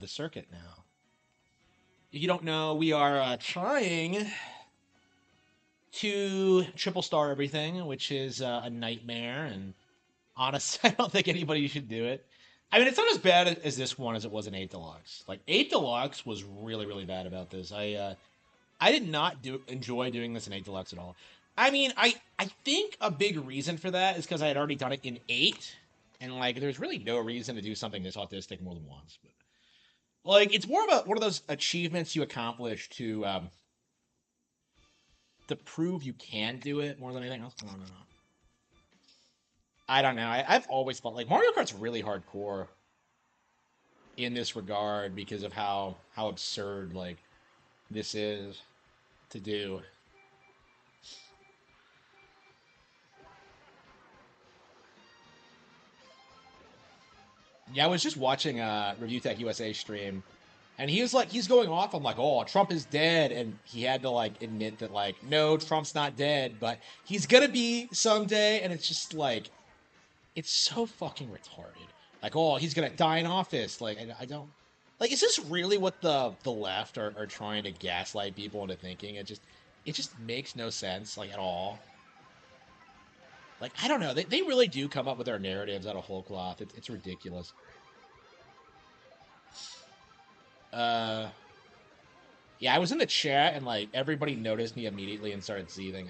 the circuit now. If you don't know, we are trying to triple star everything, which is a nightmare. And honestly, I don't think anybody should do it. I mean, it's not as bad as this one as it was in 8 Deluxe. Like 8 Deluxe was really, really bad about this. I did not enjoy doing this in 8 Deluxe at all. I mean, I think a big reason for that is because I had already done it in 8, and like there's really no reason to do something this autistic more than once. But like it's more about one of those achievements you accomplish to prove you can do it more than anything else. No, no, no. I don't know. I've always felt like Mario Kart's really hardcore in this regard because of how absurd like this is to do. Yeah, I was just watching Review Tech USA stream, and he was like, he's going off. I'm like, oh, Trump is dead, and he had to like admit that like, no, Trump's not dead, but he's gonna be someday, and it's just like, it's so fucking retarded. Like, oh, he's gonna die in office. Like, I don't. Like, is this really what the left are trying to gaslight people into thinking? It just makes no sense, like at all. Like, I don't know. They really do come up with their narratives out of whole cloth. It's ridiculous. Uh, yeah, I was in the chat and like everybody noticed me immediately and started seething.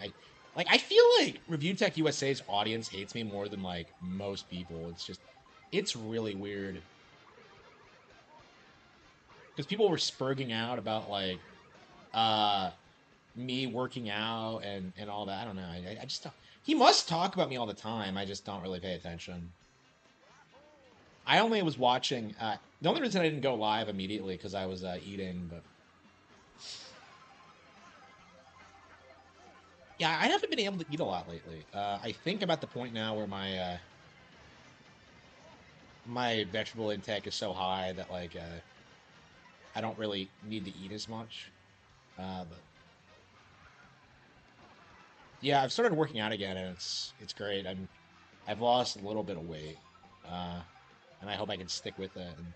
I feel like Review Tech USA's audience hates me more than like most people. It's really weird because people were spurging out about like uh me working out and all that. I don't know. I just don't. He must talk about me all the time. I just don't really pay attention. I only was watching. The only reason I didn't go live immediately because I was eating, but yeah, I haven't been able to eat a lot lately. I think I'm at the point now where my vegetable intake is so high that like I don't really need to eat as much. But yeah, I've started working out again, and it's great. I've lost a little bit of weight, uh, and I hope I can stick with it and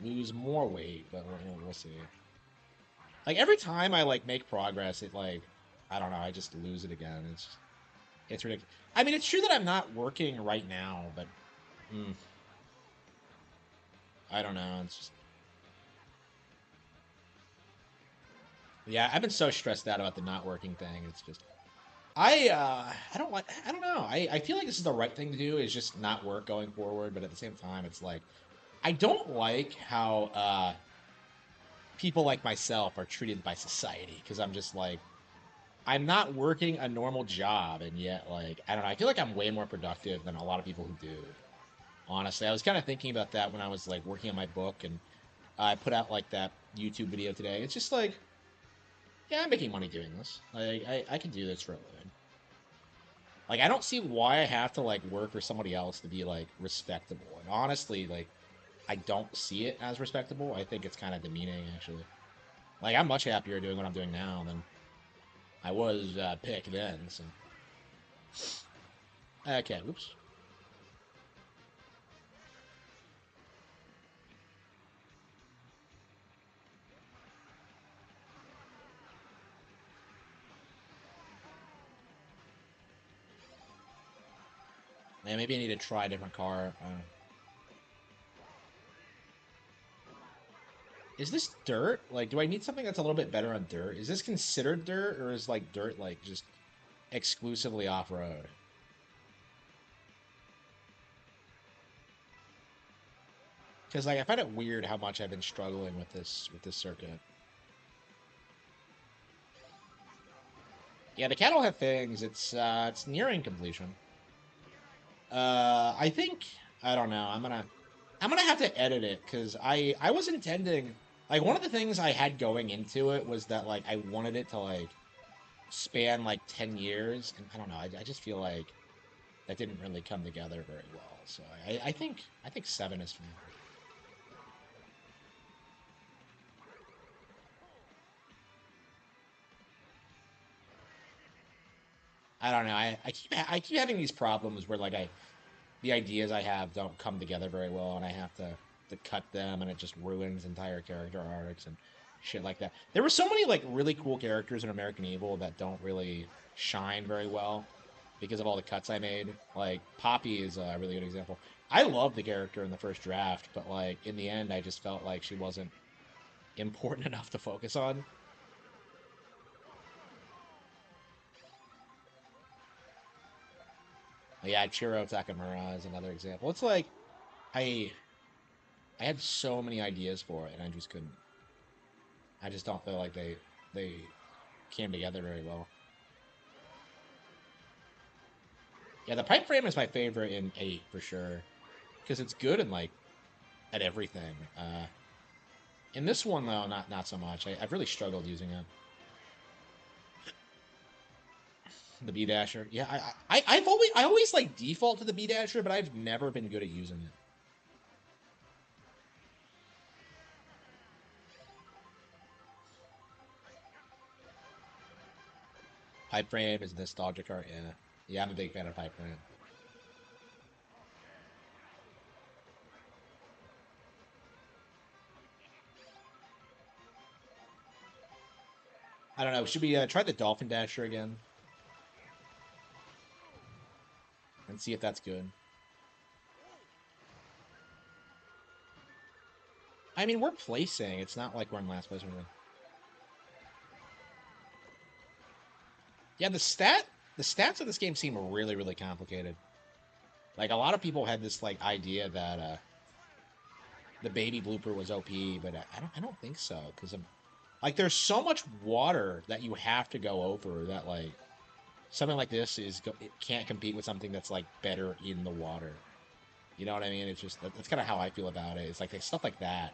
lose more weight. But we'll see. Like every time I like make progress, it like I don't know, I just lose it again. It's ridiculous. I mean, it's true that I'm not working right now, but mm, I don't know. It's just yeah, I've been so stressed out about the not working thing. It's just I don't like I don't know. I feel like this is the right thing to do is just not work going forward, but at the same time it's like I don't like how people like myself are treated by society because I'm just like I'm not working a normal job and yet like I don't know, I feel like I'm way more productive than a lot of people who do. Honestly, I was kind of thinking about that when I was like working on my book and I put out like that YouTube video today. It's just like yeah, I'm making money doing this. Like I can do this for a living. Like I don't see why I have to like work for somebody else to be like respectable. And honestly, like I don't see it as respectable. I think it's kind of demeaning actually. Like I'm much happier doing what I'm doing now than I was pick then. So okay, oops. Man, maybe I need to try a different car. Is this dirt? Like, do I need something that's a little bit better on dirt? Is this considered dirt, or is like dirt like just exclusively off road? Because like I find it weird how much I've been struggling with this circuit. Yeah, the cattle have things. It's nearing completion. I think I don't know. I'm gonna have to edit it because I was intending like one of the things I had going into it was that like I wanted it to like span like 10 years, and I don't know. I just feel like that didn't really come together very well. So I think 7 is fine. I don't know. I keep having these problems where like I the ideas I have don't come together very well, and I have to. to cut them, and it just ruins entire character arcs and shit like that. There were so many like really cool characters in American Evil that don't really shine very well because of all the cuts I made. Like Poppy is a really good example. I love the character in the first draft, but like in the end, I just felt like she wasn't important enough to focus on. Yeah, Chiro Takamura is another example. It's like I I had so many ideas for it, and I just couldn't. I just don't feel like they came together very well. Yeah, the pipe frame is my favorite in eight for sure because it's good in like at everything. In this one though, not so much. I've really struggled using it. The B dasher, yeah, I always like default to the B dasher, but I've never been good at using it. Pipe frame is nostalgic art. Yeah, yeah, I'm a big fan of pipe frame. I don't know. Should we try the dolphin dasher again and see if that's good? I mean, we're placing. It's not like we're in last place or anything. Yeah, the stats of this game seem really complicated. Like a lot of people had this like idea that the baby blooper was OP, but I don't think so because like there's so much water that you have to go over that like something like this it can't compete with something that's like better in the water. You know what I mean? It's just that's kind of how I feel about it. It's like stuff like that.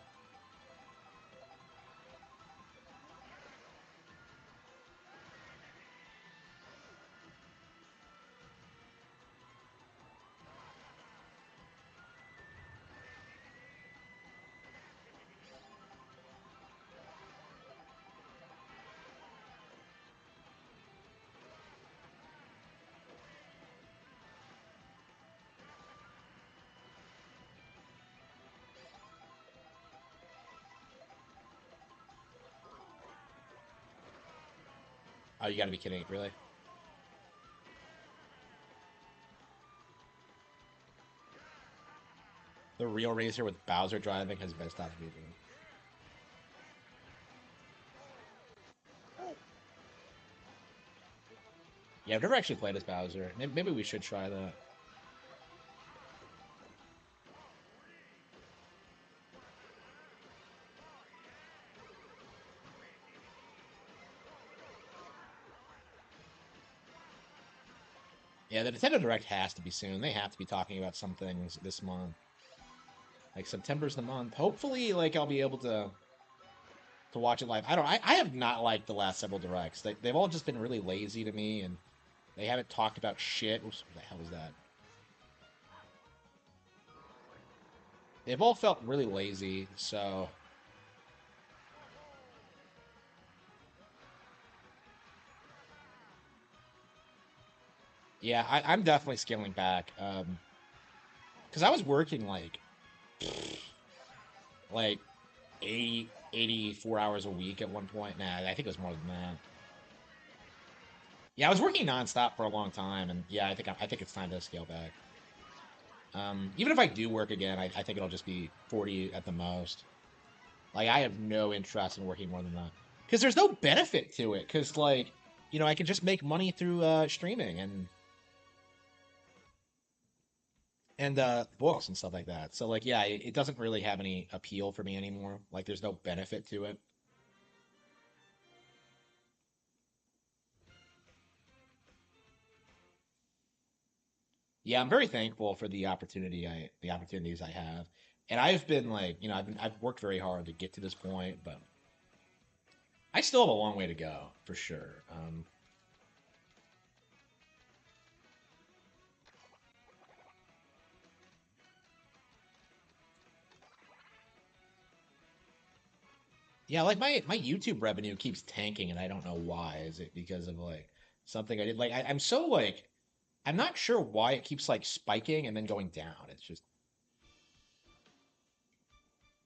Oh, you got to be kidding! Really? The real racer with Bowser driving has best stop moving. Yeah, I've never actually played as Bowser. Maybe we should try that. Yeah, the Nintendo Direct has to be soon. They have to be talking about some things this month. Like September's the month. Hopefully, like I'll be able to watch it live. I don't. I have not liked the last several directs. They've all just been really lazy to me, and they haven't talked about shit. Oops, what the hell was that? They've all felt really lazy. So yeah, I'm definitely scaling back. Because I was working like 84 hours a week at one point. Nah, I think it was more than that. Yeah, I was working nonstop for a long time, and yeah, I think it's time to scale back. Even if I do work again, I think it'll just be 40 at the most. Like I have no interest in working more than that because there's no benefit to it. Because like I can just make money through streaming and books and stuff like that. So like yeah, it doesn't really have any appeal for me anymore. Like there's no benefit to it. Yeah, I'm very thankful for the opportunities I have, and I've been like I've worked very hard to get to this point, but I still have a long way to go for sure. Yeah, like my YouTube revenue keeps tanking, and I don't know why. Is it because of like something I did? Like I'm so like I'm not sure why it keeps like spiking and then going down. It's just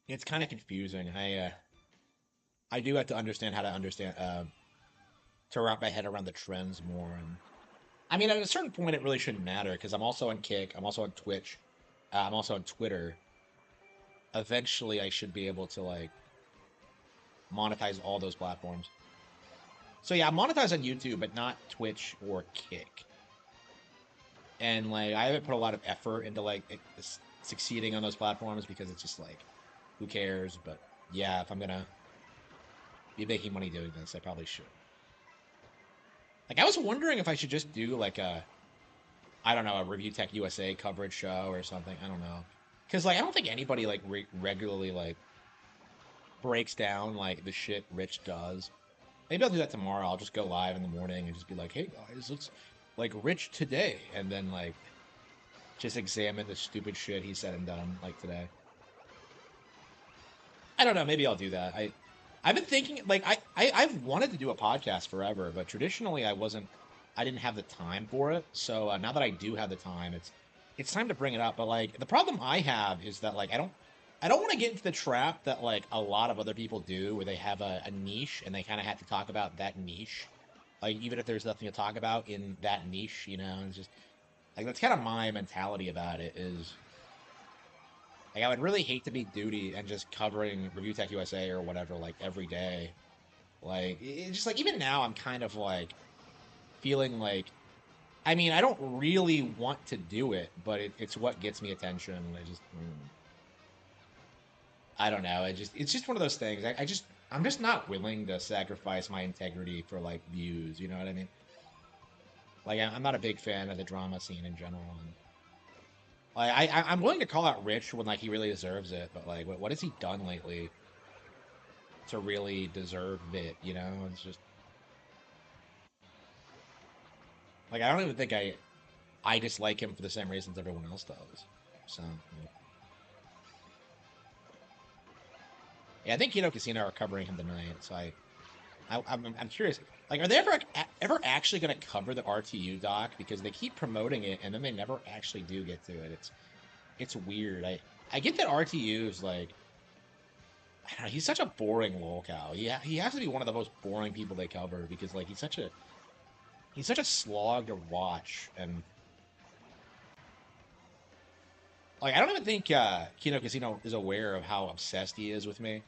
It's kind of confusing. I do have to understand how to understand to wrap my head around the trends more. And I mean, at a certain point, it really shouldn't matter because I'm also on Kick, I'm also on Twitch, I'm also on Twitter. Eventually, I should be able to like monetize all those platforms. So yeah, I'm monetized on YouTube, but not Twitch or Kick. And like, I haven't put a lot of effort into like succeeding on those platforms because it's just like, who cares? But yeah, if I'm gonna be making money doing this, I probably should. Like, I was wondering if I should just do like I don't know, a Review Tech USA coverage show or something. I don't know, because like I don't think anybody like regularly like breaks down like the shit Rich does. Maybe I'll do that tomorrow. I'll just go live in the morning and just be like, "Hey guys, let's like Rich today," and then like just examine the stupid shit he said and done like today. I don't know. Maybe I'll do that. I've been thinking like I've wanted to do a podcast forever, but traditionally I didn't have the time for it. So now that I do have the time, it's time to bring it up. But like the problem I have is that like I don't want to get into the trap that like a lot of other people do, where they have a niche and they kind of have to talk about that niche, like even if there's nothing to talk about in that niche, you know. It's just like that's kind of my mentality about it. Is like I would really hate to be duty and just covering Review Tech USA or whatever like every day. Like it's just like even now I'm kind of like feeling like I mean I don't really want to do it, but it's what gets me attention. I don't know. It's just one of those things. I'm just not willing to sacrifice my integrity for like views. You know what I mean? Like I'm not a big fan of the drama scene in general. And like I'm willing to call out Rich when like he really deserves it, but like what has he done lately to really deserve it? You know, it's just like I don't even think I dislike him for the same reasons everyone else does. So yeah, I think Kino Casino are covering him tonight. So I'm curious. Like, are they ever actually going to cover the RTU doc? Because they keep promoting it and then they never actually do get to it. It's weird. I get that RTU is like I don't know, he's such a boring lolcow. He has to be one of the most boring people they cover because like he's such a slog to watch. And like I don't even think Kino Casino is aware of how obsessed he is with me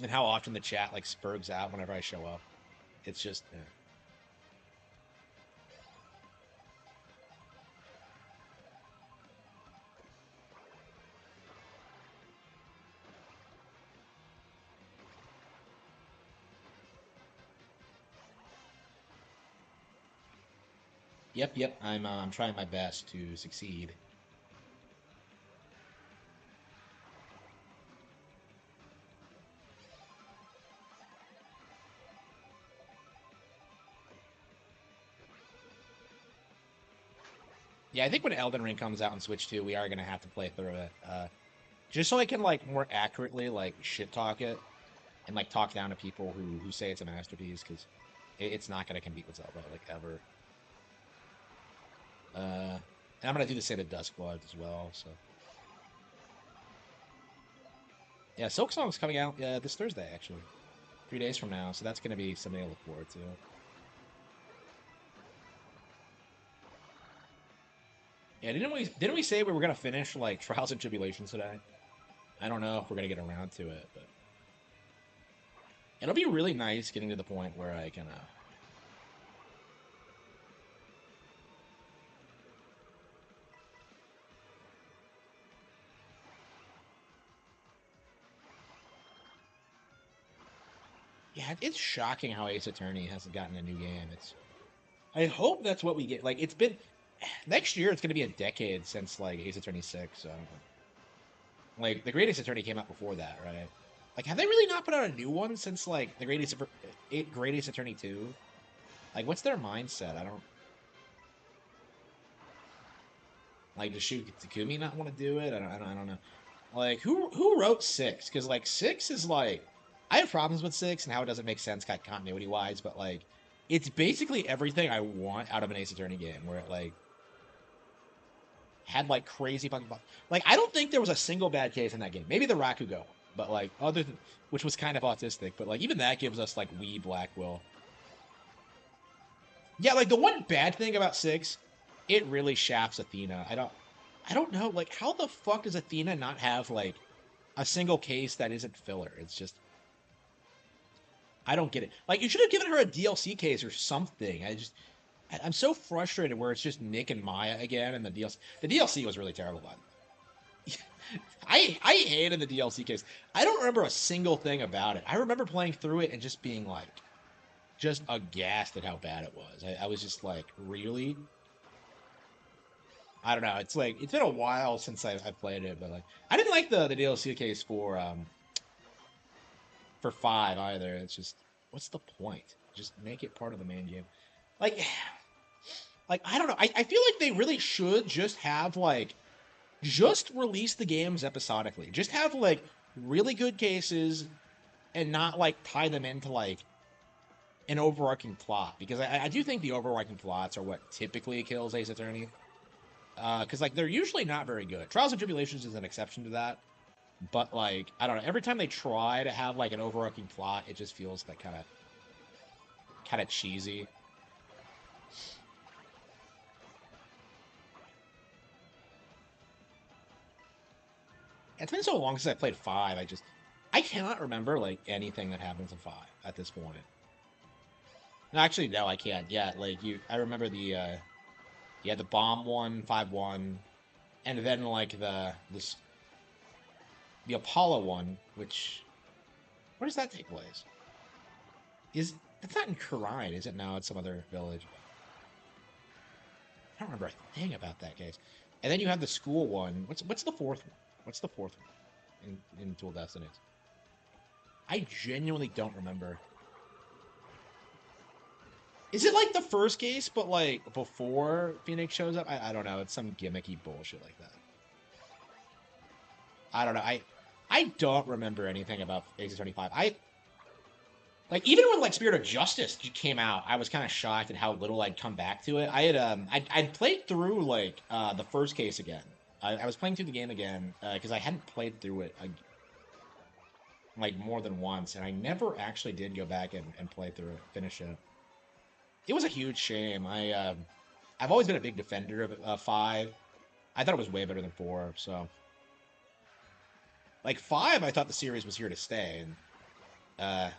and how often the chat like spurgs out whenever I show up. It's just yep. I'm trying my best to succeed. Yeah, I think when Elden Ring comes out on Switch 2, we are gonna have to play through it, just so I can like more accurately like shit talk it and like talk down to people who say it's a masterpiece because it's not gonna compete with Zelda like ever. And I'm gonna do the same to Duskblood as well. So yeah, Silk Song's coming out this Thursday actually, 3 days from now. So that's gonna be something to look forward to. Yeah, didn't we say we were gonna finish like Trials and Tribulations today? I don't know if we're gonna get around to it, but it'll be really nice getting to the point where I can. Yeah, it's shocking how Ace Attorney hasn't gotten a new game. It's. I hope that's what we get. Like it's been next year. It's gonna be a decade since like Ace Attorney 6. So like the Great Ace Attorney came out before that, right? Like have they really not put out a new one since like the Great Ace Attorney 2? Like what's their mindset? I don't like does Shu Takumi not want to do it? I don't know. Like who wrote 6? Because like 6 is like I have problems with 6 and how it doesn't make sense continuity wise, but like it's basically everything I want out of an Ace Attorney game, where it like had like crazy fucking like I don't think there was a single bad case in that game. Maybe the Rakugo one, but like other than which was kind of autistic, but like even that gives us like wee Blackwell. Yeah, like the one bad thing about six, it really shafts Athena. I don't know, like how the fuck does Athena not have like a single case that isn't filler? It's just I don't get it. Like you should have given her a DLC case or something. I'm so frustrated where it's just Nick and Maya again and the DLC. The DLC was really terrible, by the way. I hated the DLC case. I don't remember a single thing about it. I remember playing through it and just being like, just aghast at how bad it was. I was just like, really? I don't know. It's like it's been a while since I played it, but like I didn't like the DLC case for five either. It's just what's the point? Just make it part of the main game. Like like I don't know. I feel like they really should just have like just release the games episodically. Just have like really good cases and not like tie them into like an overarching plot because I do think the overarching plots are what typically kills Ace Attorney. Because like they're usually not very good. Trials and Tribulations is an exception to that, but like I don't know. Every time they try to have like an overarching plot, it just feels like kind of cheesy. It's been so long since I played five. I cannot remember like anything that happens in five at this point. No, actually, no, I can't. Yeah, like I remember the bomb one, 5-1, and then like the Apollo one, which where does that take place? Is It's not in Karine, is it? Now it's some other village. I don't remember a thing about that case. And then you have the school one. What's the fourth one? What's the fourth one in Dual Destinies? I genuinely don't remember. Is it like the first case, but like before Phoenix shows up? I don't know. It's some gimmicky bullshit like that. I don't know. I don't remember anything about Exit 25. I like even when like Spirit of Justice came out, I was kind of shocked at how little I'd come back to it. I'd played through like the first case again. I was playing through the game again because I hadn't played through it like more than once, and I never actually did go back and play through it, finish it. It was a huge shame. I've always been a big defender of five. I thought it was way better than four. So like five, I thought the series was here to stay, and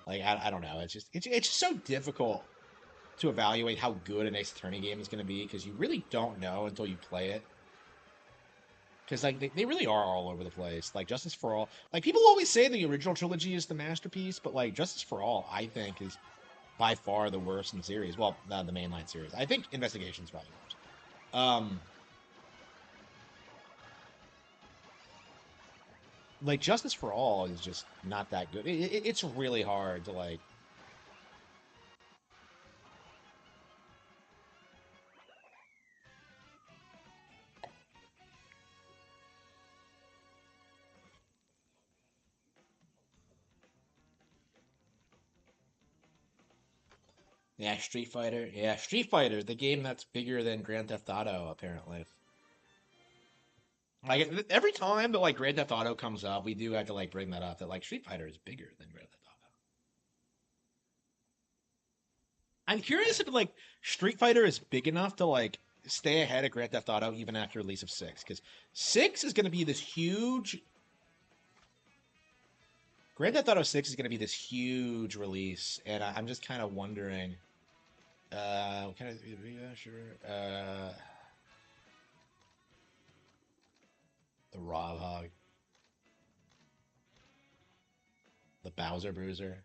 like I don't know. It's just so difficult to evaluate how good an Ace Attorney game is going to be because you really don't know until you play it. Because like they really are all over the place. Like Justice for All, like people always say the original trilogy is the masterpiece, but like Justice for All, I think is by far the worst in the series. Well, the mainline series. I think Investigation's probably worse. Like Justice for All is just not that good. It's really hard to like. Yeah, Street Fighter. Yeah, Street Fighter, the game that's bigger than Grand Theft Auto, apparently. Like every time that like Grand Theft Auto comes up, we do have to like bring that up that like Street Fighter is bigger than Grand Theft Auto. I'm curious if like Street Fighter is big enough to like stay ahead of Grand Theft Auto even after release of six, because six is going to be this huge. Grand Theft Auto Six is going to be this huge release, and I'm just kind of wondering. Can I? Yeah, sure. The Rob Hog, the Bowser Bruiser.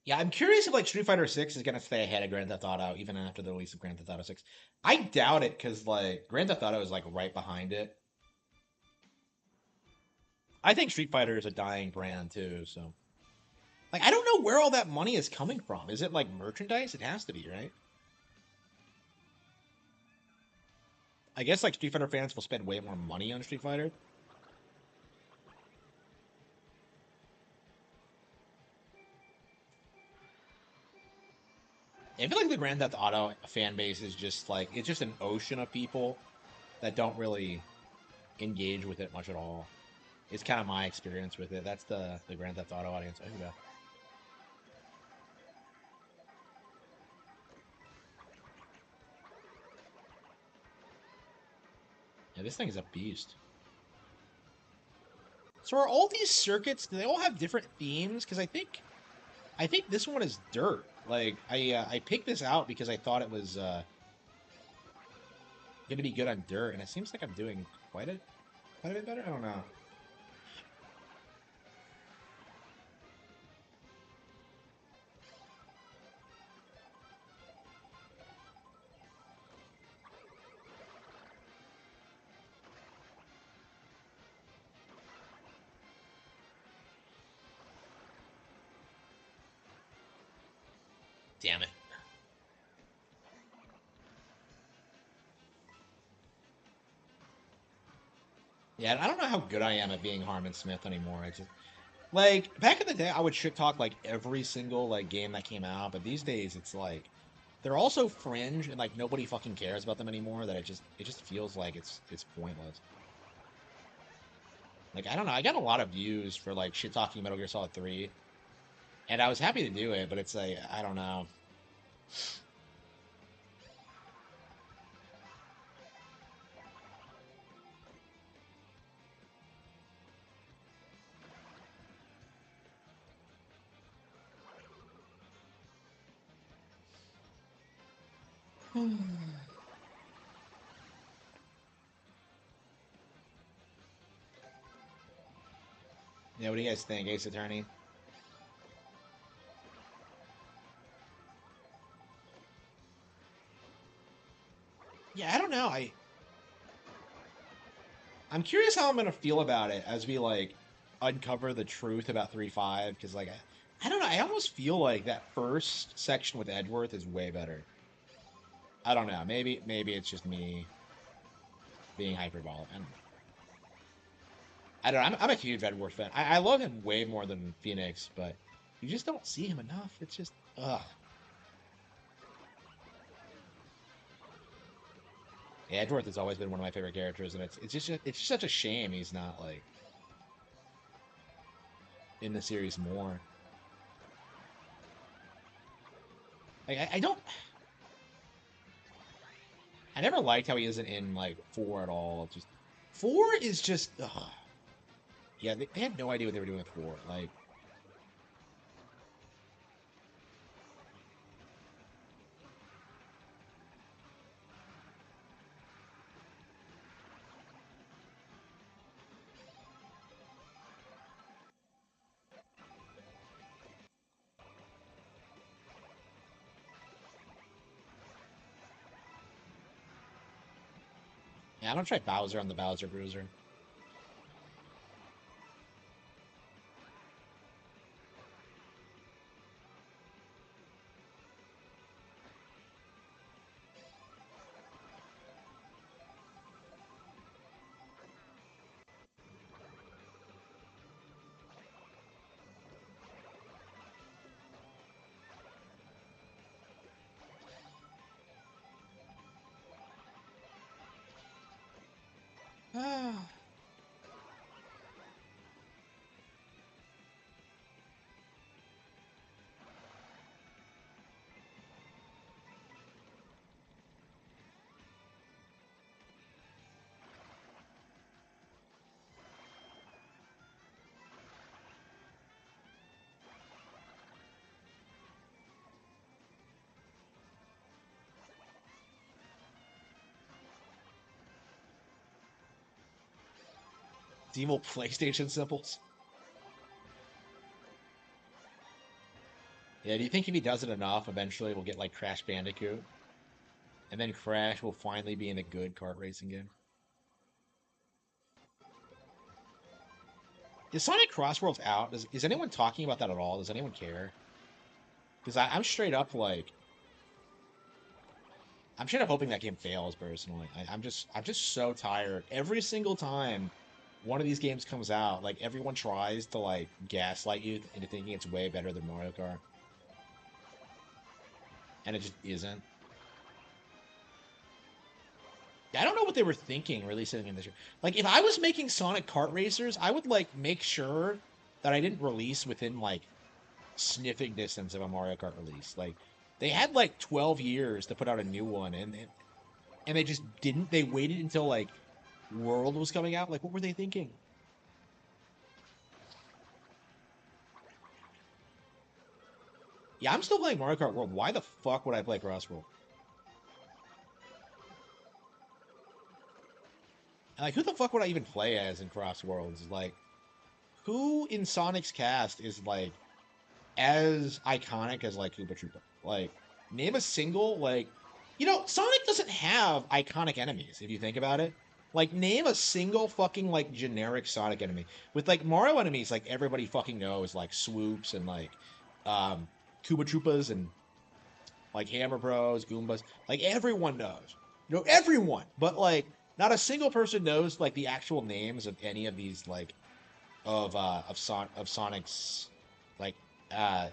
Yeah, I'm curious if like Street Fighter Six is gonna stay ahead of Grand Theft Auto even after the release of Grand Theft Auto Six. I doubt it because like Grand Theft Auto is like right behind it. I think Street Fighter is a dying brand too. So like I don't know where all that money is coming from. Is it like merchandise? It has to be, right? I guess like Street Fighter fans will spend way more money on Street Fighter. I feel like the Grand Theft Auto fan base is just like it's just an ocean of people that don't really engage with it much at all. It's kind of my experience with it. That's the Grand Theft Auto audience. Oh, yeah. Yeah, this thing is a beast. So are all these circuits? Do they all have different themes? Because I think this one is dirt. Like I picked this out because I thought it was going to be good on dirt, and it seems like I'm doing quite a bit better. I don't know. Damn it. Yeah, I don't know how good I am at being Harman Smith anymore. I just like back in the day, I would shit talk like every single like game that came out, but these days it's like they're all so fringe and like nobody fucking cares about them anymore that it just feels like it's pointless. Like I don't know, I got a lot of views for like shit talking Metal Gear Solid 3, and I was happy to do it, but it's like I don't know. Yeah, what do you guys think, Ace Attorney? Yeah, I don't know. I'm curious how I'm gonna feel about it as we like uncover the truth about 3.5 because like I don't know. I almost feel like that first section with Edgeworth is way better. I don't know. Maybe it's just me being hyperbolic. I don't know. I'm a huge Edgeworth fan. I love him way more than Phoenix, but you just don't see him enough. It's just ugh. Yeah, Edgeworth has always been one of my favorite characters, and it's just such a shame he's not like in the series more. Like I don't. I never liked how he isn't in like 4 at all. Just 4 is just ugh. Yeah, they had no idea what they were doing with 4. Like yeah, I don't try Bowser on the Bowser Bruiser. Evil PlayStation symbols. Yeah, do you think if he does it enough, eventually we'll get like Crash Bandicoot, and then Crash will finally be in a good kart racing game? Is Sonic Crossworlds out? Is anyone talking about that at all? Does anyone care? Because I'm straight up like I'm straight up hoping that game fails personally. I'm just so tired. Every single time one of these games comes out, like everyone tries to like gaslight you into thinking it's way better than Mario Kart. and it just isn't. I don't know what they were thinking releasing in this year. Like, if I was making Sonic Kart Racers, I would like make sure that I didn't release within like sniffing distance of a Mario Kart release. Like, they had like 12 years to put out a new one, and they just didn't. They waited until like World was coming out. Like, what were they thinking? Yeah, I'm still playing Mario Kart World. Why the fuck would I play Cross World? Like, who the fuck would I even play as in Cross Worlds? Like, who in Sonic's cast is like as iconic as like Koopa Troopa? Like, name a single like, Sonic doesn't have iconic enemies if you think about it. Like, name a single fucking like generic Sonic enemy. With like Mario enemies, like everybody fucking knows like swoops and like um Koopa Troopas and like Hammer Bros, Goombas. Like everyone knows, everyone. But like, not a single person knows like the actual names of any of these like of Sonic's like uh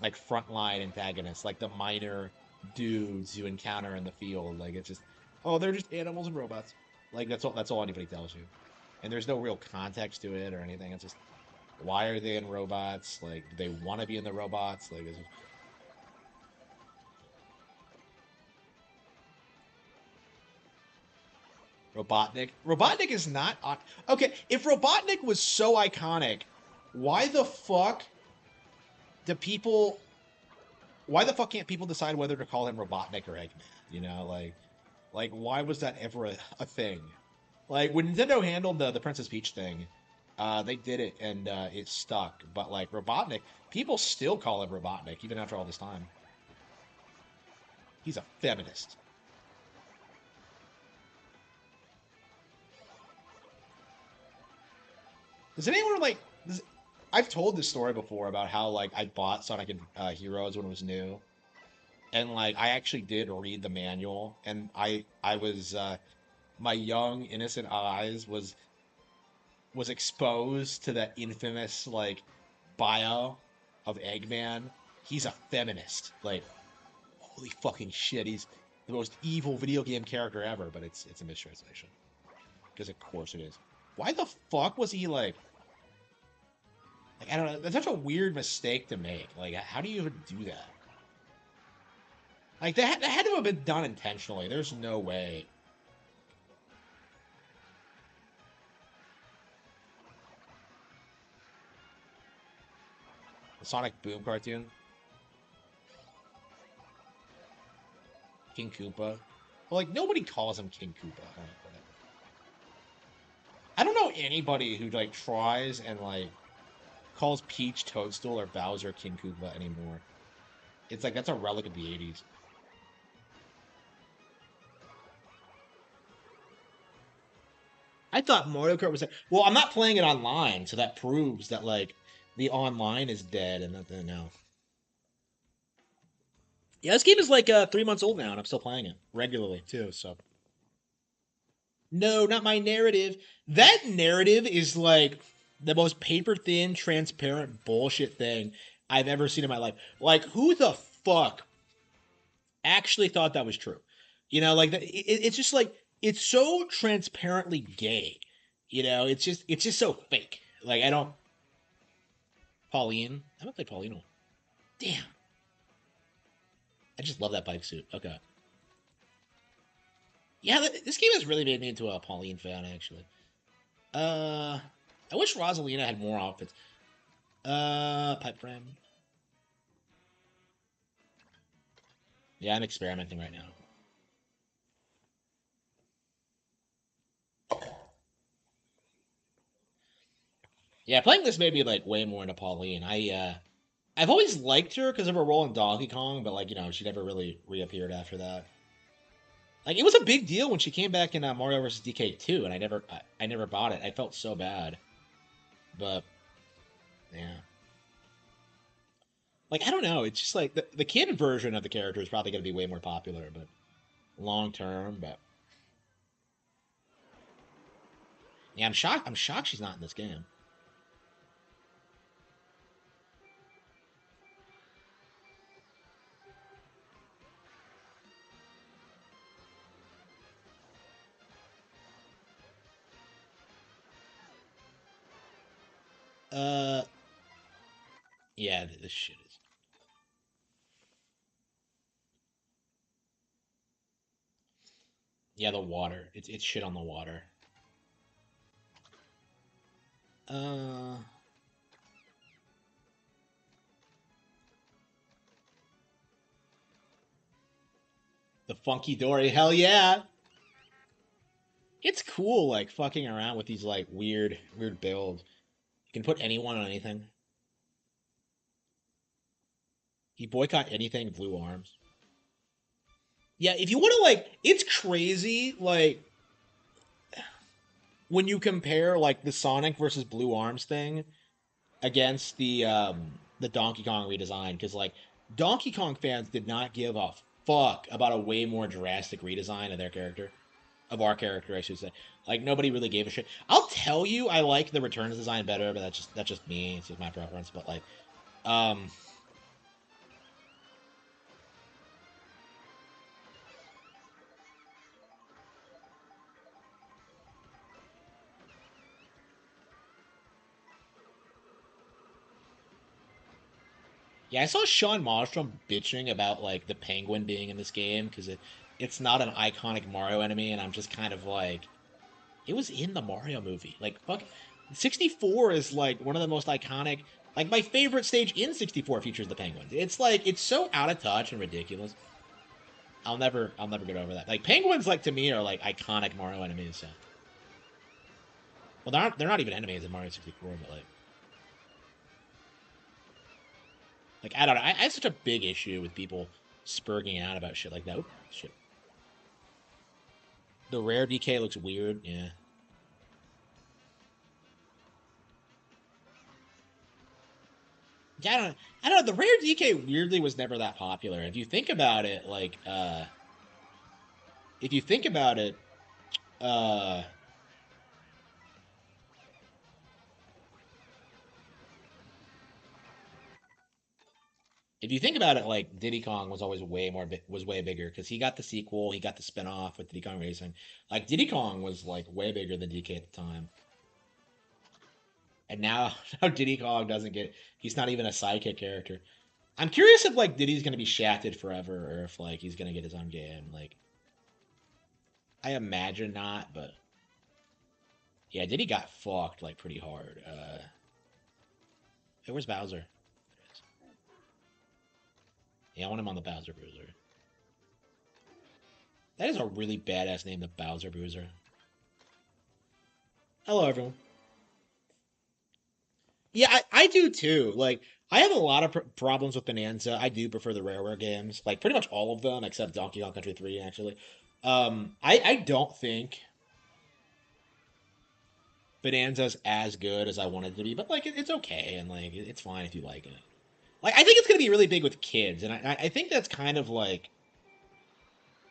like frontline antagonists, like the minor dudes you encounter in the field. Like, it's just, oh, they're just animals and robots. Like, that's all anybody tells you, and there's no real context to it or anything. It's just, why are they in robots? Like, do they want to be in the robots? Like, it's just, Robotnik. Robotnik is not okay. If Robotnik was so iconic, why the fuck do people? Why the fuck can't people decide whether to call him Robotnik or Eggman? Like why was that ever a thing? Like, when Nintendo handled the Princess Peach thing, they did it and it stuck. But like Robotnik, people still call him Robotnik even after all this time. He's a feminist. Does anyone like? I've told this story before about how like I bought Sonic and Heroes when it was new, and like I actually did read the manual, and I was my young innocent eyes was exposed to that infamous like bio of Eggman. He's a feminist. Like, holy fucking shit, he's the most evil video game character ever. But it's a mistranslation, because of course it is. Why the fuck was he like, I don't know. That's such a weird mistake to make. Like, how do you even do that? Like, that had to have been done intentionally. There's no way. The Sonic Boom cartoon, King Koopa. Well, like, nobody calls him King Koopa. Huh? I don't know anybody who like tries and like calls Peach Toadstool or Bowser King Koopa anymore. It's like that's a relic of the '80s. I thought Mario Kart was well. I'm not playing it online, so that proves that like the online is dead and that no. Yeah, this game is like 3 months old now, and I'm still playing it regularly too. So no, not my narrative. That narrative is like the most paper thin, transparent bullshit thing I've ever seen in my life. Like, who the fuck actually thought that was true? Like it's just like it's so transparently gay. It's just so fake. Like, I don't. Pauline, I haven't played Paulino. Damn, I just love that bike suit. Okay, yeah, this game has really made me into a Pauline fan actually. Uh, I wish Rosalina had more outfits. Pipe frame. Yeah, I'm experimenting right now. Yeah, playing this made me like way more into Pauline. I've always liked her because of her role in Donkey Kong, but like she never really reappeared after that. Like, it was a big deal when she came back in Mario vs. DK 2, and I never bought it. I felt so bad, but yeah, like I don't know. It's just like the kid version of the character is probably going to be way more popular, but long term. But yeah, I'm shocked. I'm shocked she's not in this game. Yeah, this shit is. Yeah, the water. It's shit on the water. Uh, the funky dory. Hell yeah. It's cool, like fucking around with these like weird builds. You can put anyone on anything. You boycott anything, blue arms. Yeah, if you want to like, it's crazy. Like when you compare like the Sonic versus Blue Arms thing against the Donkey Kong redesign, because like Donkey Kong fans did not give a fuck about a way more drastic redesign of their character, of our character, I should say. Like nobody really gave a shit. I'll tell you, I like the Returns design better, but that's just me. It's just my preference. But like, um, yeah, I saw Sean Marstrom bitching about like the penguin being in this game because it's not an iconic Mario enemy, and I'm just kind of like, it was in the Mario movie. Like fuck, 64 is like one of the most iconic. Like my favorite stage in 64 features the penguins. It's like it's so out of touch and ridiculous. I'll never get over that. Like penguins, like to me, are like iconic Mario enemies. So. Well, they're not even enemies in Mario 64, but like I don't know. I have such a big issue with people spurging out about shit like that. Oop, shit. The rare DK looks weird. Yeah. Yeah, I don't know. The rare DK weirdly was never that popular. If you think about it, like if you think about it, uh if you think about it, like Diddy Kong was always was way bigger because he got the sequel, he got the spinoff with Diddy Kong Racing. Like Diddy Kong was like way bigger than DK at the time, and now now Diddy Kong doesn't get. He's not even a sidekick character. I'm curious if like Diddy's gonna be shafted forever, or if like he's gonna get his own game. Like I imagine not, but yeah, Diddy got fucked like pretty hard. Hey, where's Bowser? Yeah, I want him on the Bowser Bruiser. That is a really badass name, the Bowser Bruiser. Hello, everyone. Yeah, I do too. Like, I have a lot of problems with Bonanza. I do prefer the Rareware games, like pretty much all of them except Donkey Kong Country 3, actually. I don't think Bonanza's as good as I wanted it to be, but like it's okay and like it's fine if you like it. Like, I think it's gonna be really big with kids, and I think that's kind of like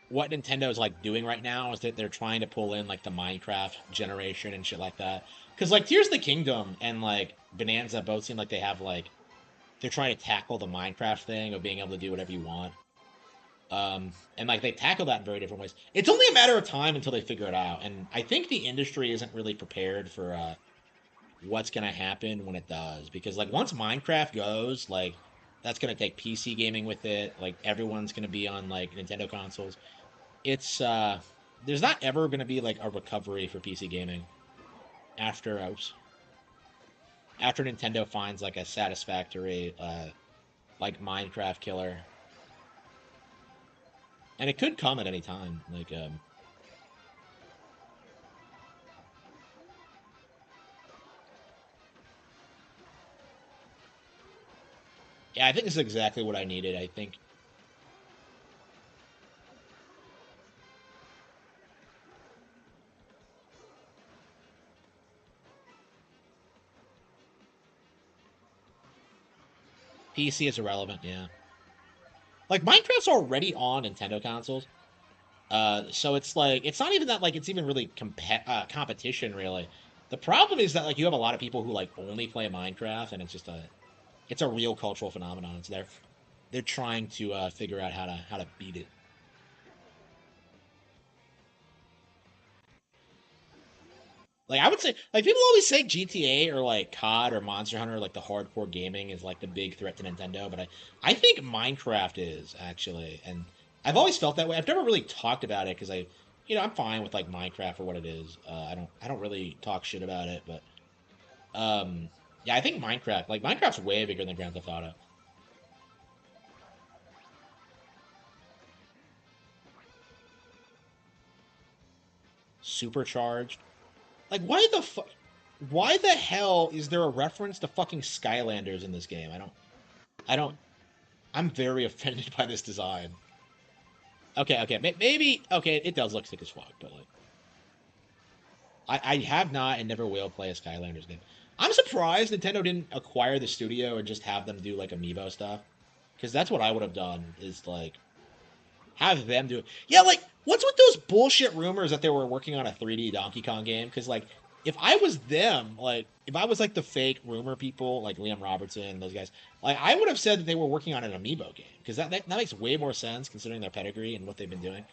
what Nintendo's like doing right now is that they're trying to pull in like the Minecraft generation and shit like that. Because like Tears of the Kingdom and like Bonanza both seem like they have like they're trying to tackle the Minecraft thing of being able to do whatever you want. And like they tackle that in very different ways. It's only a matter of time until they figure it out. And I think the industry isn't really prepared for what's gonna happen when it does. Because like once Minecraft goes, like that's gonna take PC gaming with it. Like everyone's gonna be on like Nintendo consoles. It's there's not ever gonna be like a recovery for PC gaming after after Nintendo finds like a satisfactory like Minecraft killer, and it could come at any time. Like, yeah, I think this is exactly what I needed. I think PC is irrelevant. Yeah, like Minecraft's already on Nintendo consoles, so it's like it's not even that like it's even really competition really. The problem is that like you have a lot of people who like only play Minecraft, and it's a real cultural phenomenon. It's they're trying to figure out how to beat it. Like I would say, like people always say GTA or like COD or Monster Hunter, like the hardcore gaming is like the big threat to Nintendo. But I think Minecraft is actually, and I've always felt that way. I've never really talked about it because I'm fine with like Minecraft for what it is. I don't really talk shit about it, but um, yeah, I think Minecraft's way bigger than Grand Theft Auto. Supercharged. Like why the hell is there a reference to fucking Skylanders in this game? I don't. I'm very offended by this design. Okay, okay, maybe okay. It does look sick as fuck, but like, I have not and never will play a Skylanders game. I'm surprised Nintendo didn't acquire the studio and just have them do like amiibo stuff, because that's what I would have done. Is like have them do it. Yeah, like what's with those bullshit rumors that they were working on a 3D Donkey Kong game? Because like if I was them, like if I was like the fake rumor people, like Liam Robertson and those guys, like I would have said that they were working on an amiibo game because that makes way more sense considering their pedigree and what they've been doing.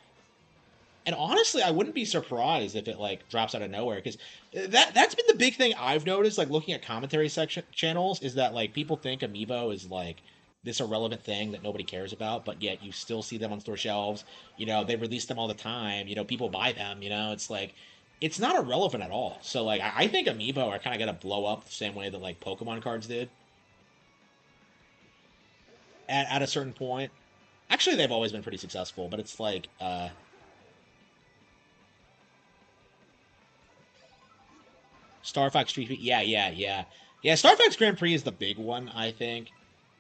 And honestly, I wouldn't be surprised if it like drops out of nowhere because that's been the big thing I've noticed. Like looking at commentary section channels, is that like people think Amiibo is like this irrelevant thing that nobody cares about, but yet you still see them on store shelves. They release them all the time. People buy them. It's like it's not irrelevant at all. So like I think Amiibo are kind of gonna blow up the same way that like Pokemon cards did at a certain point. Actually, they've always been pretty successful, but it's like Star Fox Street. Yeah, yeah, yeah, yeah. Star Fox Grand Prix is the big one, I think.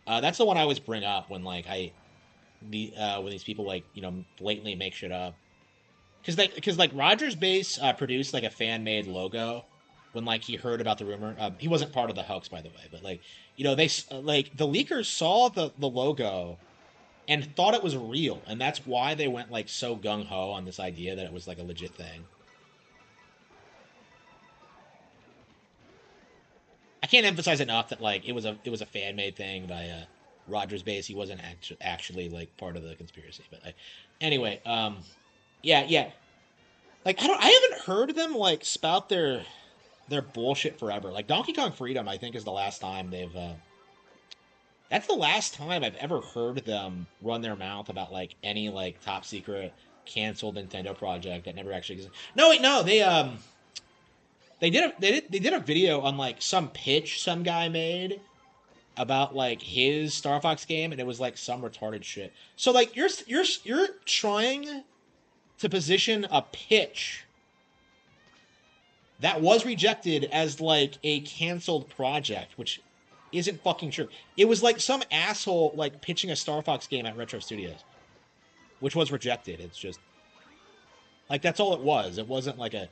That's the one I always bring up when like when these people like blatantly make shit up. Because like Rogers Base produced like a fan made logo when like he heard about the rumor. He wasn't part of the hoax, by the way, but like they like the leakers saw the logo and thought it was real, and that's why they went like so gung ho on this idea that it was like a legit thing. I can't emphasize enough that like it was a fan made thing by Rogers Base. He wasn't actually like part of the conspiracy, but anyway, yeah, yeah. Like I haven't heard them like spout their bullshit forever. Like Donkey Kong Freedom, I think is the last time they've. That's the last time I've ever heard them run their mouth about like any like top secret canceled Nintendo project that never actually existed. No, wait, no, they did a video on like some pitch some guy made about like his Star Fox game, and it was like some retarded shit. So like you're trying to position a pitch that was rejected as like a canceled project, which isn't fucking true. It was like some asshole like pitching a Star Fox game at Retro Studios, which was rejected. It's just like that's all it was. It wasn't like a.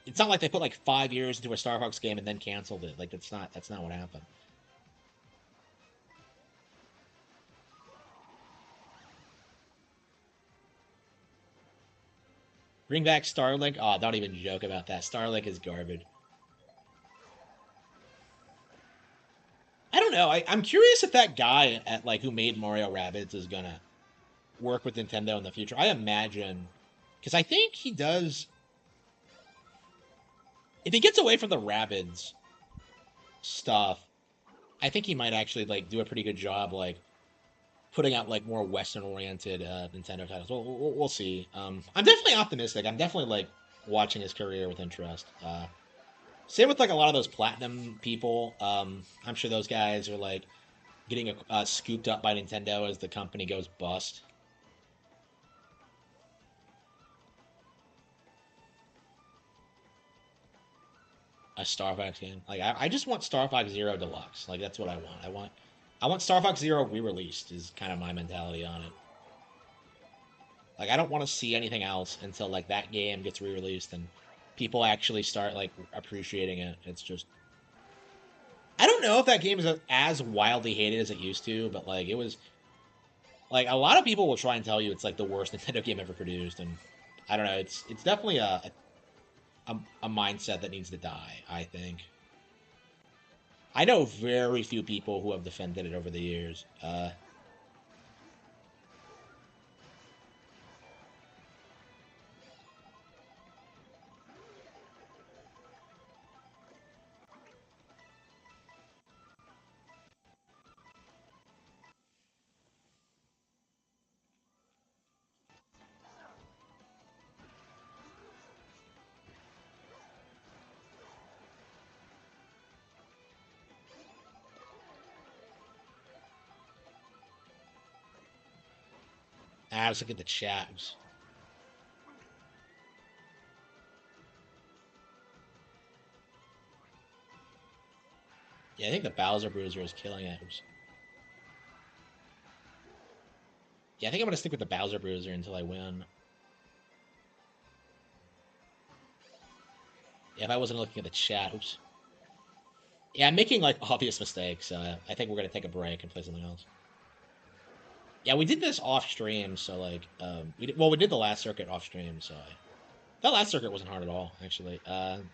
It's not like they put like 5 years into a Star Fox game and then canceled it. Like that's not what happened. Bring back Starlink. Oh, don't even joke about that. Starlink is garbage. I don't know. I'm curious if that guy at like who made Mario Rabbids is gonna work with Nintendo in the future. I imagine because I think he does. If he gets away from the Rabbids stuff, I think he might actually like do a pretty good job like putting out like more Western oriented Nintendo titles. We'll see. I'm definitely optimistic. I'm definitely like watching his career with interest. Same with like a lot of those platinum people. I'm sure those guys are like getting scooped up by Nintendo as the company goes bust. A Star Fox game. Like I just want Star Fox Zero Deluxe. Like that's what I want. I want Star Fox Zero re-released. Is kind of my mentality on it. Like I don't want to see anything else until like that game gets re-released and people actually start like appreciating it. It's just I don't know if that game is as wildly hated as it used to, but like it was like a lot of people will try and tell you it's like the worst Nintendo game ever produced, and I don't know. It's definitely a mindset that needs to die. I think I know very few people who have defended it over the years. I was looking at the chat. Yeah, I think the Bowser Bruiser is killing it. Yeah, I think I'm gonna stick with the Bowser Bruiser until I win. Yeah, if I wasn't looking at the chat, oops. Yeah, I'm making like obvious mistakes. So I think we're gonna take a break and play something else. Yeah, we did this off stream, so like, we did the last circuit off stream, so that last circuit wasn't hard at all, actually.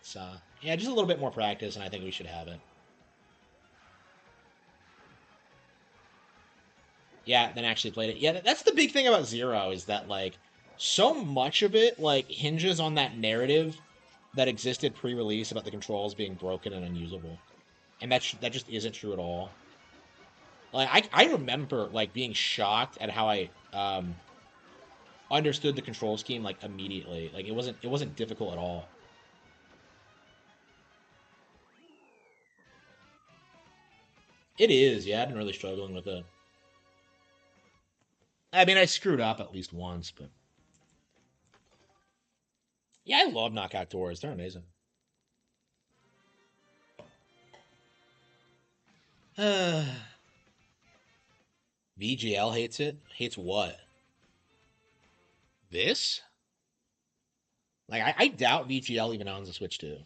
So yeah, just a little bit more practice, and I think we should have it. Yeah, then actually played it. Yeah, that's the big thing about Zero is that like so much of it like hinges on that narrative that existed pre-release about the controls being broken and unusable, and that just isn't true at all. Like I remember like being shocked at how I understood the control scheme like immediately. Like it wasn't difficult at all. It is, yeah. I've been really struggling with it. I mean, I screwed up at least once, but yeah, I love knockout doors. They're amazing. VGL hates it. Hates what? This? Like, I doubt VGL even owns a Switch 2.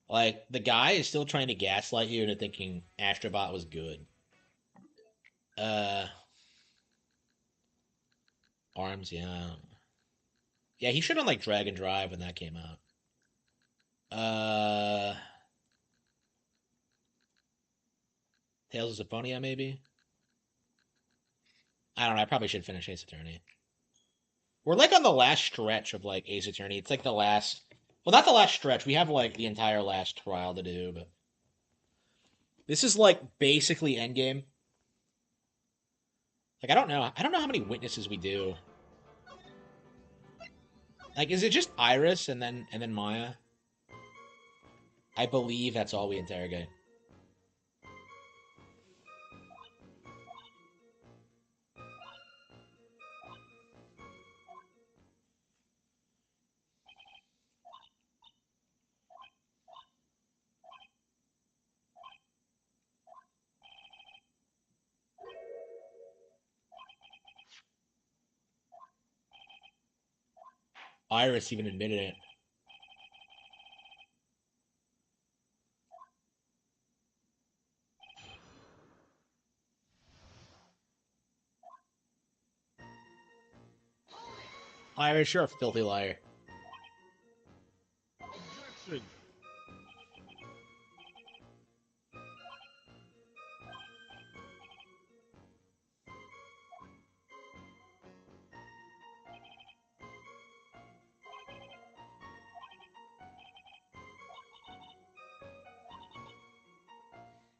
Like, the guy is still trying to gaslight you into thinking Astrobot was good. Uh, Arms, yeah. Yeah, he should have, like, Drag and Drive when that came out. Uh, Tales of Symphonia, maybe? I don't know. I probably should finish Ace Attorney. We're, like, on the last stretch of, like, Ace Attorney. It's, like, the last... Well, not the last stretch. We have, like, the entire last trial to do, but... This is, like, basically endgame. Like, I don't know. I don't know how many witnesses we do. Like, is it just Iris and then Maya? I believe that's all we interrogate. Iris even admitted it. Iris, you're a filthy liar.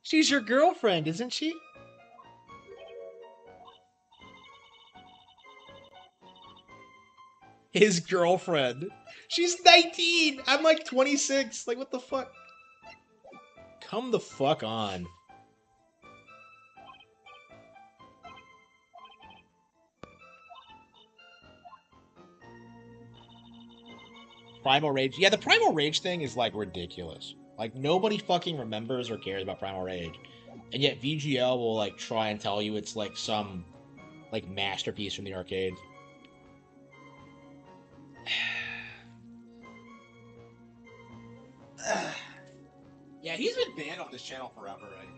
She's your girlfriend, isn't she? His girlfriend. She's 19. I'm like 26. Like, what the fuck? Come the fuck on. Primal Rage. Yeah, the Primal Rage thing is like ridiculous. Like, nobody fucking remembers or cares about Primal Rage. And yet VGL will like try and tell you it's like some like masterpiece from the arcade. Yeah, he's been banned on this channel forever, right?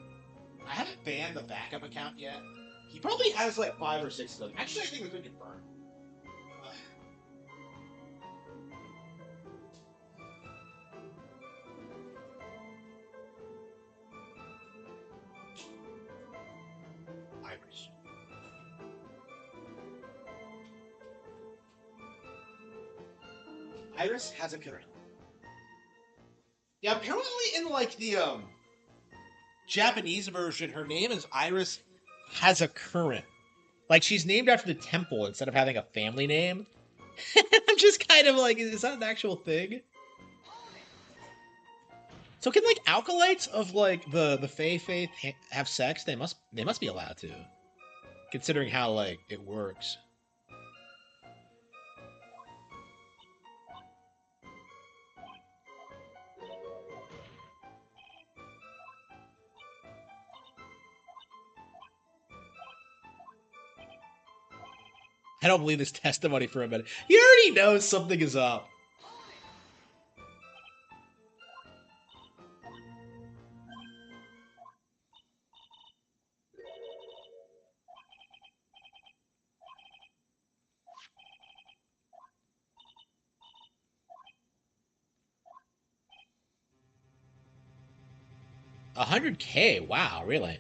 I haven't banned the backup account yet. He probably has like 5 or 6 of them. Actually, I think it's been confirmed. Iris. Iris has a current. Yeah, apparently in like the Japanese version, her name is Iris has a current. Like she's named after the temple instead of having a family name. I'm just kind of like, is that an actual thing? So can like alkalites of like the Fey faith have sex? They must be allowed to, considering how like it works. I don't believe this testimony for a minute. He already knows something is up. $100K. Wow, really?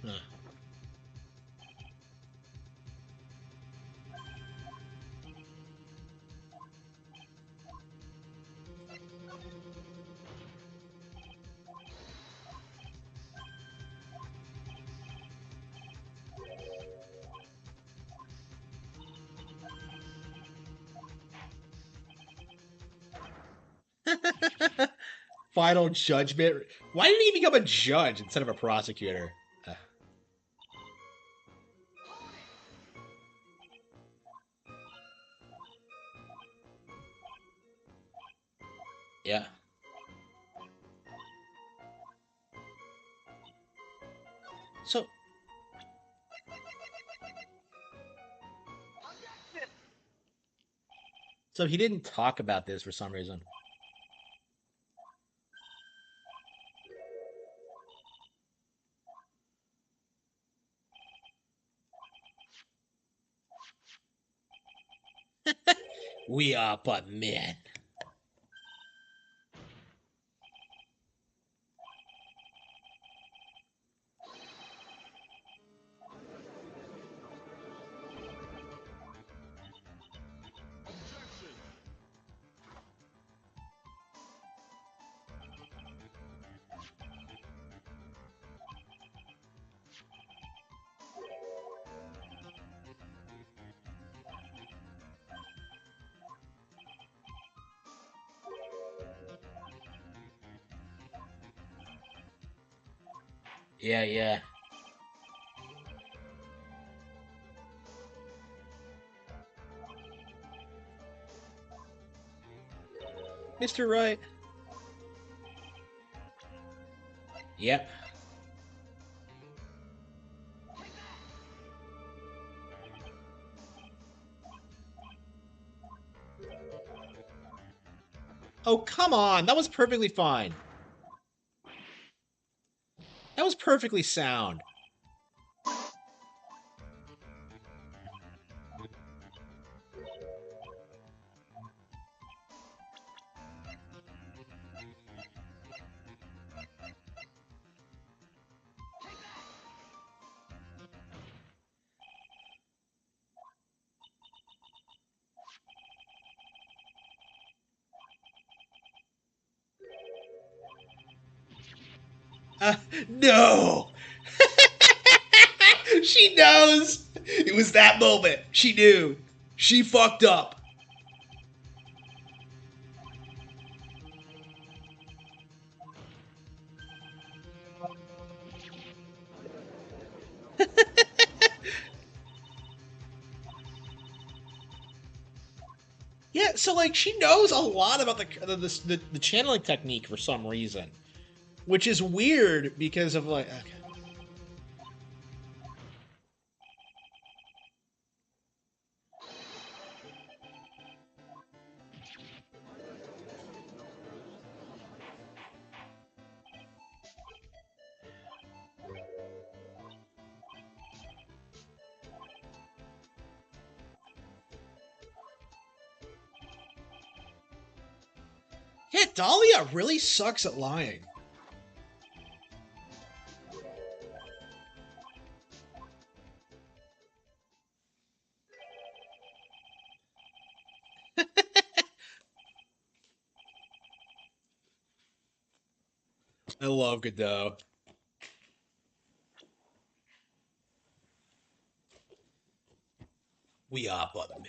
Huh. Final judgment. Why did he become a judge instead of a prosecutor? Uh, yeah. So, so he didn't talk about this for some reason. We are but men. Yeah, yeah. Mr. Right. Yep. Oh, come on. That was perfectly fine. That was perfectly sound. No! She knows! It was that moment. She knew. She fucked up. Yeah, so like she knows a lot about the channeling technique for some reason, which is weird because of like. Okay. Yeah, Dahlia really sucks at lying. I love Godot. We are but men.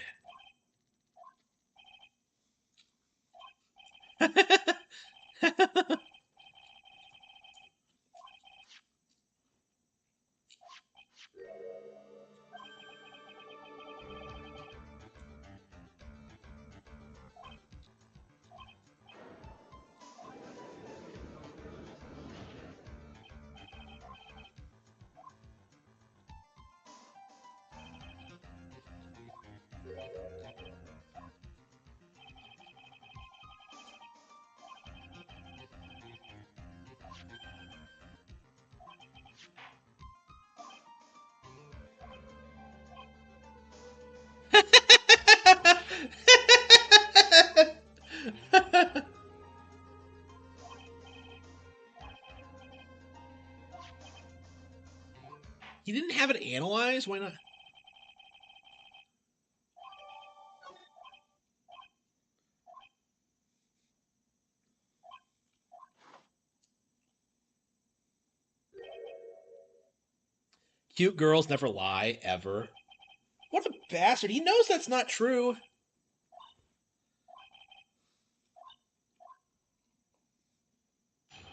He didn't have it analyzed? Why not? Cute girls never lie, ever. What a bastard. He knows that's not true.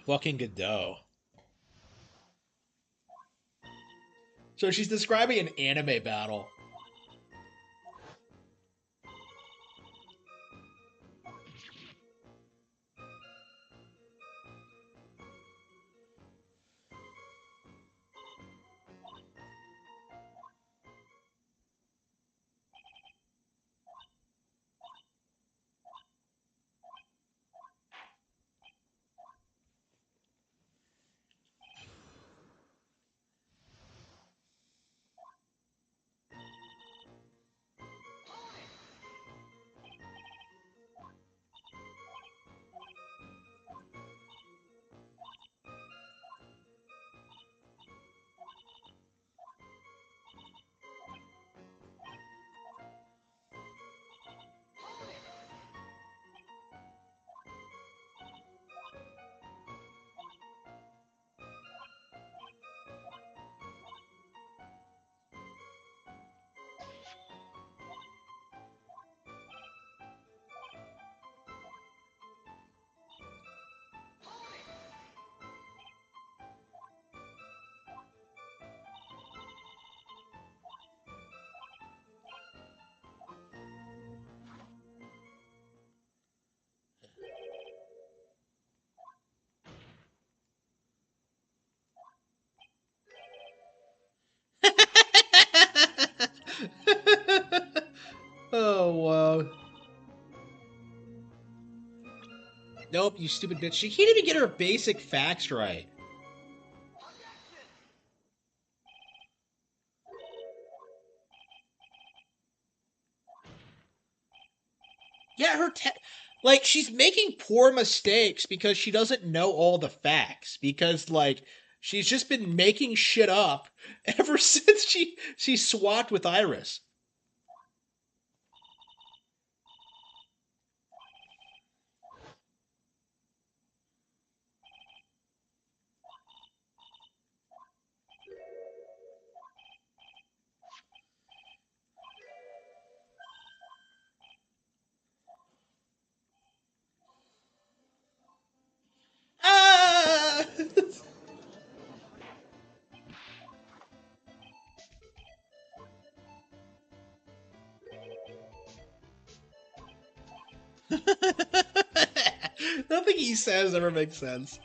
Fucking Godot. So she's describing an anime battle. Oh, wow. Nope, you stupid bitch. She can't even get her basic facts right. Yeah, like she's making poor mistakes because she doesn't know all the facts because like she's just been making shit up ever since she swapped with Iris. Ah! Nothing he says ever makes sense.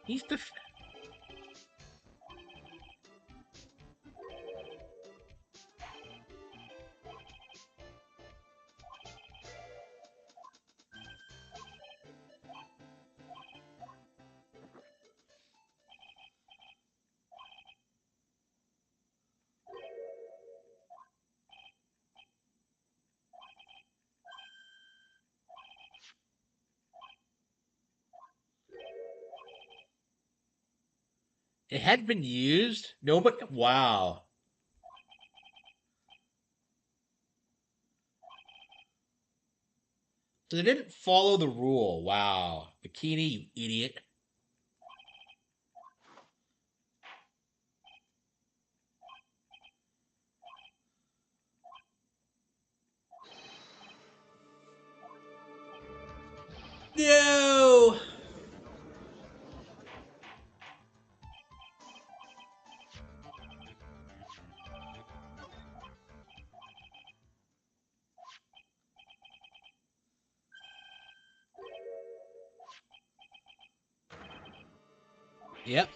He's the. It had been used. Nobody. Wow. So they didn't follow the rule. Wow. Bikini, you idiot. No. Yep.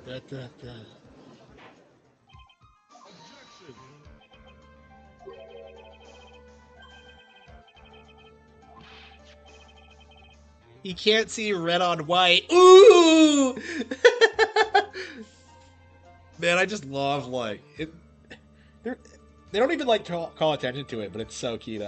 Da, da, da. He can't see red on white. Ooh! Man, I just love like it. They're, they don't even like call attention to it, but it's so cute.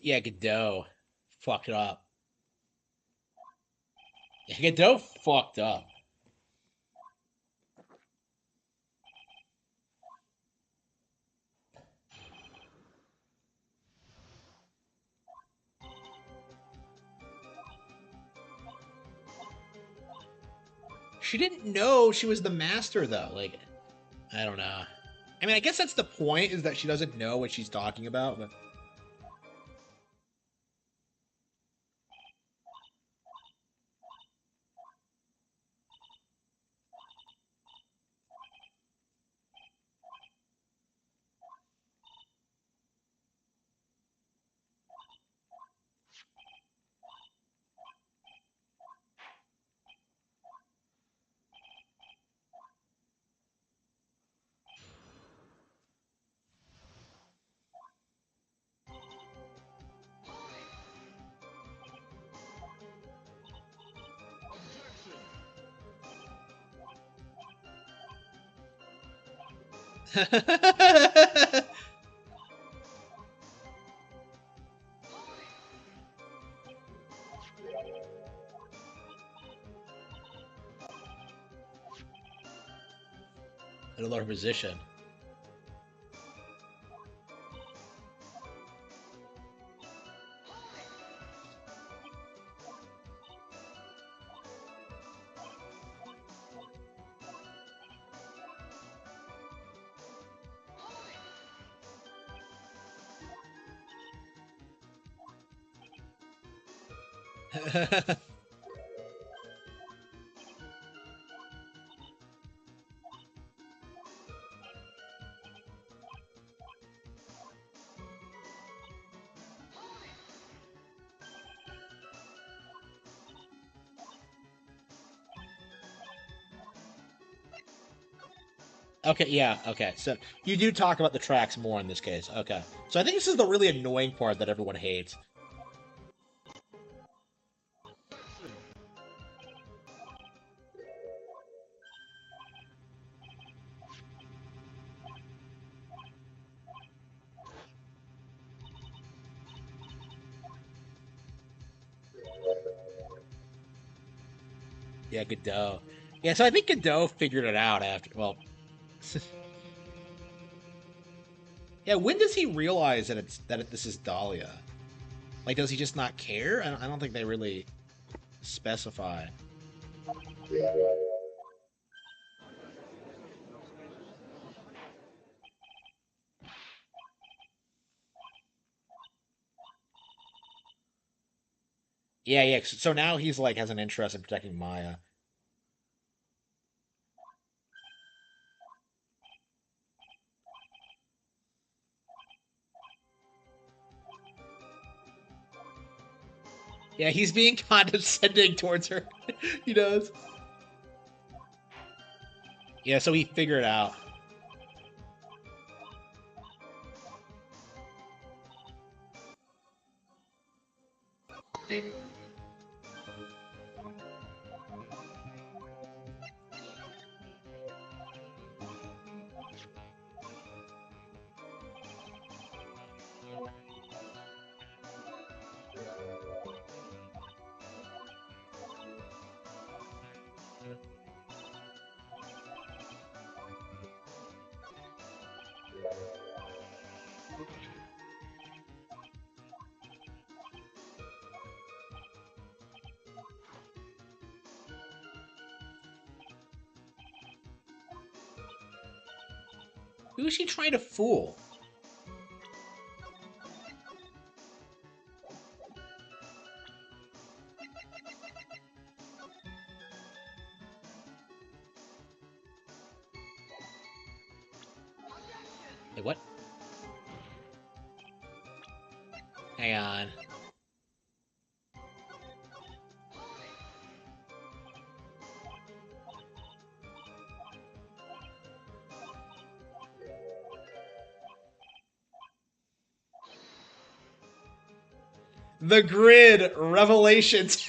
Yeah, Godot fucked up. Yeah, Godot fucked up. She didn't know she was the master though. Like, I don't know. I mean, I guess that's the point is that she doesn't know what she's talking about. But in a lower position. Okay, yeah, okay. So you do talk about the tracks more in this case. Okay. So I think this is the really annoying part that everyone hates. Yeah, Godot. Yeah, so I think Godot figured it out after. Well, yeah. When does he realize that this is Dahlia? Like, does he just not care? I don't think they really specify. Yeah, yeah. So now he's like has an interest in protecting Maya. Yeah, he's being condescending towards her. He does. Yeah, so he figured it out. Who is she trying to fool? Wait, what? Hang on. The Grid Revelations.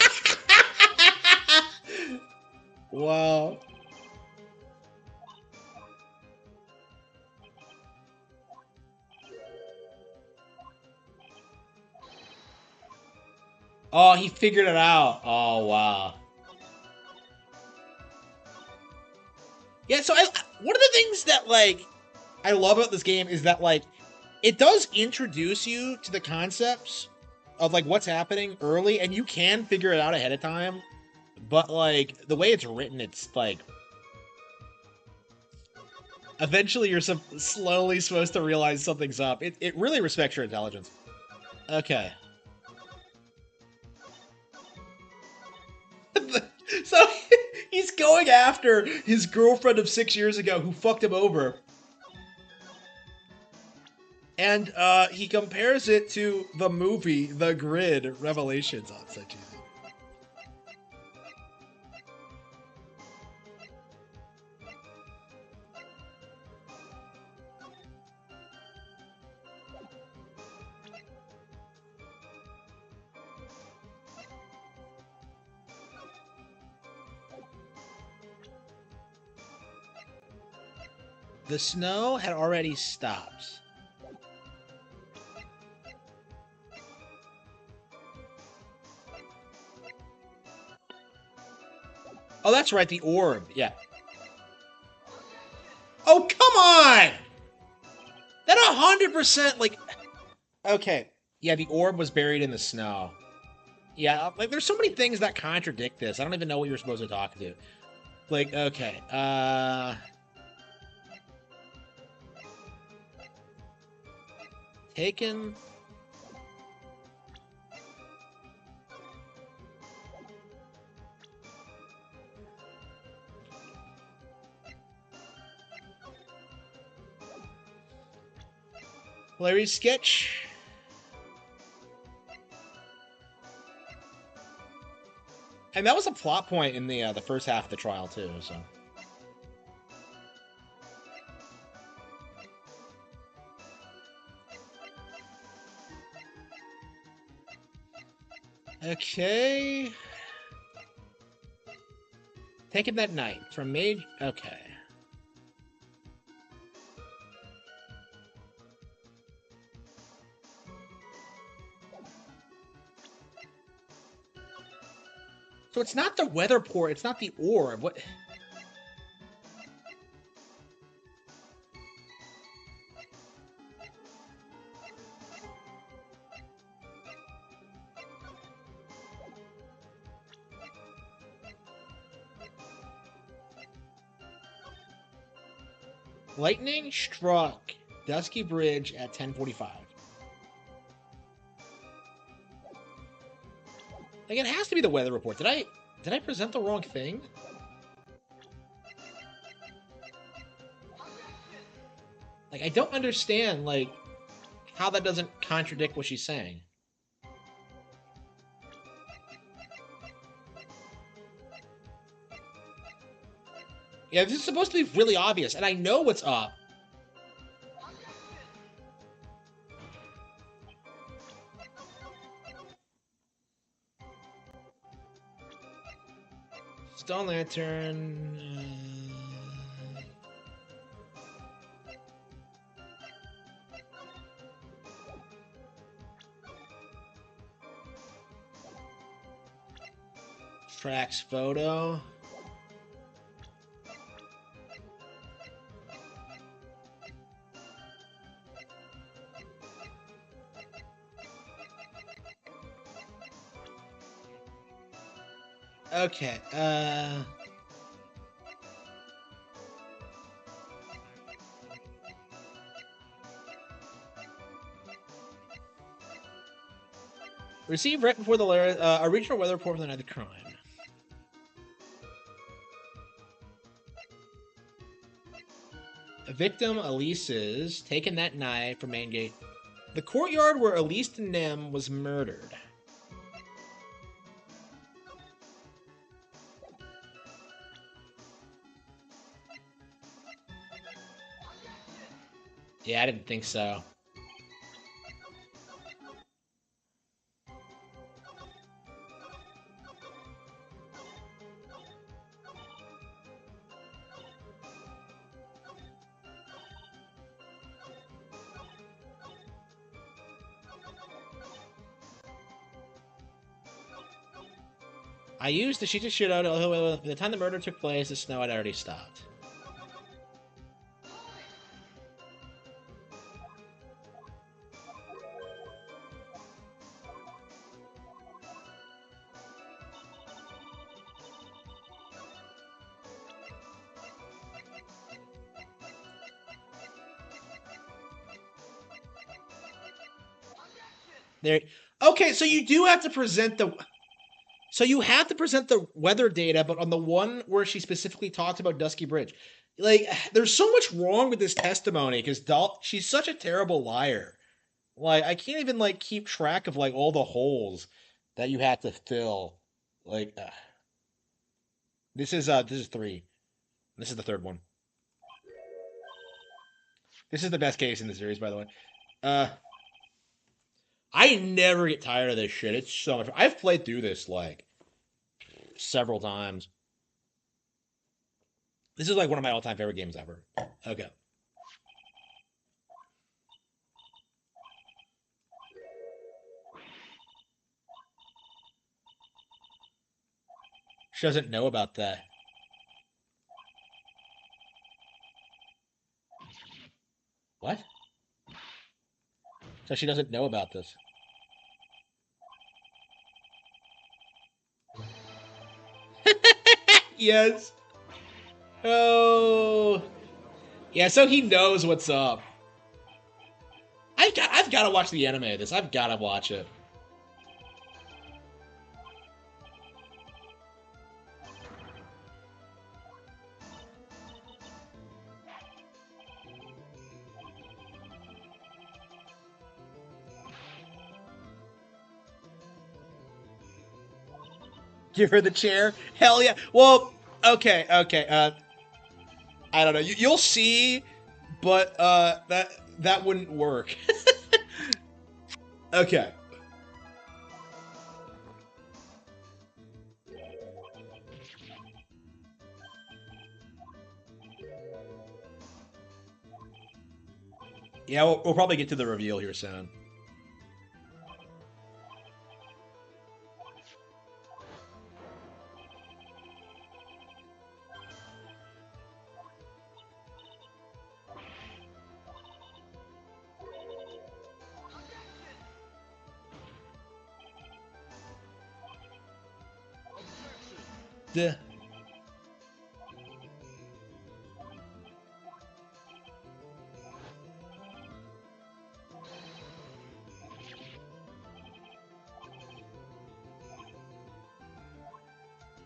Wow. Oh, he figured it out. Oh, wow. Yeah, so one of the things that, like, I love about this game is that, like, it does introduce you to the concepts of, like, what's happening early, and you can figure it out ahead of time. But, like, the way it's written, it's, like, eventually you're slowly supposed to realize something's up. It really respects your intelligence. Okay. So he's going after his girlfriend of 6 years ago who fucked him over. And he compares it to the movie The Grid Revelations on such easy. The snow had already stopped. Oh, that's right, the orb. Yeah. Oh, come on! That 100%, like... Okay. Yeah, the orb was buried in the snow. Yeah, like, there's so many things that contradict this. I don't even know what you're supposed to talk to. Like, okay. Taken... Larry's sketch. And that was a plot point in the first half of the trial too. So. Okay. Taking that night from Mage. Okay. So it's not the weather port. It's not the orb. What? Lightning struck Dusky Bridge at 10:45. Like, it has to be the weather report. Did I present the wrong thing? Like, I don't understand, like, how that doesn't contradict what she's saying. Yeah, this is supposed to be really obvious, and I know what's up. Stone Lantern. Tracks photo. Okay, Received right before the a regional weather report for the night of the crime. A victim, Elise's, taken that night from main gate. The courtyard where Elise Nem was murdered. Yeah, I didn't think so. I used the sheet of shit out. By the time the murder took place, the snow had already stopped. There. Okay, so you do have to present the. So you have to present the weather data, but on the one where she specifically talks about Dusky Bridge, like there's so much wrong with this testimony because she's such a terrible liar. Like I can't even like keep track of like all the holes that you had to fill. Like this is three. This is the third one. This is the best case in the series, by the way. Uh, I never get tired of this shit. It's so much. I've played through this like several times. This is like one of my all-time favorite games ever. Okay. She doesn't know about that. What? So she doesn't know about this. Yes. Oh. Yeah, so he knows what's up. I've got to watch the anime of this. I've got to watch it. Give her the chair. Hell yeah. Well, okay, okay. I don't know. You'll see, but that wouldn't work. Okay. Yeah, we'll probably get to the reveal here soon. Duh.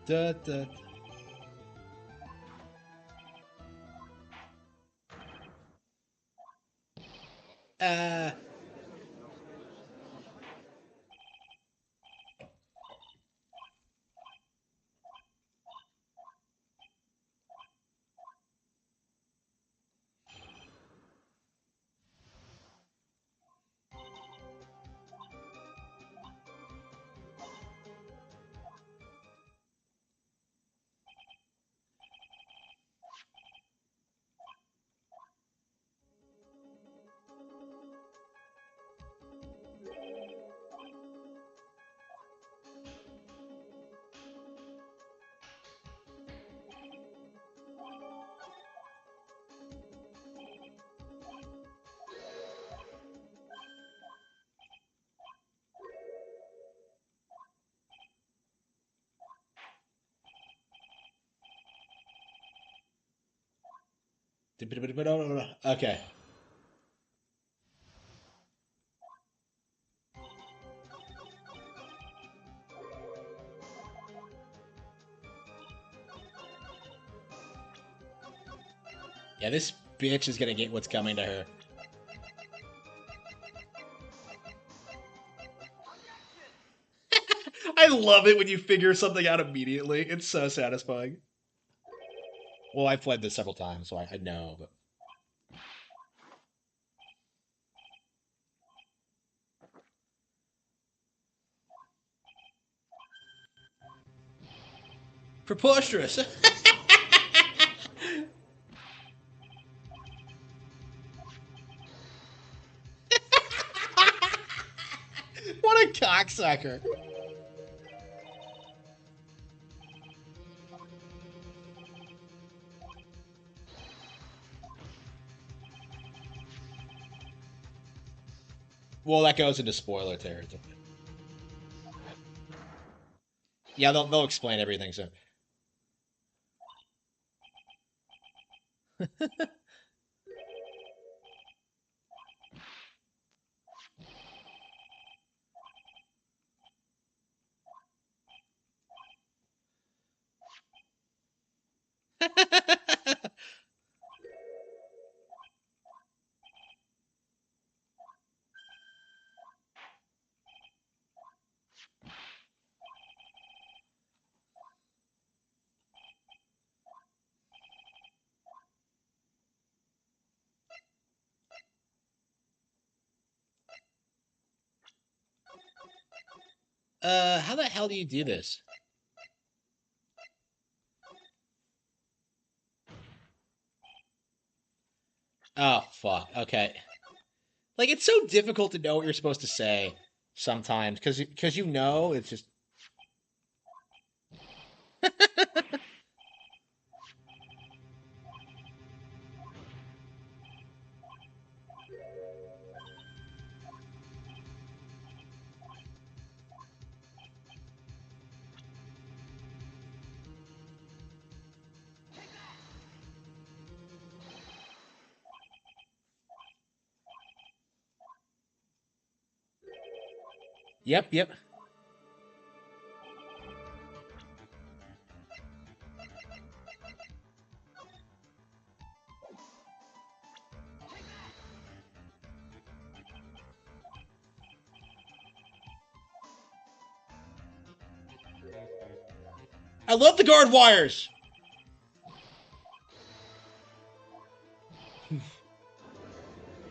Duh, duh. Uh, okay. Yeah, this bitch is gonna get what's coming to her. I love it when you figure something out immediately. It's so satisfying. Well, I've played this several times, so I know. But preposterous. What a cocksucker. Well, that goes into spoiler territory. Yeah, they'll explain everything. So, how the hell do you do this? Oh fuck. Okay. Like it's so difficult to know what you're supposed to say sometimes because you know it's just. Yep, yep. I love the guard wires.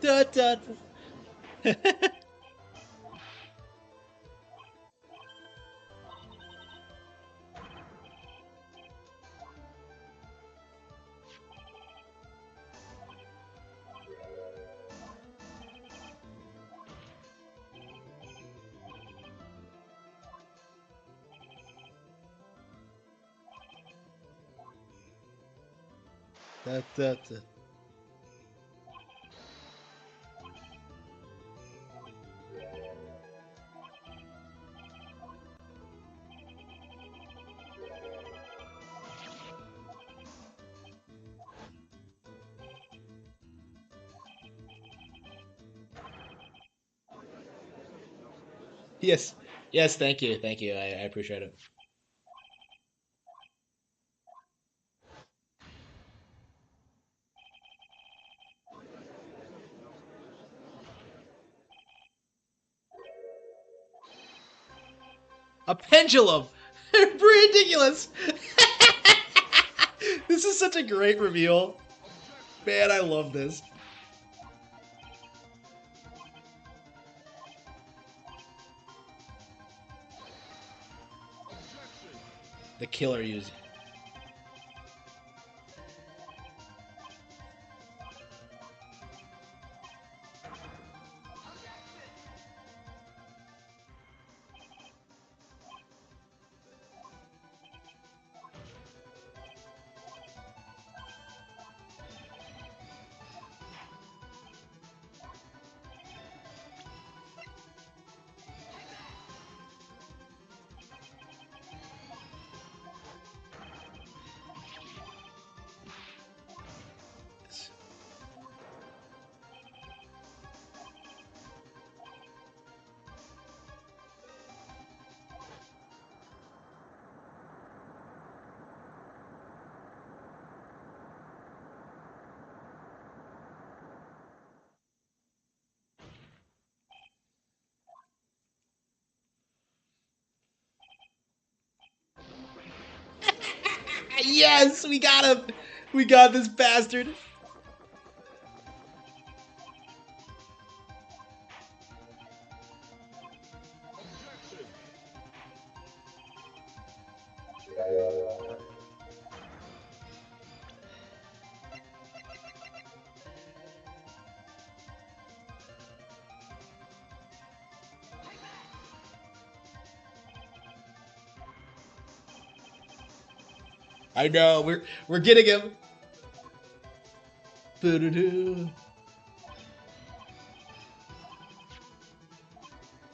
Da, da, da. Da, da, da. Yes, yes. Thank you. I appreciate it. A pendulum. Ridiculous. This is such a great reveal. Man, I love this. The killer use. Yes, we got him. We got this bastard. I know. We're getting him. Boo-doo-doo.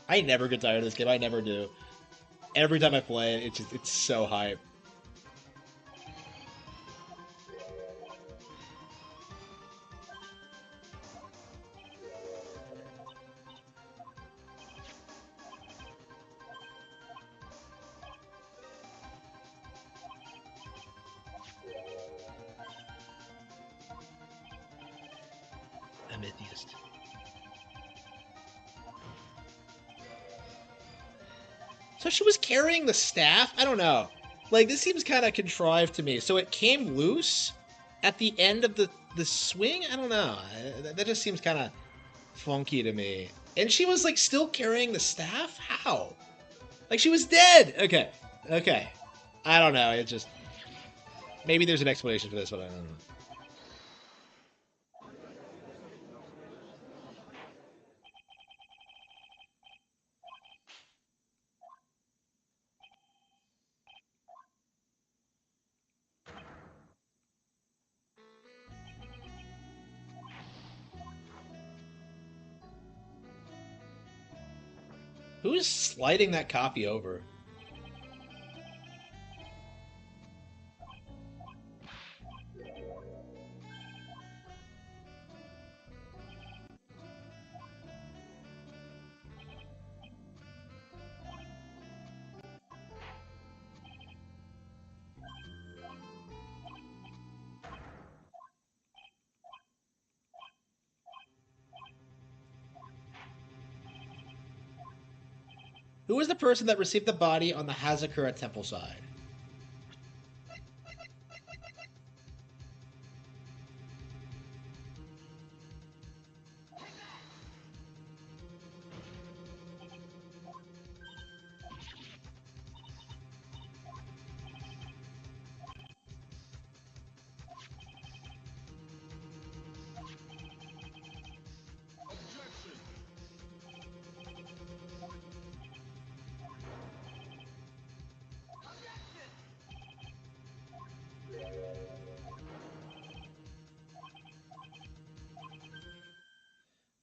I never get tired of this game. I never do. Every time I play it, it's so hype. Amethyst. So she was carrying the staff? I don't know. Like, this seems kind of contrived to me. So it came loose at the end of the swing? I don't know. That just seems kind of funky to me. And she was, like, still carrying the staff? How? Like, she was dead! Okay. Okay. I don't know. It just... Maybe there's an explanation for this, but I don't know. Who's sliding that copy over? Who was the person that received the body on the Hazakura temple side?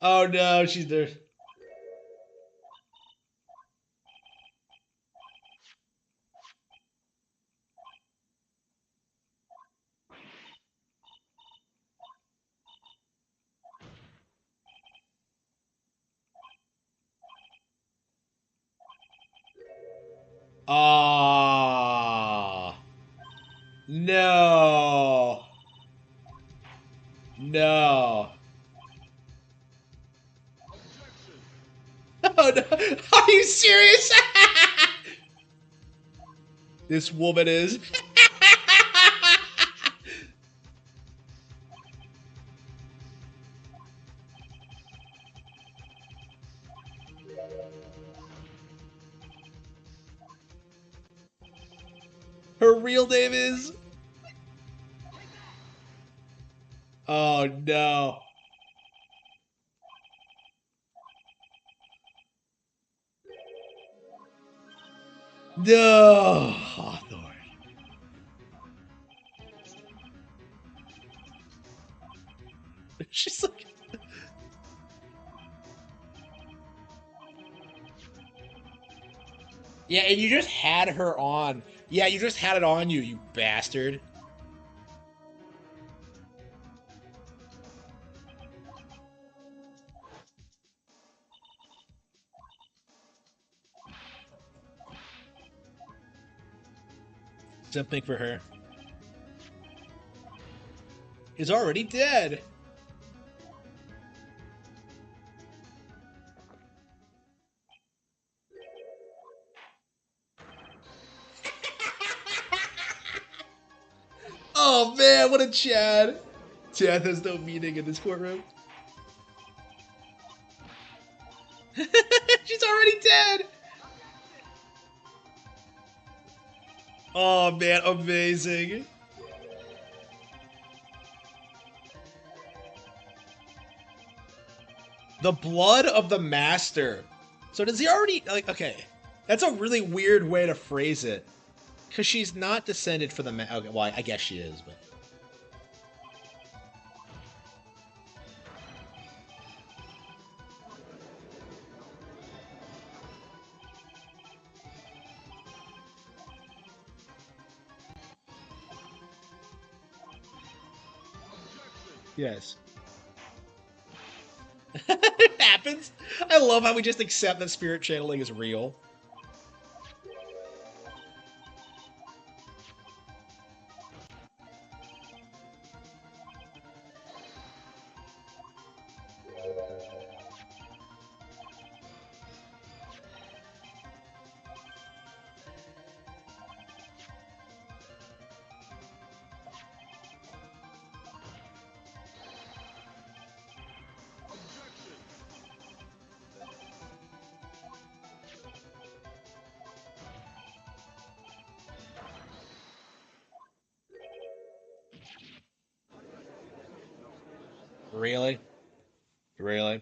Oh no, she's there. Ah, no, no. Oh no! Are you serious? This woman is. Her real name is. Oh no. No, Hawthorne. She's like. Yeah, and you just had her on. Yeah, you just had it on you, you bastard. Something for her. He's already dead. Oh man, what a Chad. Chad has no meaning in this courtroom. She's already dead. Oh man, amazing. The blood of the master. So does he already like? Okay, that's a really weird way to phrase it, because she's not descended from the okay, well, I guess she is, but yes, it happens. I love how we just accept that spirit channeling is real. Really, really.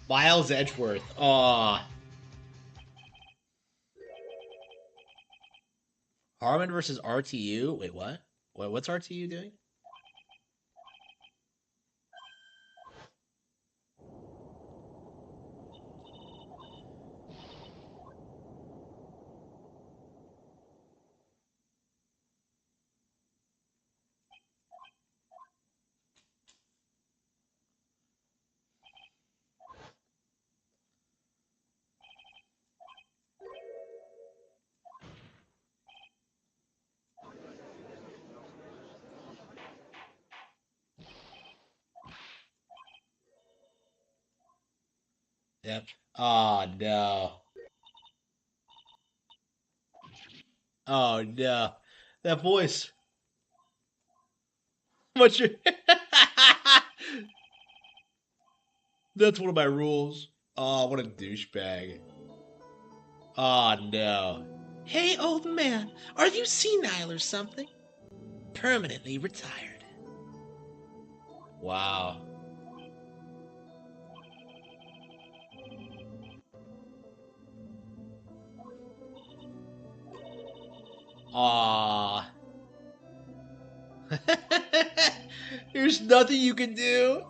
Miles Edgeworth. Aw. Harman versus RTU. Wait, what? What's RTU doing? Yep. Oh no. Oh no. That voice. What's your? That's one of my rules. Oh, what a douchebag. Oh no. Hey, old man, are you senile or something? Permanently retired. Wow. Aw. There's nothing you can do.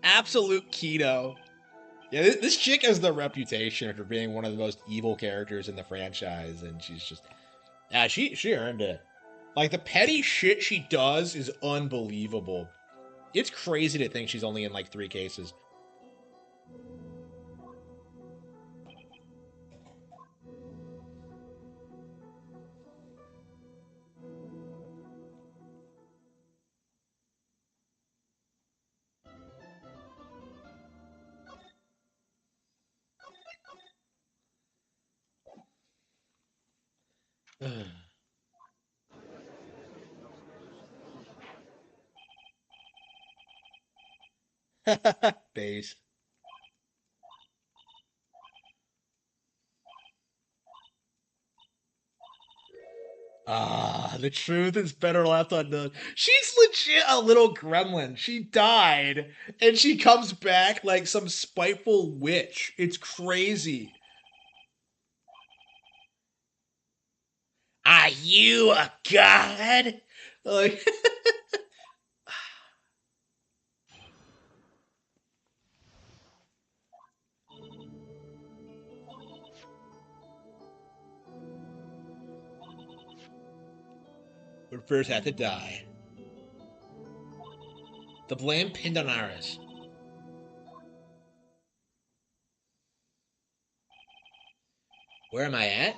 Absolute keto. Yeah, this chick has the reputation for being one of the most evil characters in the franchise, and she's just yeah, she earned it. Like the petty shit she does is unbelievable. It's crazy to think she's only in like 3 cases. Base. Ah, the truth is better left unknown. She's legit a little gremlin. She died, and she comes back like some spiteful witch. It's crazy. Are you a god? Like, we first had to die. The blame pinned on Iris. Where am I at?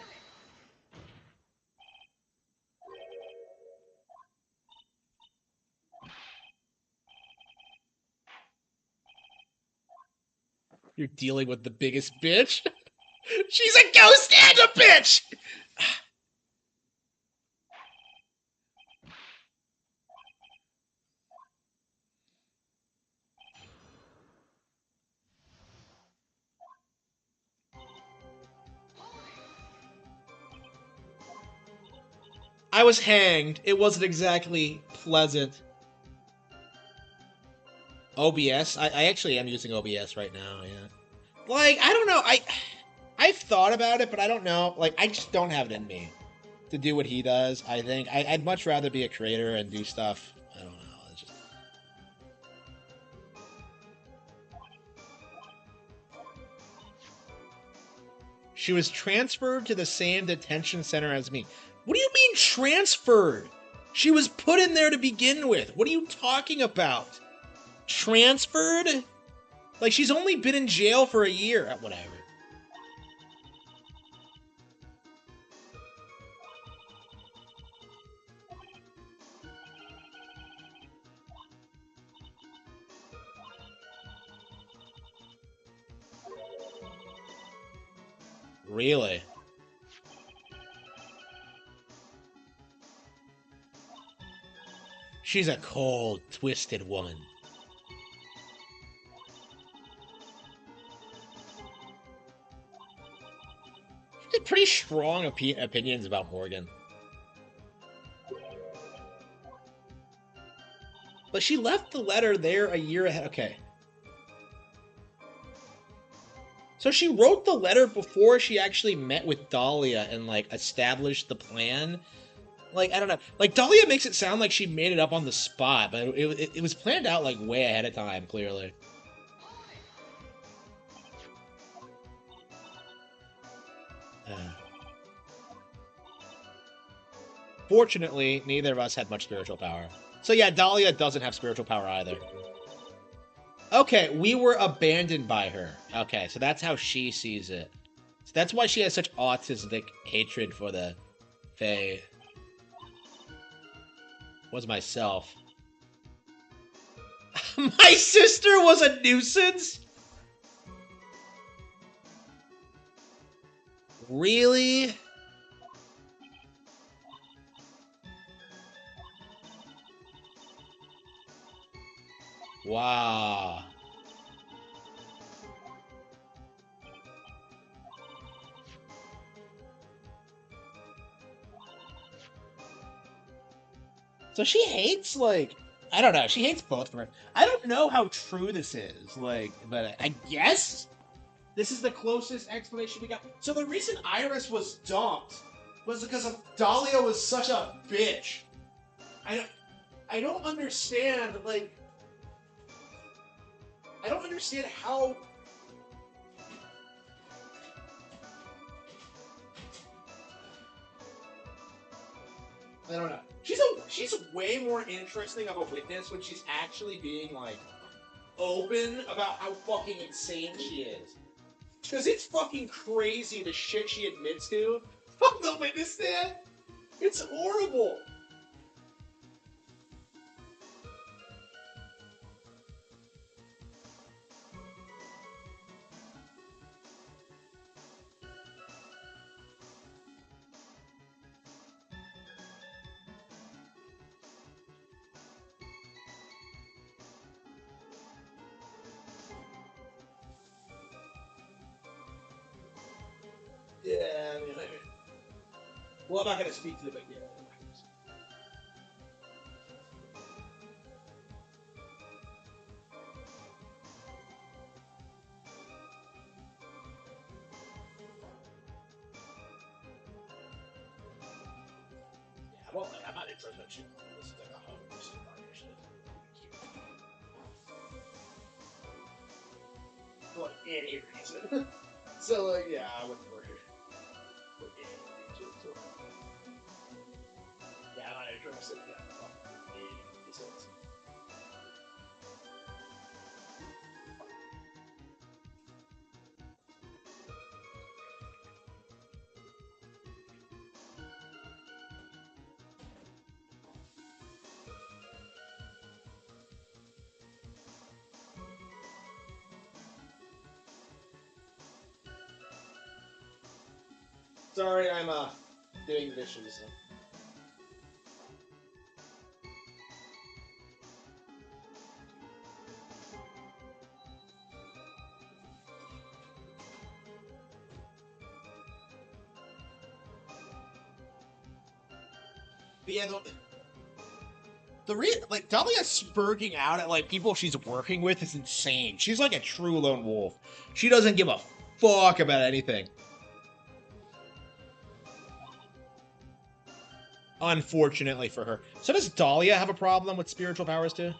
You're dealing with the biggest bitch. She's a ghost and a bitch. I was hanged. It wasn't exactly pleasant. OBS. I actually am using OBS right now. Yeah. Like I don't know. I've thought about it, but I don't know. Like I just don't have it in me to do what he does. I think I'd much rather be a creator and do stuff. I don't know. It's just she was transferred to the same detention center as me. What do you mean transferred? She was put in there to begin with. What are you talking about? Transferred? Like she's only been in jail for a year. Whatever. Really? She's a cold, twisted woman. She had pretty strong opinions about Morgan. But she left the letter there a year ahead. Okay. So she wrote the letter before she actually met with Dahlia and, like, established the plan. Like, I don't know. Like, Dahlia makes it sound like she made it up on the spot, but it was planned out, like, way ahead of time, clearly. Uh, Fortunately, neither of us had much spiritual power. So yeah, Dahlia doesn't have spiritual power either. Okay, we were abandoned by her. Okay, so that's how she sees it. So that's why she has such autistic hatred for the Fae. Was myself. My sister was a nuisance? Really? Wow. So she hates, like, I don't know. She hates both of her. I don't know how true this is, like, but I guess this is the closest explanation we got. So the reason Iris was dumped was because of Dahlia was such a bitch. I, I don't understand, like, I don't understand how. I don't know. She's way more interesting of a witness when she's actually being, like, open about how fucking insane she is. Because it's fucking crazy the shit she admits to on the witness stand. It's horrible. Well, I'm not going to speak to the big. Yeah. Well, I'm not interested in shit. This is like 100% partnership. For like any reason. So like, yeah, I wouldn't worry. For any reason. So, yeah, I'm not interested in that. For any reasons. Sorry, I'm doing dishes. But yeah, like Dahlia spurging out at like people she's working with is insane. She's like a true lone wolf. She doesn't give a fuck about anything. Unfortunately for her. So does Dahlia have a problem with spiritual powers too?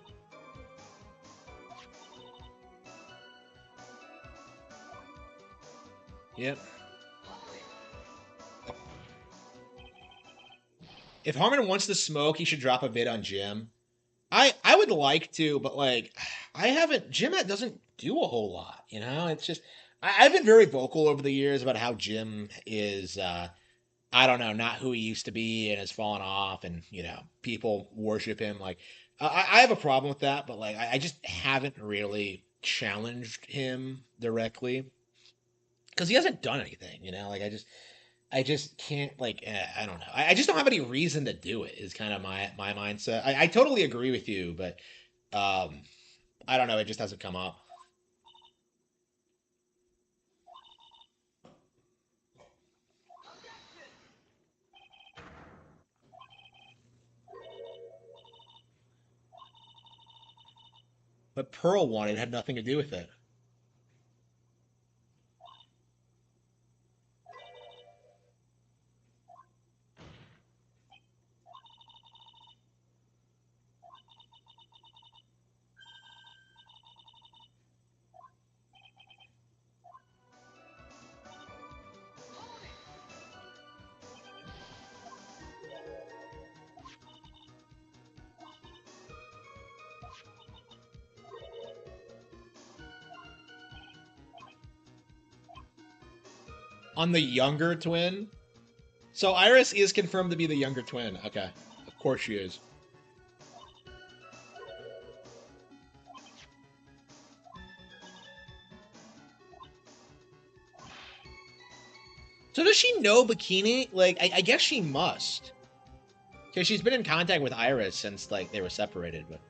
Yep. If Harman wants to smoke, he should drop a vid on Jim. I would like to, but like I haven't. Jim doesn't do a whole lot. You know, it's just I've been very vocal over the years about how Jim is. I don't know, not who he used to be, and has fallen off, and people worship him. Like I have a problem with that, but like I just haven't really challenged him directly because he hasn't done anything. Like I just can't like I don't know. I just don't have any reason to do it. Is kind of my mindset. I totally agree with you, but um, I don't know. It just hasn't come up. But Pearl wanted had nothing to do with it. On the younger twin. So Iris is confirmed to be the younger twin. Okay, of course she is. So does she know Bikini? Like, I guess she must, because she's been in contact with Iris since like they were separated. But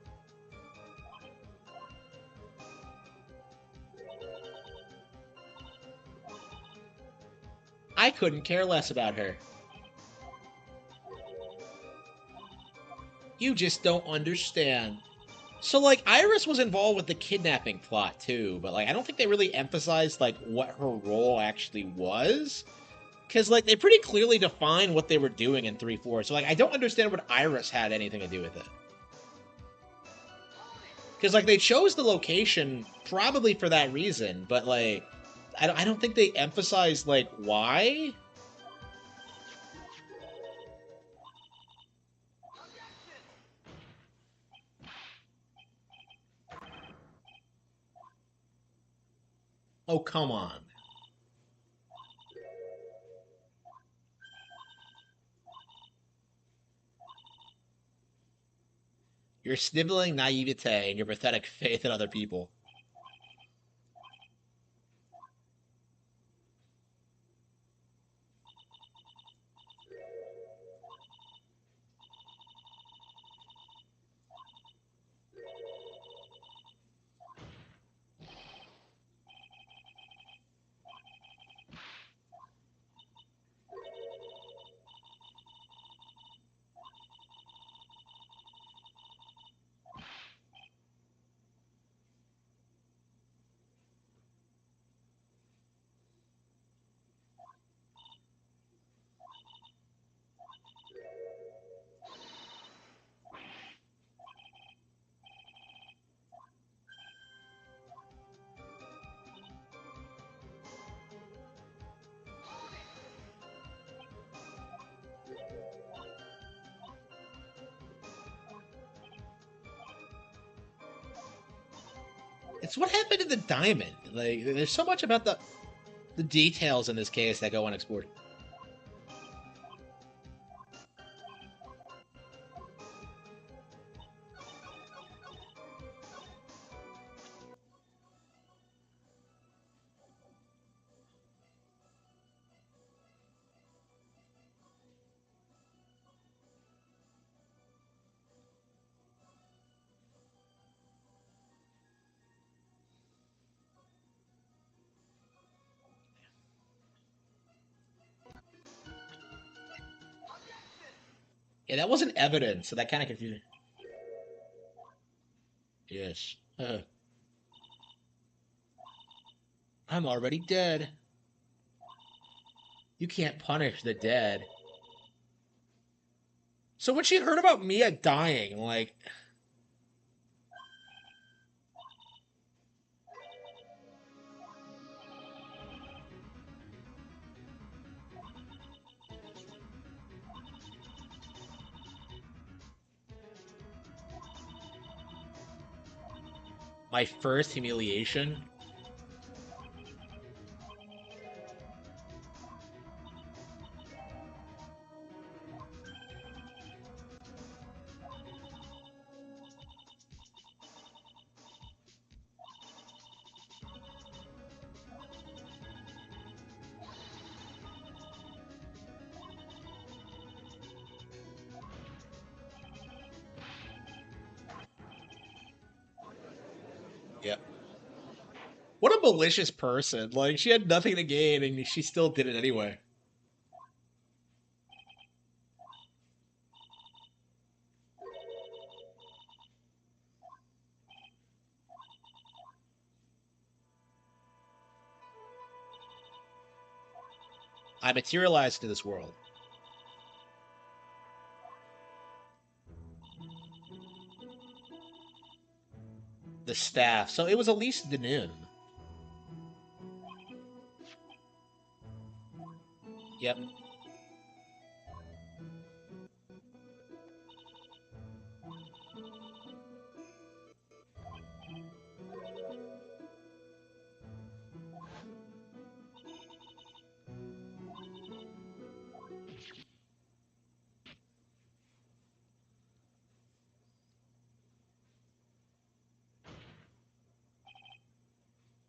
I couldn't care less about her. You just don't understand. So like Iris was involved with the kidnapping plot too, but like I don't think they really emphasized like what her role actually was. Because like they pretty clearly defined what they were doing in 3-4. So like I don't understand what Iris had anything to do with it. Because like they chose the location probably for that reason, but like I don't think they emphasized like why. Oh, come on. Your sniveling naivete and your pathetic faith in other people. It's what happened to the diamond. Like, there's so much about the details in this case that go unexplored. Yeah, that wasn't evidence, so that kind of confusing. Yes. I'm already dead. You can't punish the dead. So when she heard about Mia dying, like, my first humiliation. Yep. What a malicious person. Like, she had nothing to gain, and she still did it anyway. I materialized to this world. The staff. So it was at least the noon. Yep.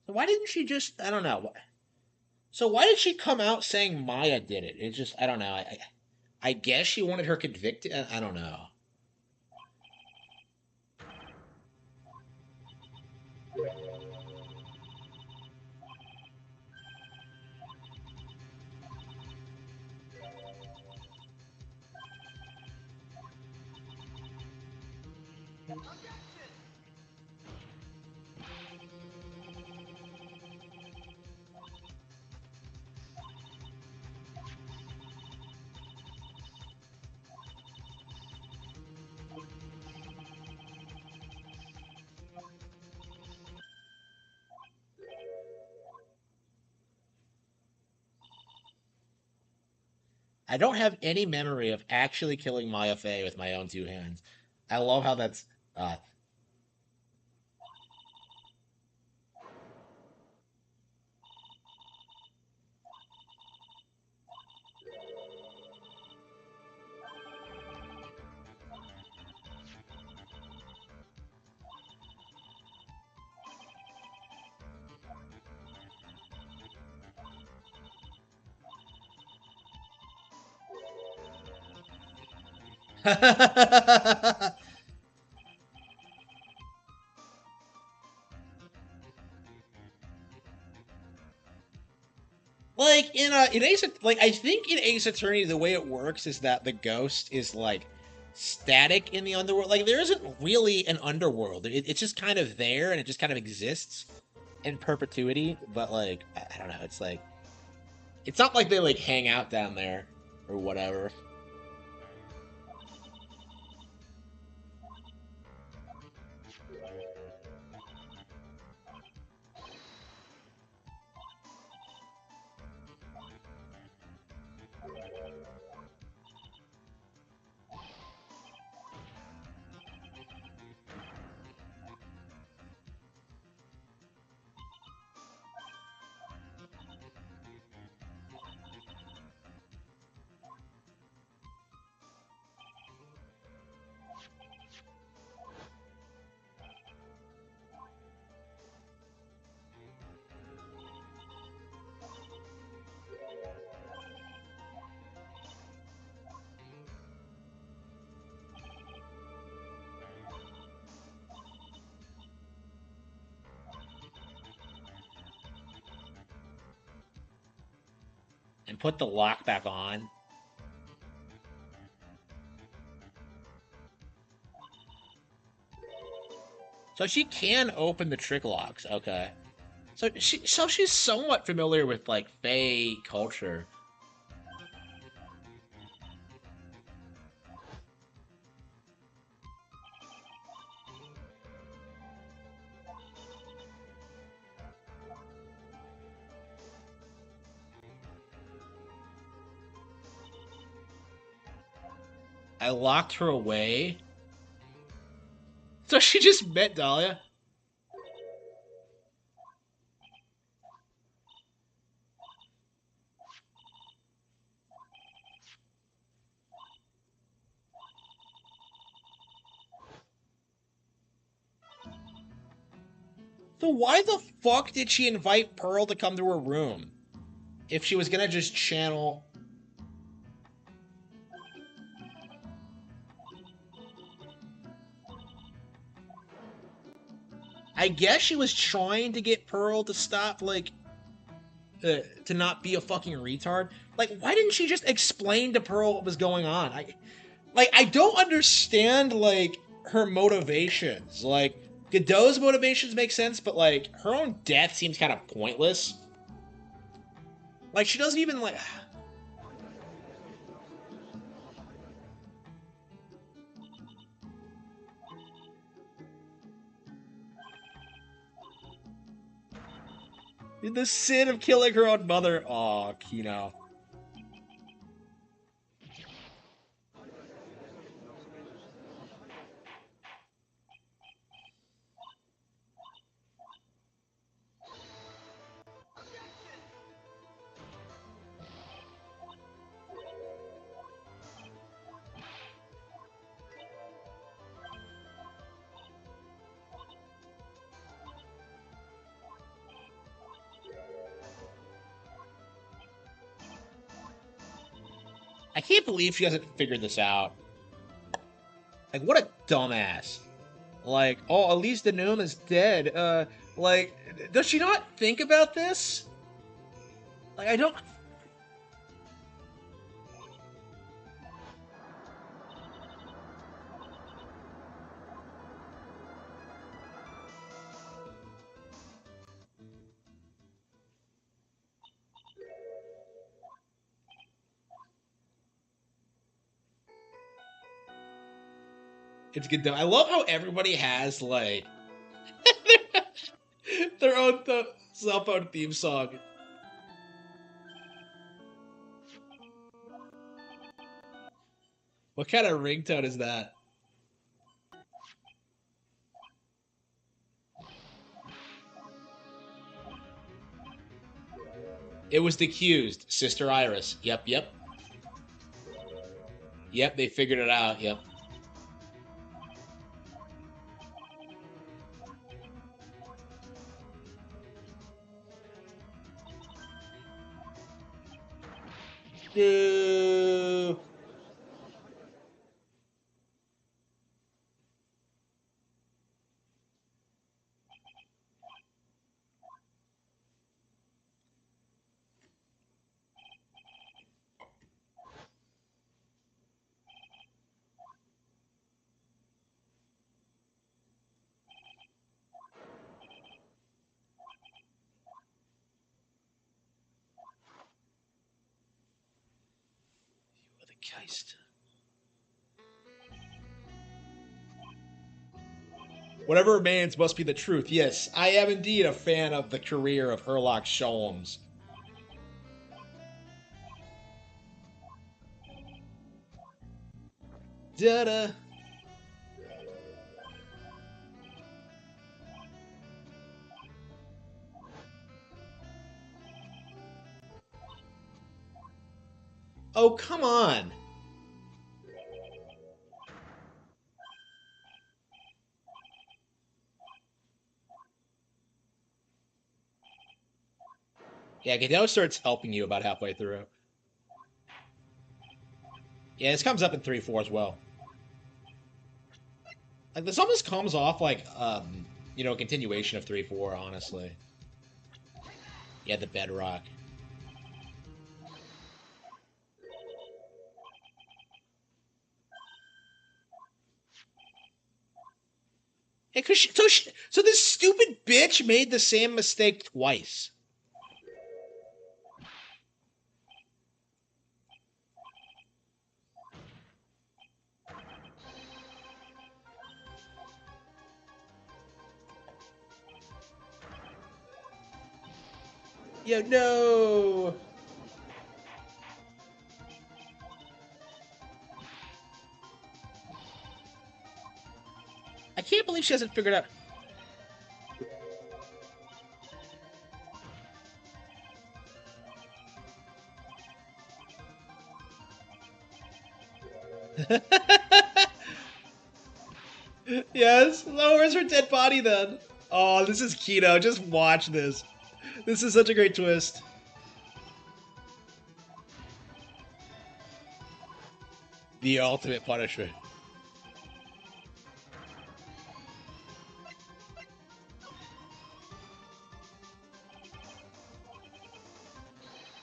So why didn't she just? I don't know. So why did she come out saying Maya did it? It's just I don't know. I guess she wanted her convicted. I don't know. I don't have any memory of actually killing Maya Fey with my own two hands. I love how that's. Uh, in Ace, like I think in Ace Attorney, the way it works is that the ghost is like static in the underworld. Like there isn't really an underworld. It's just kind of there and it just kind of exists in perpetuity. But like I don't know. It's like it's not like they like hang out down there or whatever. and put the lock back on. So she can open the trick locks. Okay. So she's somewhat familiar with like Fey culture. I locked her away. So she just met Dahlia. So why the fuck did she invite Pearl to come to her room? If she was gonna just channel. I guess she was trying to get Pearl to stop, like, to not be a fucking retard. Like, why didn't she just explain to Pearl what was going on? I don't understand, like, her motivations. Like, Godot's motivations make sense, but, like, her own death seems kind of pointless. Like, she doesn't even, like... The sin of killing her own mother. Aw, Kino. I can't believe she hasn't figured this out. Like, what a dumbass. Like, oh, at least the gnome is dead. Like, does she not think about this? Like, I don't... It's good though. I love how everybody has, like, their own cell phone theme song. What kind of ringtone is that? It was the accused, Sister Iris. Yep, yep. Yep, they figured it out. Yep. No. You are the Geist. Whatever remains must be the truth. Yes, I am indeed a fan of the career of Herlock Sholmes. Da-da. Oh, come on. Yeah, Godot starts helping you about halfway through. Yeah, this comes up in 3-4 as well. Like, this almost comes off like, a continuation of 3-4, honestly. Yeah, the bedrock. And so this stupid bitch made the same mistake twice. Yo, no. I can't believe she hasn't figured out. Yes. Oh, where's her dead body then? Oh, this is keto. Just watch this. This is such a great twist. The ultimate punishment.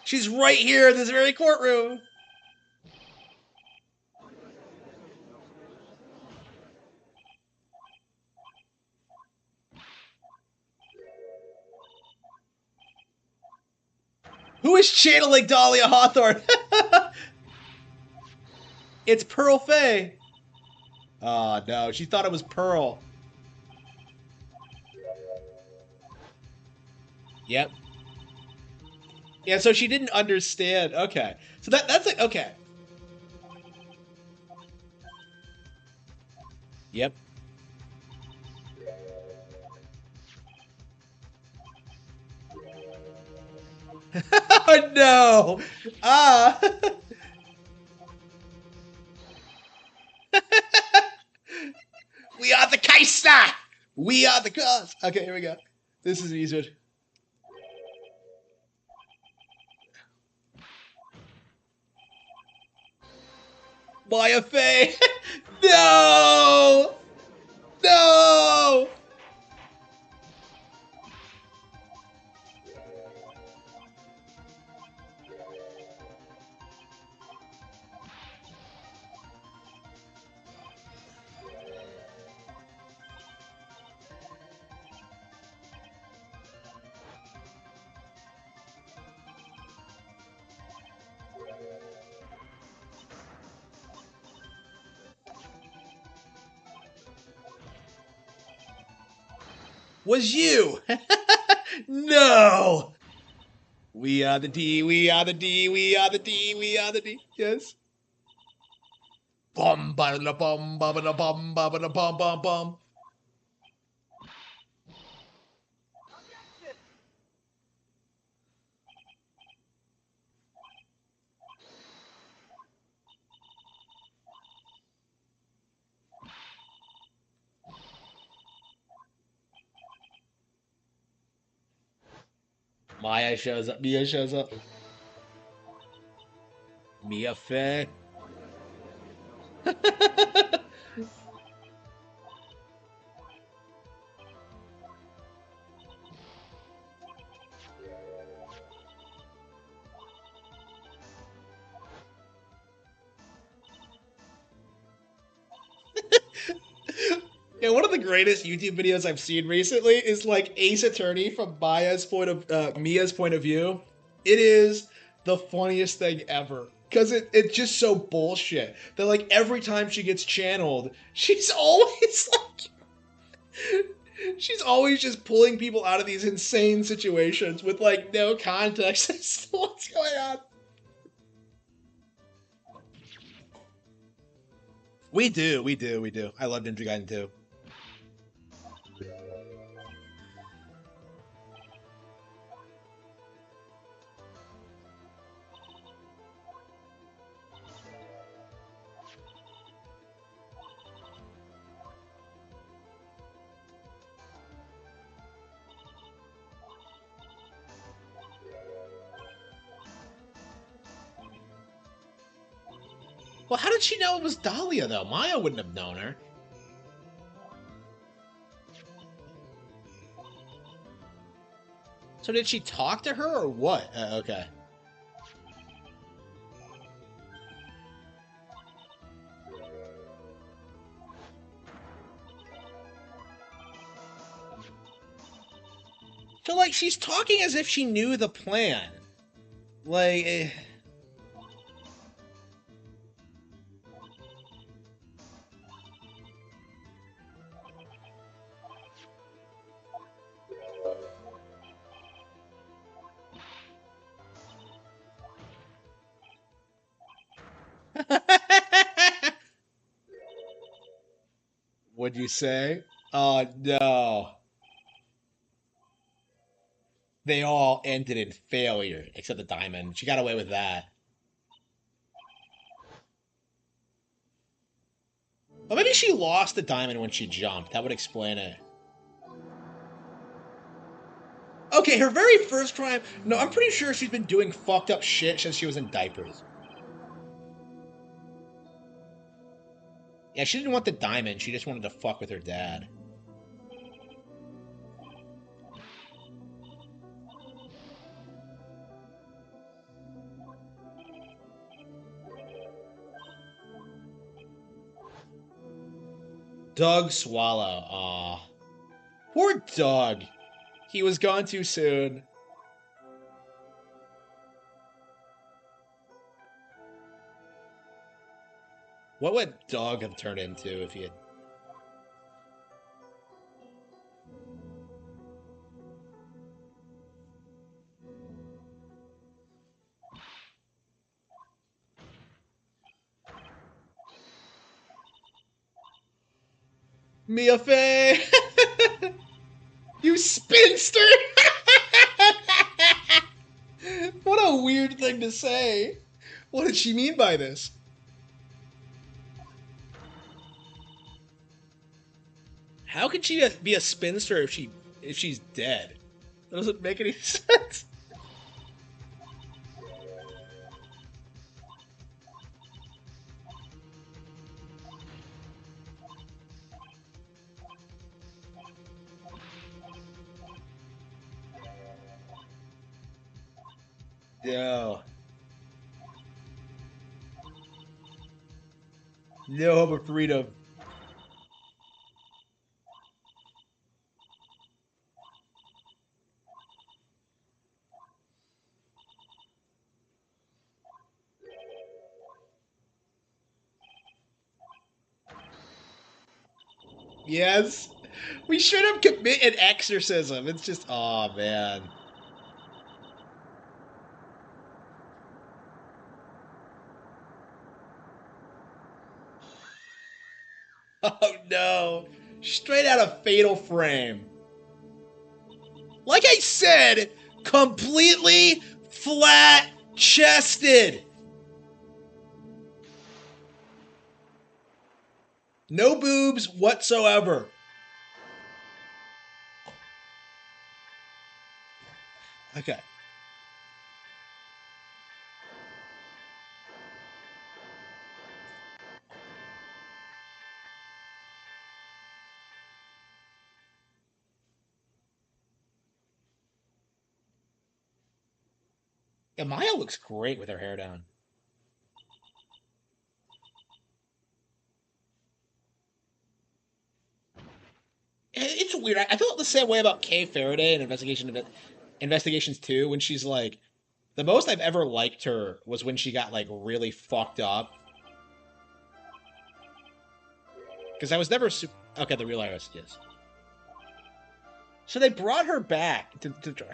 She's right here in this very courtroom. Who is channeling Dahlia Hawthorne? It's Pearl Fay. Oh, no. She thought it was Pearl. Yep. Yeah, so she didn't understand. Okay. So that's like, okay. Yep. Oh, no. Ah. We are the Kaiser. We are the cause. Okay, here we go. This is an easy one. Maya Fey. No. No. Was you. No. We are the D, we are the D, we are the D, we are the D. Yes. Bum ba da bum ba da bum ba da bum bum bum. Maya shows up. Mia shows up. Mia Fey. Yeah, one of the greatest YouTube videos I've seen recently is like Ace Attorney from Mia's point of view. It is the funniest thing ever because it's just so bullshit that like every time she gets channeled, she's always like she's always just pulling people out of these insane situations with like no context as to what's going on. We do, we do, we do. I love Ninja Gaiden too. Well, how did she know it was Dahlia though? Maya wouldn't have known her. So did she talk to her or what? Okay. feel like she's talking as if she knew the plan. Like, what'd you say? Oh no. They all ended in failure, except the diamond. She got away with that. Well, maybe she lost the diamond when she jumped. That would explain it. Okay, her very first crime. No, I'm pretty sure she's been doing fucked up shit since she was in diapers. Yeah, she didn't want the diamond. She just wanted to fuck with her dad. Doug Swallow. Aw. Poor Doug. He was gone too soon. What would Doug have turned into if he had... Mia Fey! You spinster! What a weird thing to say. What did she mean by this? How could she be a spinster if she's dead? That doesn't make any sense. No. No hope of freedom. Yes. We should have commit an exorcism. It's just, oh man. Oh no. Straight out of Fatal Frame. Like I said, completely flat chested. No boobs whatsoever. Okay. Yeah, Maya looks great with her hair down. It's weird. I feel the same way about Kay Faraday in Investigations 2 when she's like, the most I've ever liked her was when she got like really fucked up. Because I was never super... Okay, the real Iris, yes. So they brought her back to try.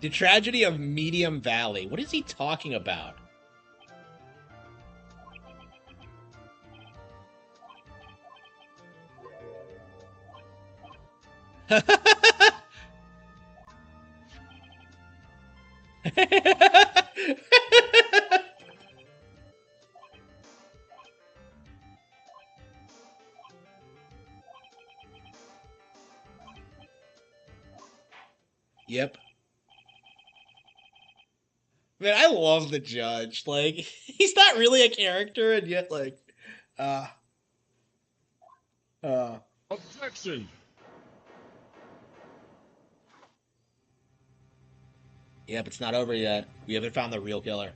The Tragedy of Medium Valley. What is he talking about? Yep. Man, I love the judge. Like, he's not really a character, and yet, like, uh, uh, Objection! Yep, it's not over yet. We haven't found the real killer.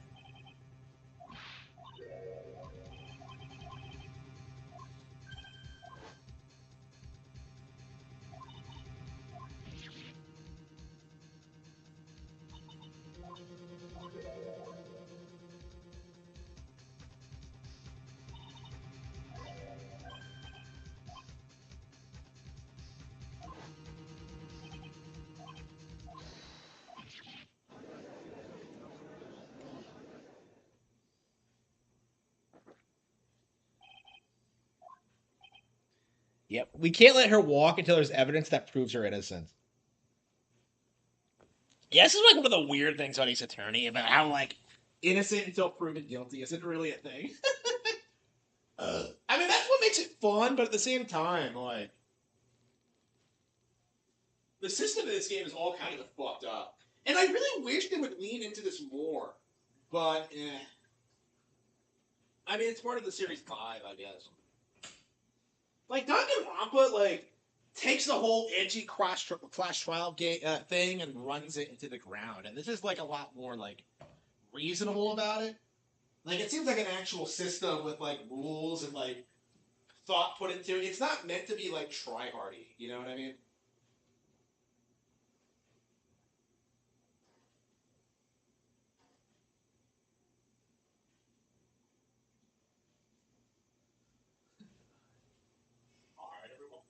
Yep. We can't let her walk until there's evidence that proves her innocence. Yeah, this is like one of the weird things on Ace Attorney about how like innocent until proven guilty isn't really a thing. I mean, that's what makes it fun, but at the same time, like the system of this game is all kind of fucked up. And I really wish they would lean into this more. But I mean, it's part of the series 5, I guess. Like Danganronpa, like takes the whole edgy clash trial game thing and runs it into the ground, and this is like a lot more like reasonable about it. Like it seems like an actual system with like rules and like thought put into it. It's not meant to be like try hardy. You know what I mean? All right, everyone.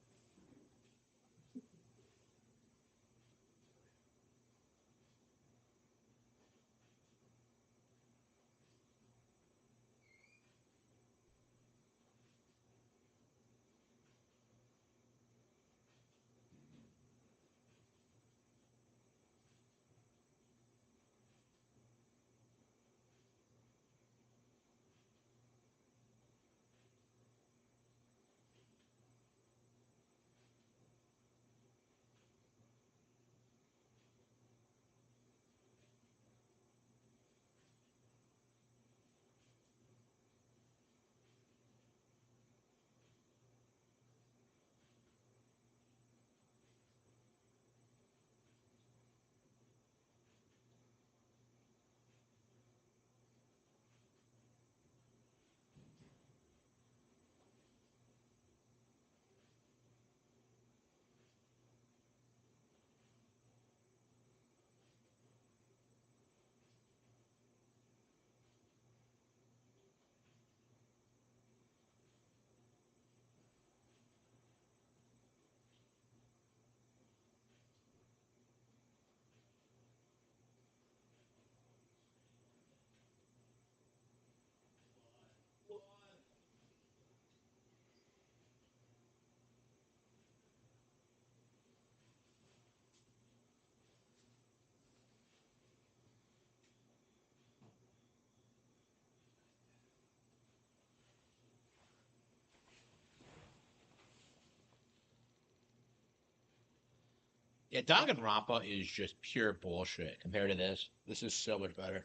Yeah, Danganronpa is just pure bullshit compared to this. This is so much better.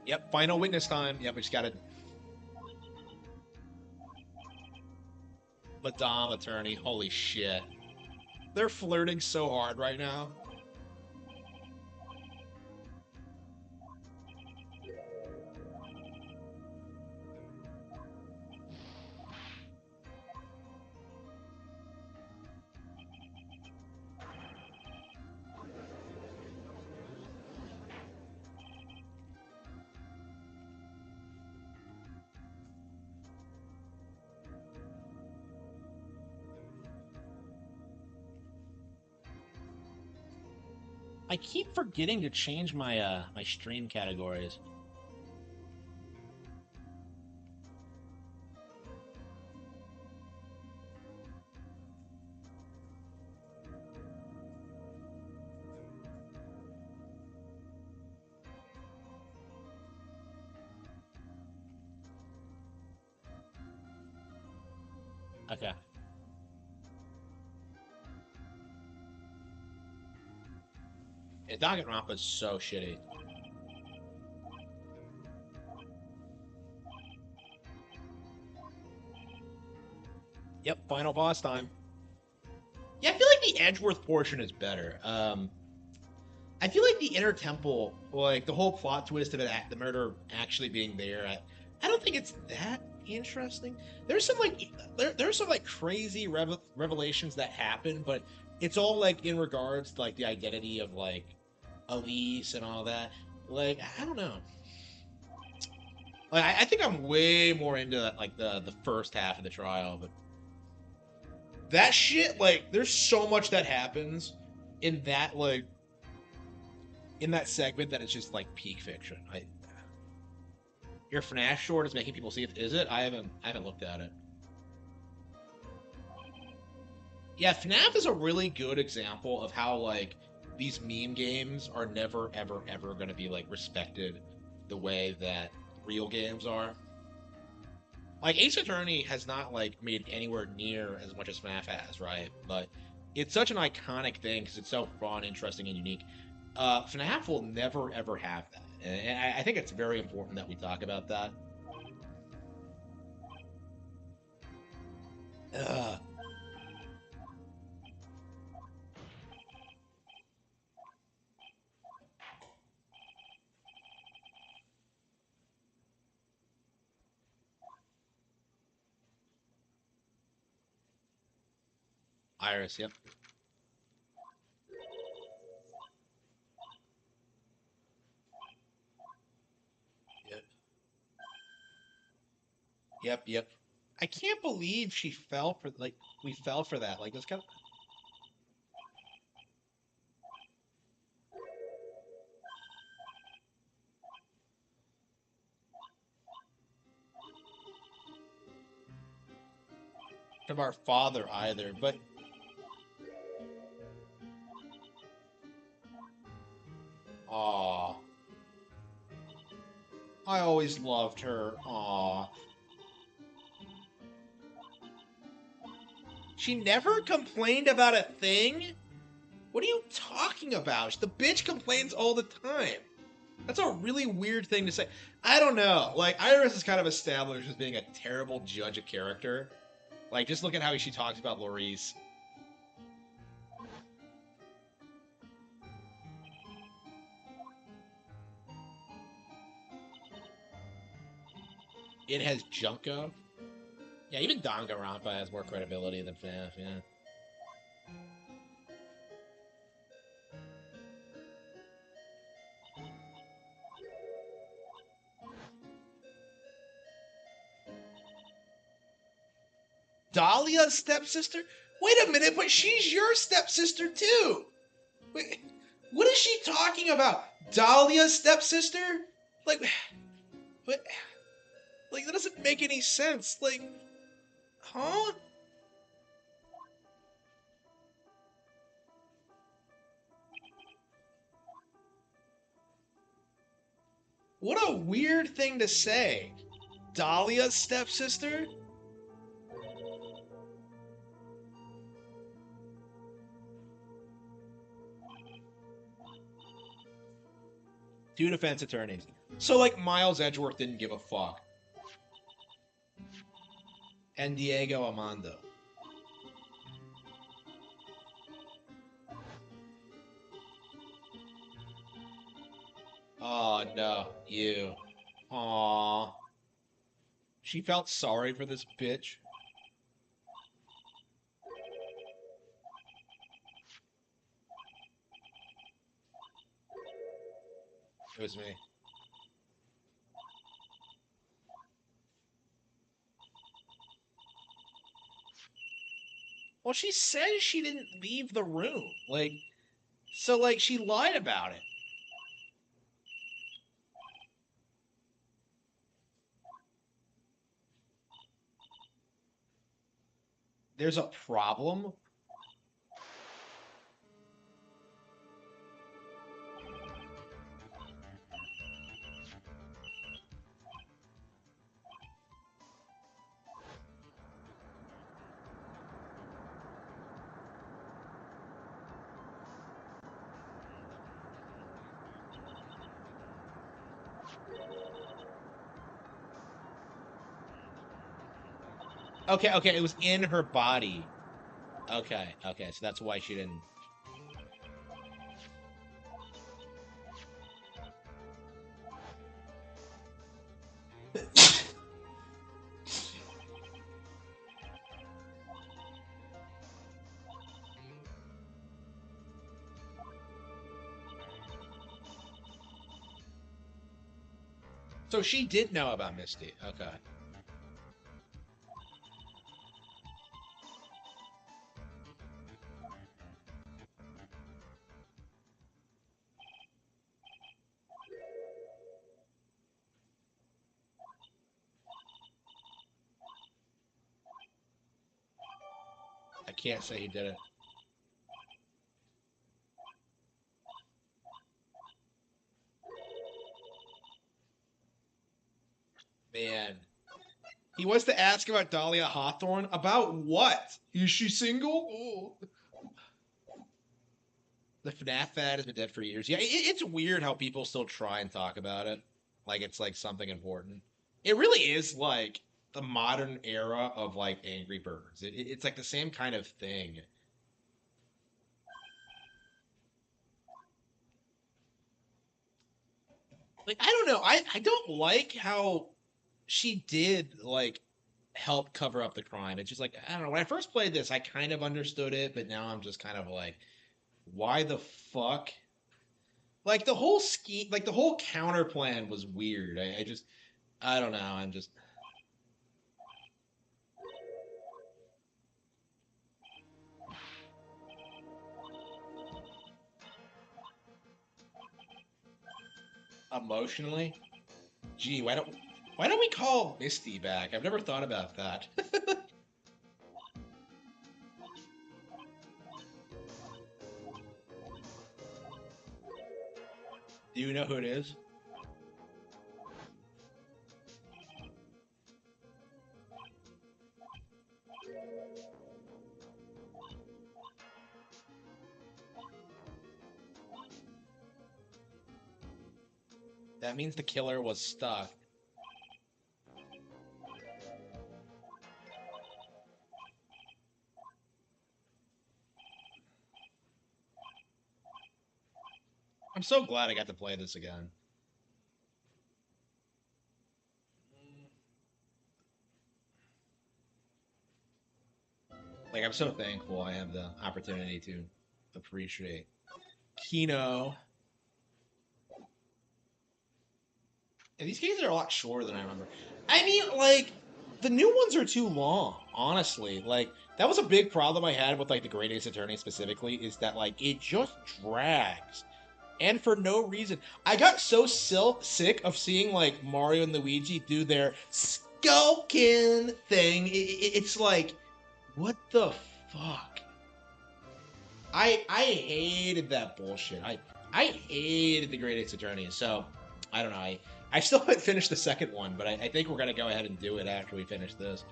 Yep, final witness time. Yep, we just got to Madame attorney. Holy shit. They're flirting so hard right now. I keep forgetting to change my stream categories. Okay. Yeah, Danganronpa is so shitty. Yep, final boss time. Yeah, I feel like the Edgeworth portion is better. I feel like the Inner Temple, like the whole plot twist of it, the murder actually being there, I don't think it's that interesting. There's some like there's some like crazy revelations that happen, but it's all like in regards to like the identity of like Elise and all that. Like I don't know. Like I think I'm way more into that, like the first half of the trial, but that shit like there's so much that happens in that like in that segment that it's just like peak fiction. Your FNAF short is making people see it. Is it? I haven't looked at it. Yeah, FNAF is a really good example of how like these meme games are never ever ever going to be like respected the way that real games are. Like Ace Attorney has not like made anywhere near as much as FNAF has, right? But it's such an iconic thing because it's so fun, interesting, and unique. FNAF will never ever have that, and I think it's very important that we talk about that. Ugh. Iris, yep. Yep. Yep, yep. I can't believe she fell for like we fell for that. Like this kind of our father either. But aw, I always loved her. Aw, she never complained about a thing. What are you talking about? The bitch complains all the time. That's a really weird thing to say. I don't know. Like Iris is kind of established as being a terrible judge of character. Like just look at how she talks about Maurice. It has Junko. Yeah, even Danganronpa has more credibility than FNAF. Yeah. Dahlia's stepsister? Wait a minute, but she's your stepsister too. Wait, what is she talking about? Dahlia's stepsister? Like, what? Like that doesn't make any sense. Like, huh? What a weird thing to say. Dahlia's stepsister? Two defense attorneys. So like Miles Edgeworth didn't give a fuck. And Diego Amando. Oh no, you. Aww. She felt sorry for this bitch. It was me. Well, she says she didn't leave the room. Like, so like she lied about it. There's a problem. Okay, okay, it was in her body. Okay, okay, so that's why she didn't. So she did know about Misty. Okay. I can't say he did it. Man. He wants to ask about Dahlia Hawthorne. About what? Is she single? Ooh. The FNAF fad has been dead for years. Yeah, it's weird how people still try and talk about it. Like it's like something important. It really is like the modern era of like Angry Birds. It's like the same kind of thing. Like I don't know. I don't like how she did like help cover up the crime. It's just like I don't know. When I first played this, I kind of understood it, but now I'm just kind of like, why the fuck? Like the whole scheme, like the whole counter plan was weird. I just, I don't know. I'm just emotionally. Gee, why don't we call Misty back? I've never thought about that. Do you know who it is? That means the killer was stuck. I'm so glad I got to play this again. Like I'm so thankful I have the opportunity to appreciate Kino. And these games are a lot shorter than I remember. I mean, like the new ones are too long. Honestly, like that was a big problem I had with like the Great Ace Attorney specifically. Is that like it just drags and for no reason. I got so sick of seeing like Mario and Luigi do their Skullkin thing. It's like, what the fuck? I hated that bullshit. I hated the Great Ace Attorney. So I don't know. I still haven't finished the second one, but I think we're gonna go ahead and do it after we finish this.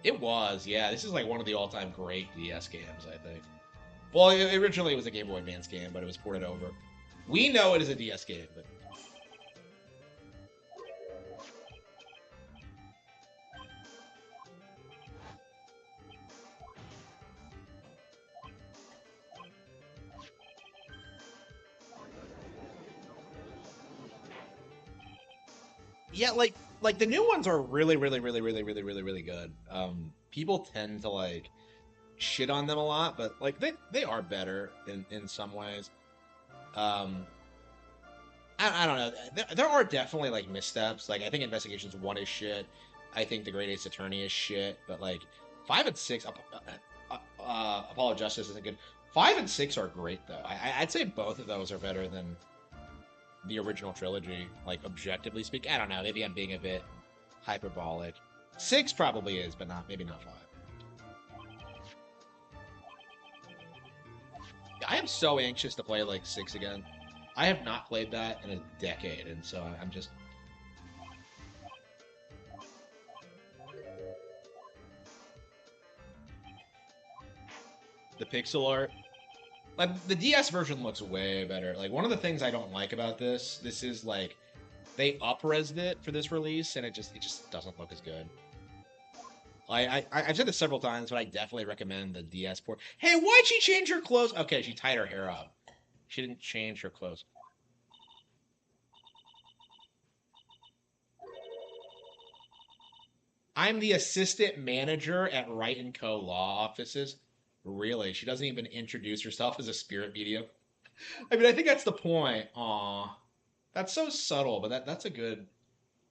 It was, yeah. This is like one of the all-time great DS games, I think. Well, originally it was a Game Boy Advance game, but it was ported over. We know it is a DS game, but yeah, like the new ones are really, really, really, really, really, really, really good. People tend to like shit on them a lot, but like they are better in some ways. Um, I don't know. There are definitely like missteps. Like I think Investigations One is shit. I think the Great Ace Attorney is shit. But like 5 and 6, Apollo Justice isn't good. 5 and 6 are great though. I'd say both of those are better than the original trilogy. Like objectively speaking, I don't know. Maybe I'm being a bit hyperbolic. 6 probably is, but not maybe not 5. I am so anxious to play like 6 again. I have not played that in a decade, and so I'm just the pixel art. Like the DS version looks way better. Like one of the things I don't like about this is like they up-resed it for this release, and it just doesn't look as good. I've said this several times, but I definitely recommend the DS port. Hey, why'd she change her clothes? Okay, she tied her hair up. She didn't change her clothes. I'm the assistant manager at Wright and Co. law offices. Really? She doesn't even introduce herself as a spirit medium. I mean, I think that's the point. Aw, that's so subtle, but that's a good.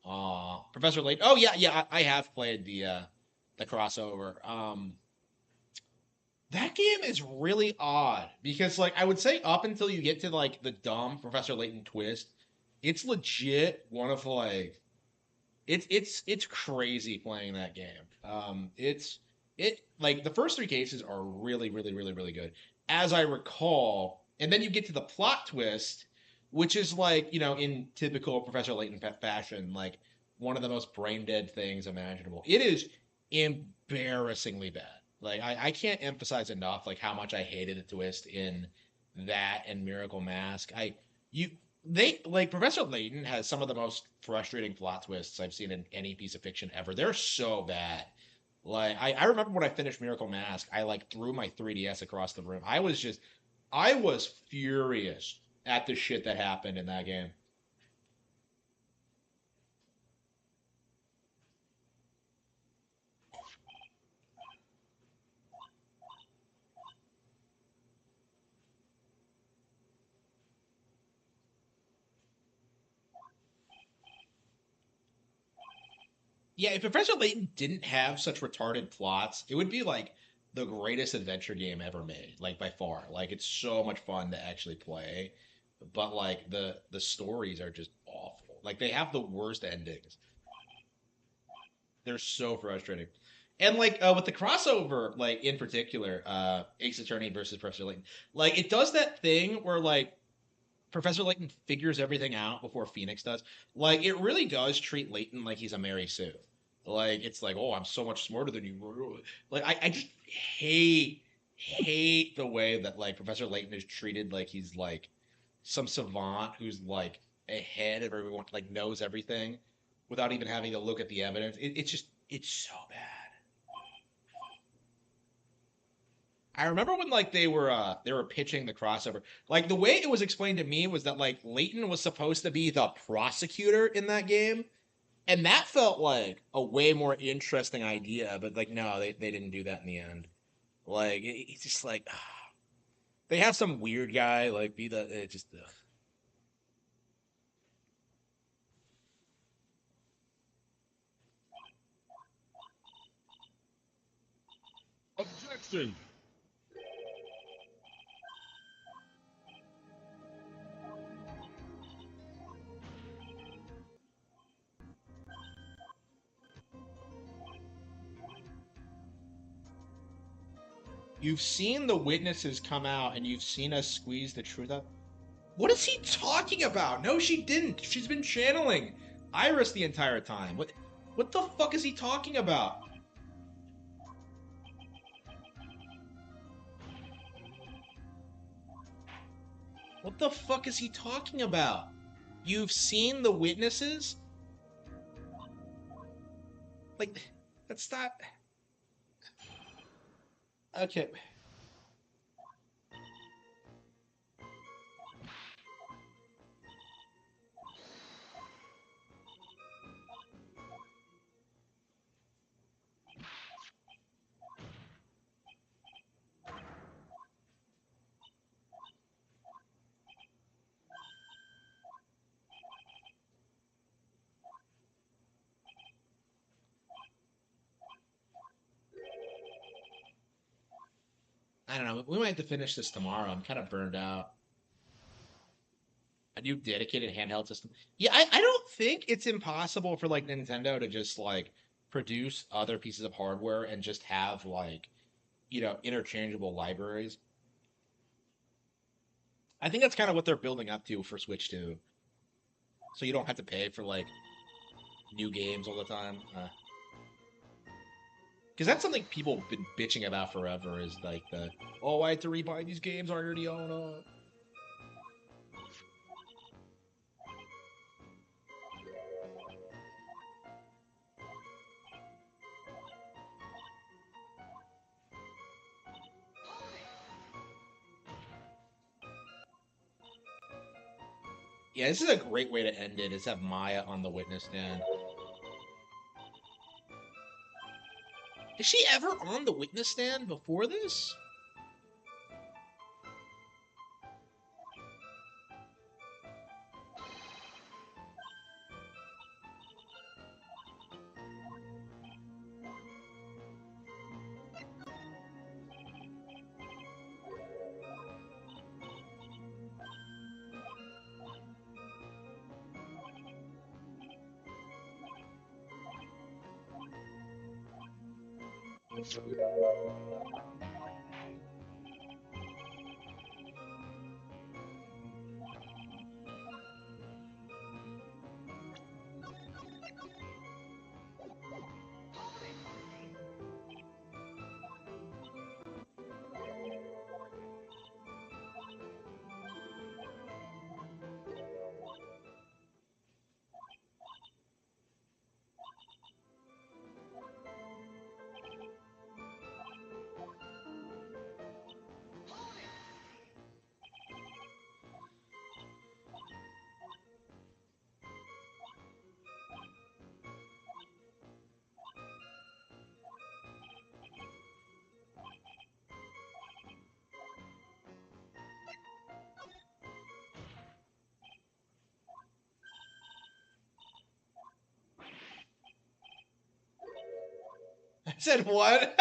Aw, Professor Layton. Oh yeah, yeah. I have played the crossover. That game is really odd because, like, I would say up until you get to like the dumb Professor Layton twist, it's legit one of like it's crazy playing that game. It like the first three cases are really good, as I recall, and then you get to the plot twist, which is like in typical Professor Layton fashion, like one of the most brain dead things imaginable. It is embarrassingly bad. Like I can't emphasize enough like how much I hated the twist in that and Miracle Mask. You they like Professor Layton has some of the most frustrating plot twists I've seen in any piece of fiction ever. They're so bad. Like I remember when I finished Miracle Mask, I like threw my 3DS across the room. I was furious at the shit that happened in that game. Yeah, if Professor Layton didn't have such retarded plots, it would be like the greatest adventure game ever made, like by far. Like it's so much fun to actually play, but like the stories are just awful. Like they have the worst endings. They're so frustrating. And like with the crossover, like in particular, Ace Attorney versus Professor Layton, like it does that thing where like Professor Layton figures everything out before Phoenix does. Like it really does treat Layton like he's a Mary Sue. Like it's like, oh, I'm so much smarter than you. Like I just hate the way that like Professor Layton is treated like he's like some savant who's like ahead of everyone, like knows everything without even having to look at the evidence. It's just it's so bad. I remember when like they were pitching the crossover. Like the way it was explained to me was that like Layton was supposed to be the prosecutor in that game, and that felt like a way more interesting idea. But like no, they didn't do that in the end. Like it's just like they have some weird guy like be the it just Objection! you've seen the witnesses come out and you've seen us squeeze the truth out. What is he talking about? No, she didn't. She's been channeling Iris the entire time. What the fuck is he talking about? What the fuck is he talking about? You've seen the witnesses? Like, that's not. Okay. I don't know. We might have to finish this tomorrow. I'm kind of burned out. A new dedicated handheld system. Yeah, I don't think it's impossible for like Nintendo to just like produce other pieces of hardware and just have like, interchangeable libraries. I think that's kind of what they're building up to for Switch 2. So you don't have to pay for like new games all the time. Because that's something people have been bitching about forever is like oh, I had to rebuy these games I already own. Yeah, this is a great way to end it. Is have Maya on the witness stand. Is she ever on the witness stand before this? I said what?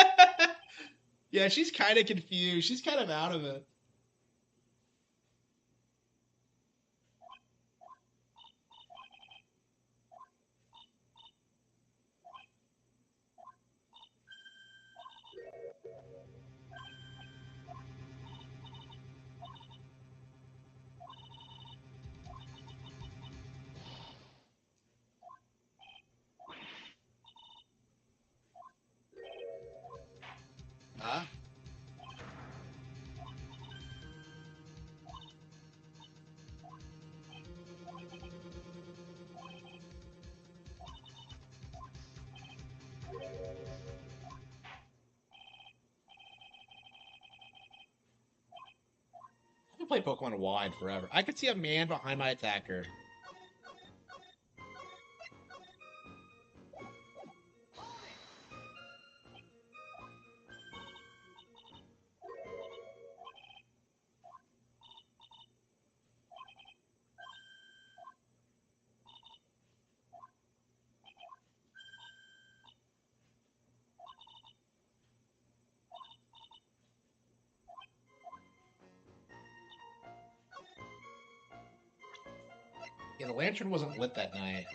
Yeah, she's kind of confused. She's kind of out of it. Huh? I've been playing Pokemon wide forever. I could see a man behind my attacker. Yeah, the lantern wasn't lit that night.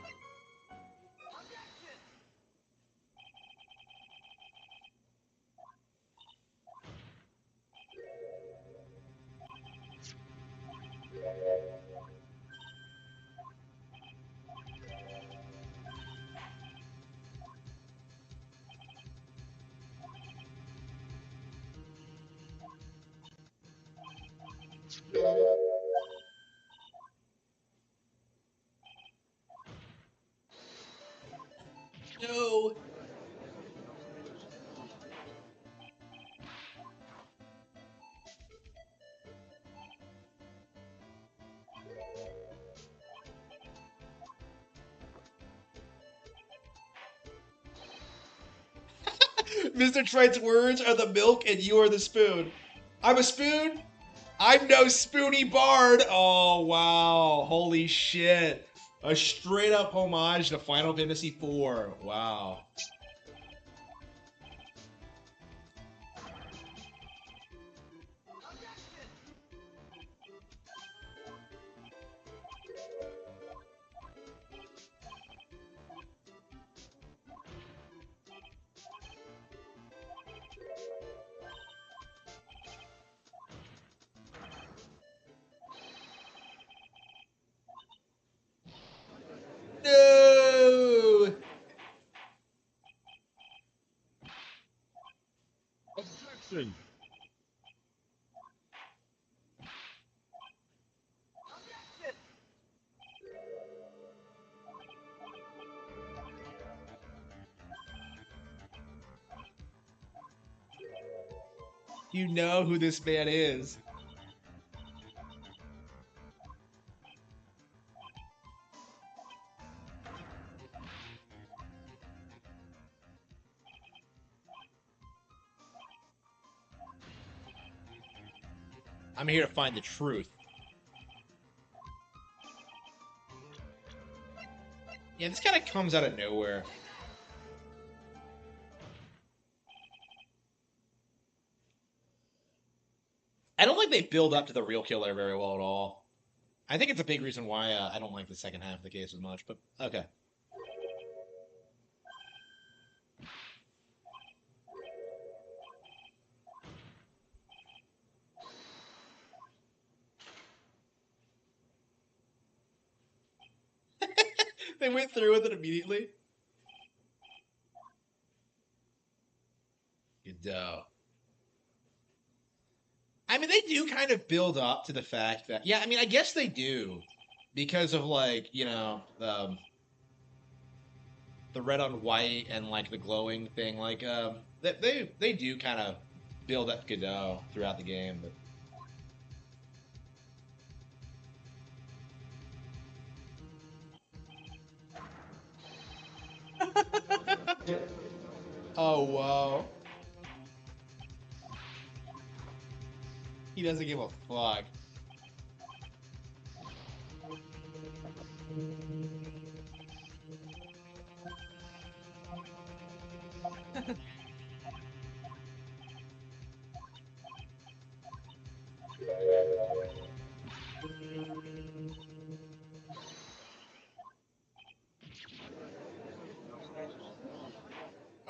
No. Mr. Trite's words are the milk and you are the spoon. I'm a spoon? I'm no spoony bard. Oh, wow. Holy shit. A straight up homage to Final Fantasy IV. Wow. No! Objection! You know who this man is. I'm here to find the truth. Yeah, this kind of comes out of nowhere. I don't think they build up to the real killer very well at all. I think it's a big reason why I don't like the second half of the case as much, but okay. They went through with it immediately. Godot. I mean, they do kind of build up to the fact that, yeah, I mean, I guess they do because of like, the red on white and like the glowing thing. Like, they do kind of build up Godot throughout the game, but oh whoa, he doesn't give a fuck.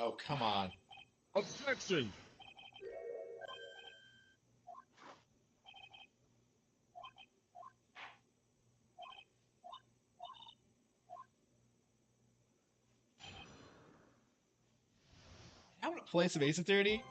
Oh come on. Objection! I want to play some Ace Attorney.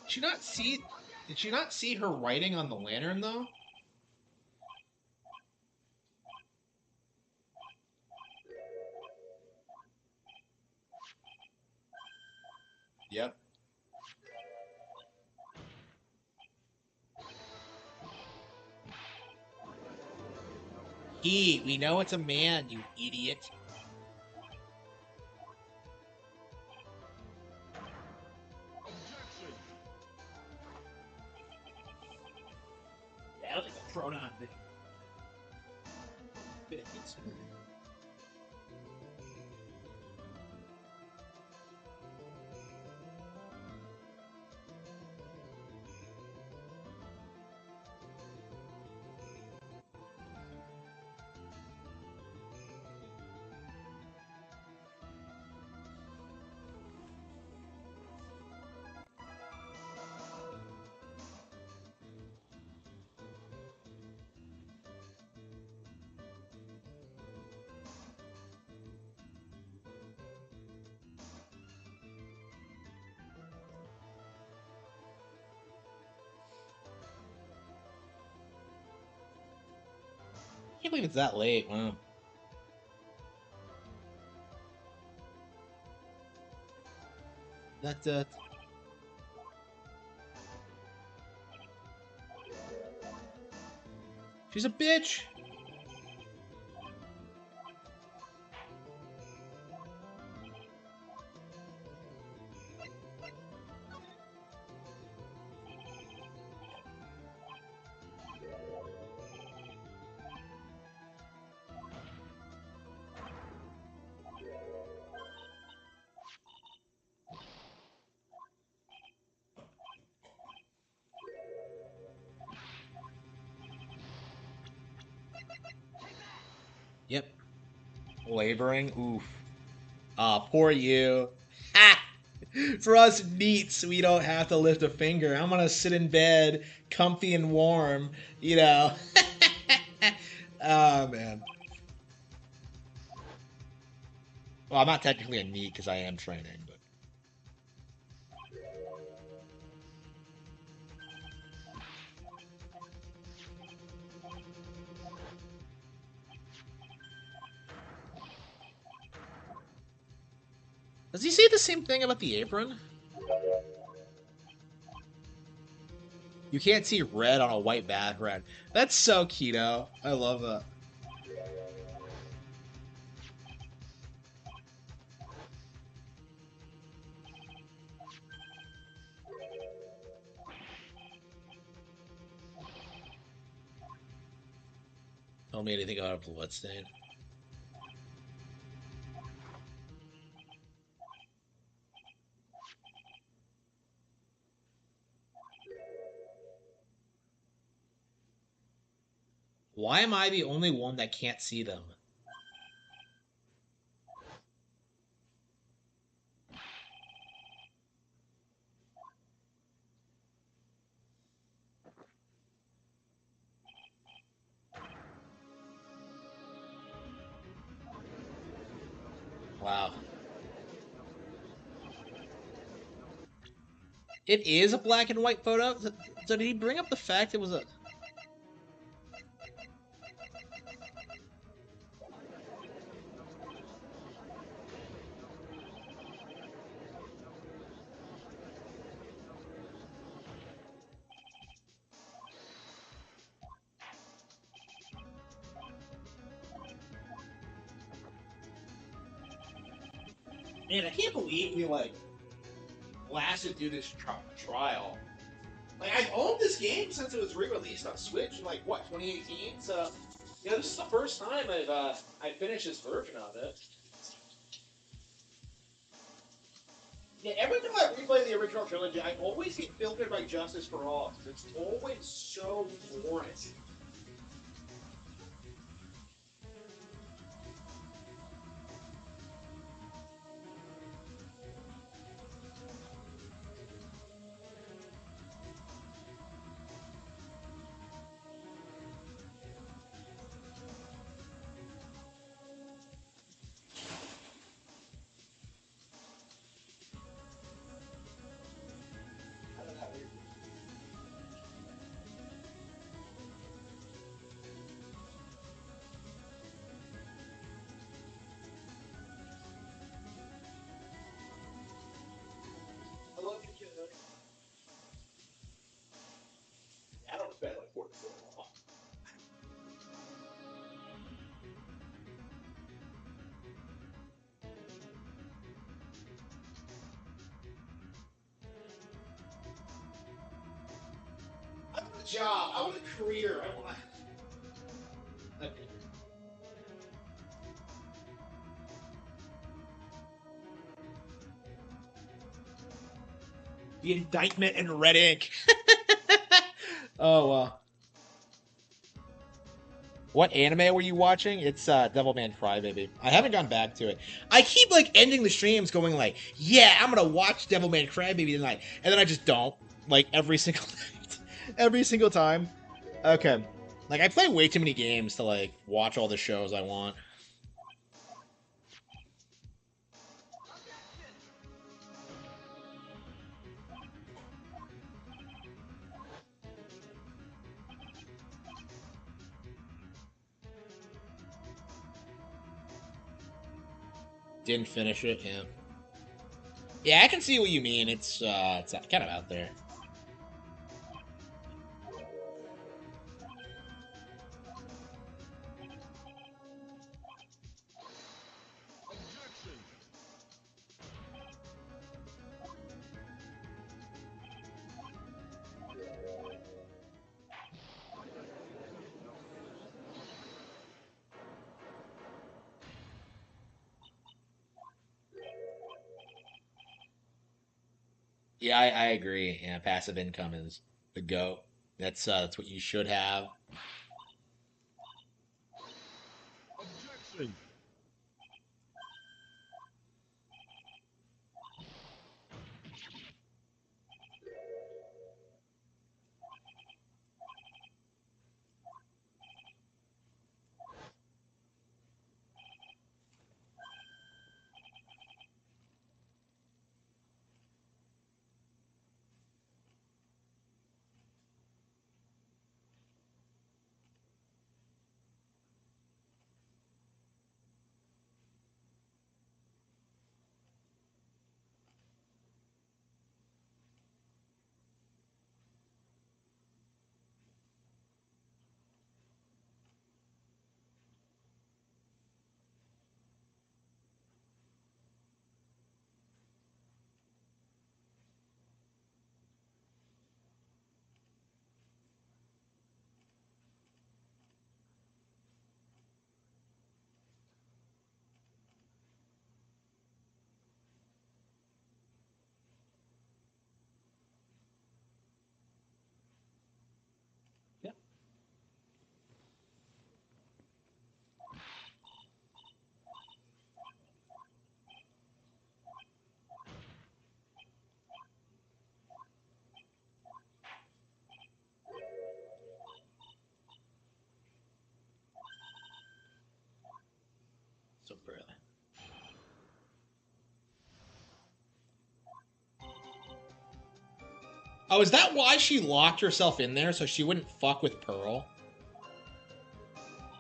Did she not see? Did she not see her writing on the lantern though? He, we know it's a man, you idiot. Yeah, I like the pronoun thing. I can't believe it's that late. Wow. That, she's a bitch. Yep. Laboring. Oof. Ah, poor you. Ha! For us neats, we don't have to lift a finger. I'm gonna sit in bed, comfy and warm, you know. Oh man. Well, I'm not technically a neat because I am training, but does he say the same thing about the apron? You can't see red on a white background. That's so keto. I love that. Tell me anything about a bloodstain. Why am I the only one that can't see them? Wow. It is a black and white photo? So did he bring up the fact it was a... Man, I can't believe we, like, lasted through this trial. Like, I've owned this game since it was re-released on Switch in, like, what, 2018? So, you know, this is the first time I finished this version of it. Yeah, every time I replay the original trilogy, I always get filtered by Justice for All. It's always so boring. I want a career. I want. Okay. The indictment in red ink. Oh well. What anime were you watching? It's Devilman Crybaby. I haven't gone back to it. I keep like ending the streams going like, yeah, I'm gonna watch Devilman Crybaby tonight, and then I just don't. Like every single night, every single time. Okay. Like I play way too many games to like watch all the shows I want. Didn't finish it. Yeah. Yeah, I can see what you mean. It's kind of out there. Yeah, I agree. Yeah, passive income is the goat. That's what you should have. Yeah. So really. Oh, is that why she locked herself in there so she wouldn't fuck with Pearl?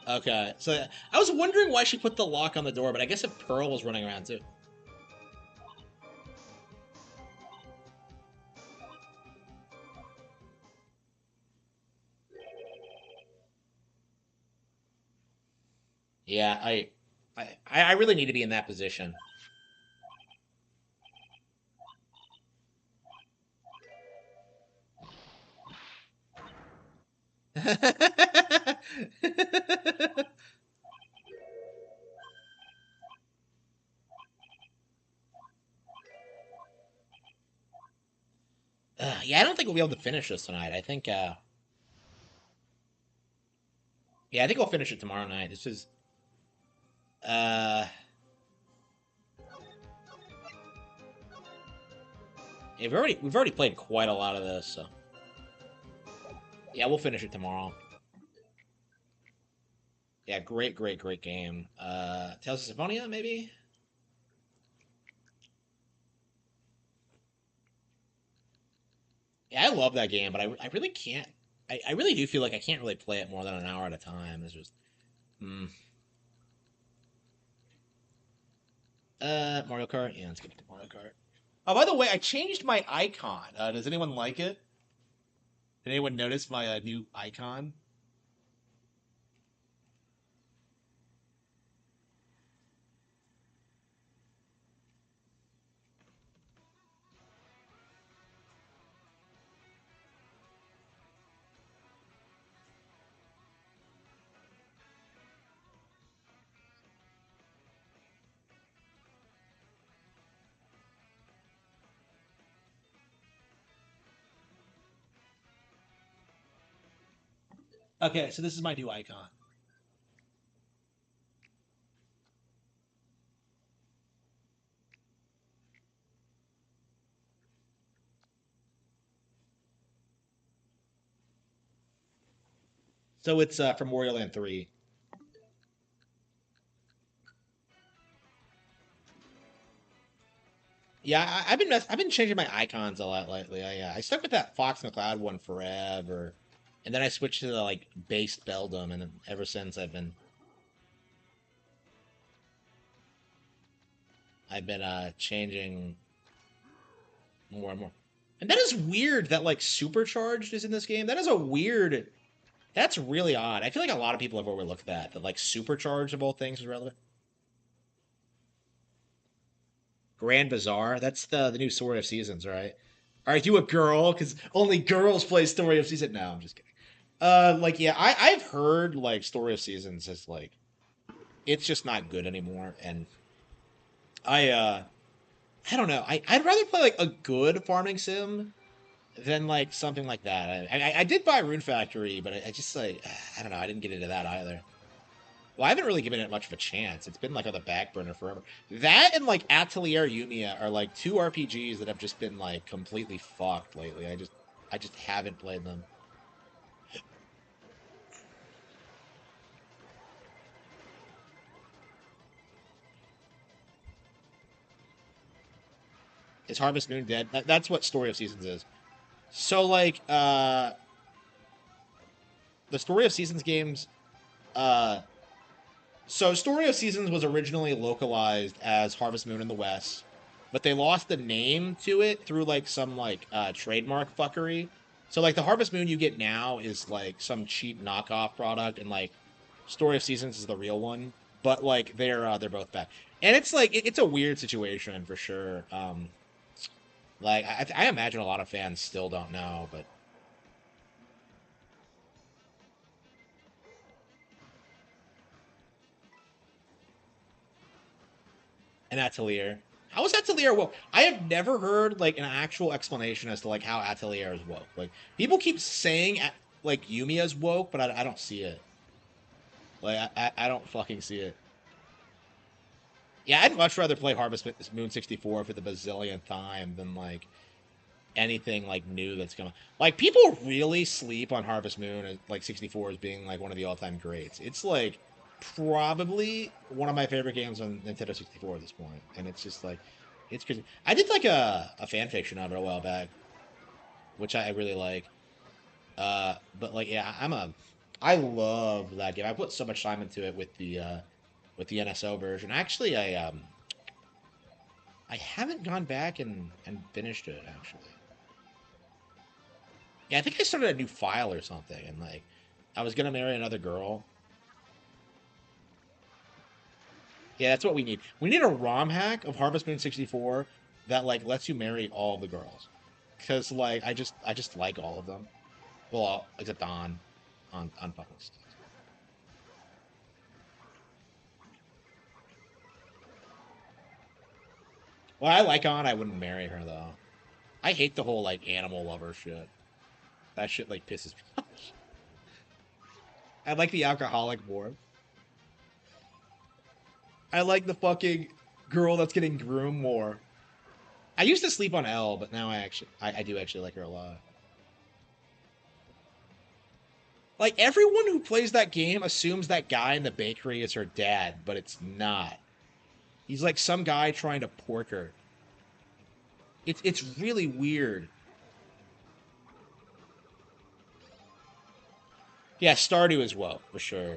Okay, so I was wondering why she put the lock on the door, but I guess if Pearl was running around too. Yeah, I really need to be in that position. Yeah, I don't think we'll be able to finish this tonight. Yeah, I think we'll finish it tomorrow night. This is, uh, yeah, we've already played quite a lot of this, so yeah, we'll finish it tomorrow. Yeah, great game. Tales of Symphonia, maybe. Yeah, I love that game, but I really can't. I really do feel like I can't really play it more than an hour at a time. It's just, mm. Mario Kart. Yeah, let's get into Mario Kart. Oh, by the way, I changed my icon. Does anyone like it? Did anyone notice my new icon? Okay, so this is my new icon. So it's from Wario Land 3. Yeah, I've been changing my icons a lot lately. I stuck with that Fox McCloud one forever, and then I switched to the like base Beldum, and then ever since I've been changing more and more. And that is weird that like supercharged is in this game. That is a weird. That's really odd. I feel like a lot of people have overlooked that like supercharged of all things is relevant. Grand Bazaar. That's the new Story of Seasons, right? Are you a girl? Because only girls play Story of Seasons. No, I'm just kidding. Like yeah, I've heard like Story of Seasons is like it's just not good anymore, and I I don't know. I'd rather play like a good farming sim than like something like that. I did buy Rune Factory, but I just like I don't know. I didn't get into that either. Well, I haven't really given it much of a chance. It's been like on the back burner forever. That and like Atelier Yumiya are like two RPGs that have just been like completely fucked lately. I just haven't played them. Is Harvest Moon dead? That's what Story of Seasons is. So like the Story of Seasons games uh so Story of Seasons was originally localized as Harvest Moon in the West, but they lost the name to it through like some like trademark fuckery. So like the Harvest Moon you get now is like some cheap knockoff product, and like Story of Seasons is the real one. But like they're both bad, and it's like it's a weird situation for sure. Like I imagine a lot of fans still don't know, but an Atelier. How is Atelier woke? I have never heard like an actual explanation as to like how Atelier is woke. Like people keep saying like Yumiya's woke, but I don't see it. Like I don't fucking see it. Yeah, I'd much rather play Harvest Moon 64 for the bazillionth time than like anything like new that's coming. Like people really sleep on Harvest Moon like 64 as being like one of the all-time greats. It's like probably one of my favorite games on Nintendo 64 at this point, and it's just like it's crazy. I did like a fan fiction of it a while back, which I really like. But like yeah, I love that game. I put so much time into it with the NSO version. Actually, I haven't gone back and finished it actually. Yeah, I think I started a new file or something, and like, I was gonna marry another girl. Yeah, that's what we need. We need a ROM hack of Harvest Moon 64 that like lets you marry all the girls, because like I just like all of them. Well, except on fucking stuff. Well, I like on. I wouldn't marry her though. I hate the whole like animal lover shit. That shit like pisses me off. I like the alcoholic more. I like the fucking girl that's getting groomed more. I used to sleep on L, but now I do actually like her a lot. Like everyone who plays that game assumes that guy in the bakery is her dad, but it's not. He's like some guy trying to pork her. It's really weird. Yeah, Stardew as well for sure.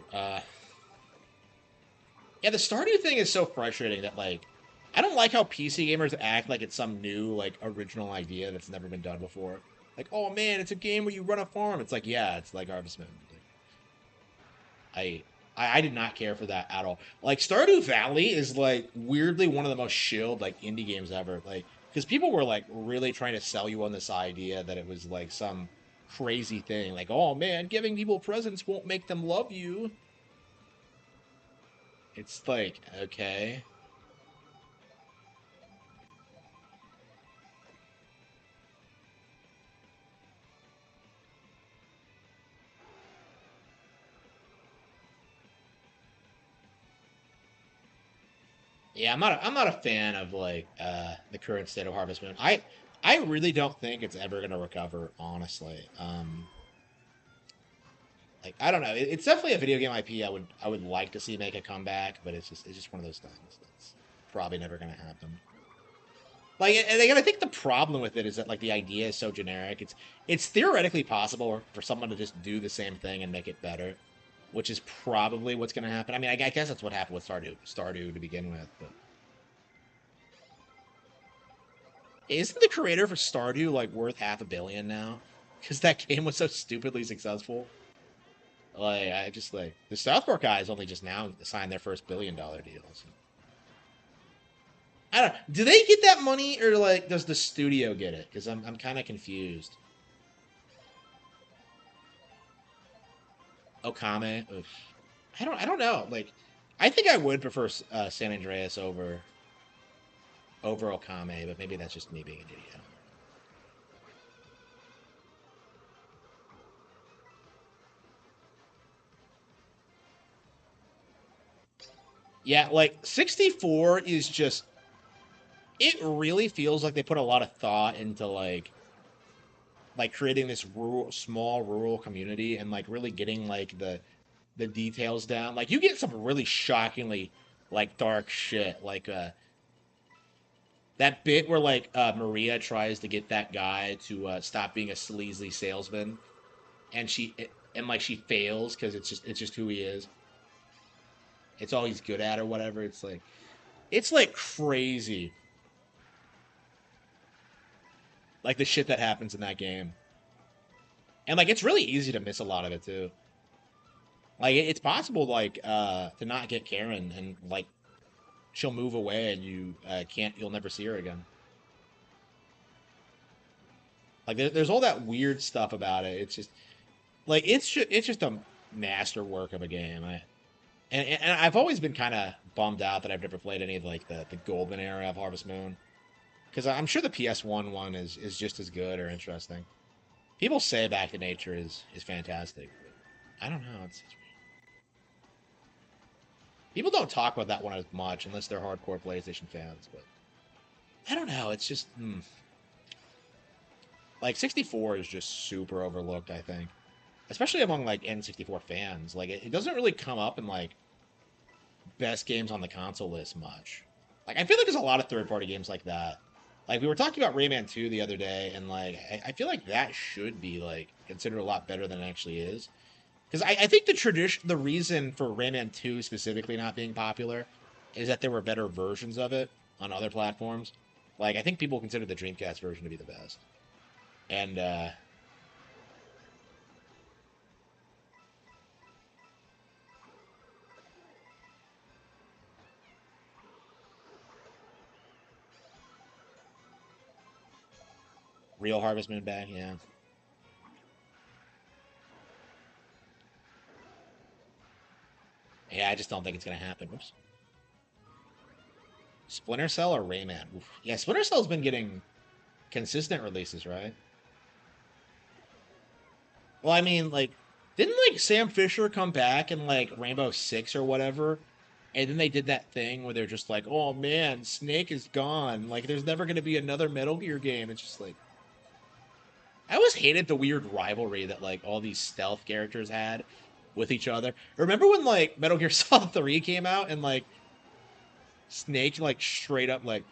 Yeah, the Stardew thing is so frustrating that like I don't like how PC gamers act like it's some new like original idea that's never been done before. Like, oh man, it's a game where you run a farm. It's like, yeah, it's like Harvest Moon. I, I did not care for that at all. Like Stardew Valley is like weirdly one of the most chilled like indie games ever. Like because people were like really trying to sell you on this idea that it was like some crazy thing. Like oh man, giving people presents won't make them love you. It's like okay, Yeah, I'm not a fan of like the current state of Harvest Moon. I really don't think it's ever gonna recover, honestly. Like I don't know. It's definitely a video game IP I would like to see make a comeback, but it's just one of those things that's probably never gonna happen. Like, and again, I think the problem with it is that like the idea is so generic. It's theoretically possible for someone to just do the same thing and make it better, which is probably what's going to happen. I mean, I guess that's what happened with Stardew to begin with. But isn't the creator for Stardew like worth $500 million now? Because that game was so stupidly successful. Like, I just like the South Park guys only just now signed their first $1 billion deal. So. I don't. Do they get that money or like does the studio get it? Because I'm kind of confused. Okame. Oof. I don't know. Like, I think I would prefer San Andreas over Okame, but maybe that's just me being an idiot. Yeah, like 64 is just. It really feels like they put a lot of thought into like creating this small rural community and like really getting like the details down. Like you get some really shockingly like dark shit, like that bit where like Maria tries to get that guy to stop being a sleazy salesman, and like she fails because it's just who he is. It's all he's good at or whatever. It's like crazy, like the shit that happens in that game, and like it's really easy to miss a lot of it too. Like it's possible like to not get Karen and like she'll move away and you'll never see her again. Like there's all that weird stuff about it. It's just like it's just a masterwork of a game. And I've always been kind of bummed out that I've never played any of like the golden era of Harvest Moon because I'm sure the PS1 one is just as good or interesting. People say Back to Nature is fantastic. But I don't know. People don't talk about that one as much unless they're hardcore PlayStation fans. But I don't know. It's just like 64 is just super overlooked. I think, especially among like N64 fans. Like it doesn't really come up in like best games on the console list much. Like I feel like there's a lot of third party games like that. Like we were talking about Rayman 2 the other day, and like I feel like that should be like considered a lot better than it actually is. Because I think the reason for Rayman 2 specifically not being popular is that there were better versions of it on other platforms. Like I think people consider the Dreamcast version to be the best. And Real Harvest Moon back, yeah. Yeah, I just don't think it's gonna happen. Oops. Splinter Cell or Rayman? Oof. Yeah, Splinter Cell's been getting consistent releases, right? Well, I mean, like, didn't like Sam Fisher come back in like Rainbow Six or whatever? And then they did that thing where they're just like, "Oh man, Snake is gone. Like, there's never gonna be another Metal Gear game." It's just like I always hated the weird rivalry that like all these stealth characters had with each other. Remember when like Metal Gear Solid 3 came out and like Snake like straight up like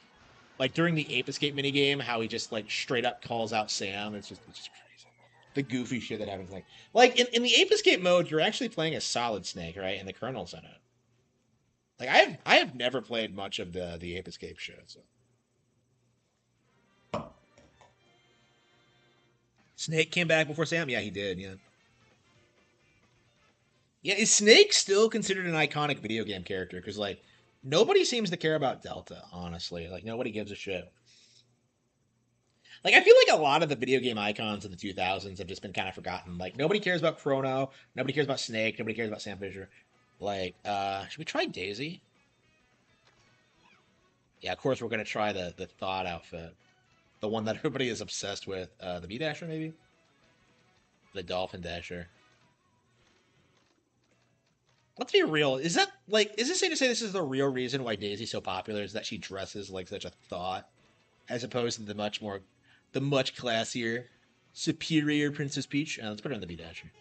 during the Ape Escape minigame, how he just like straight up calls out Sam. It's just crazy. The goofy shit that happens like in the Ape Escape mode, you're actually playing a Solid Snake, right? And the Colonel's in it. Like I have never played much of the Ape Escape show. So Snake came back before Sam. Yeah, he did. Yeah. Yeah, is Snake still considered an iconic video game character? Because like nobody seems to care about Delta, honestly. Like nobody gives a shit. Like I feel like a lot of the video game icons of the 2000s have just been kind of forgotten. Like nobody cares about Chrono, nobody cares about Snake, nobody cares about Sam Fisher. Like, should we try Daisy? Yeah, of course we're gonna try the Thought outfit, the one that everybody is obsessed with. The B Dasher maybe, the Dolphin Dasher. Let's be real. Is that like is it safe to say this is the real reason why Daisy's so popular is that she dresses like such a thought as opposed to the much classier, superior Princess Peach? Let's put her in the B dasher.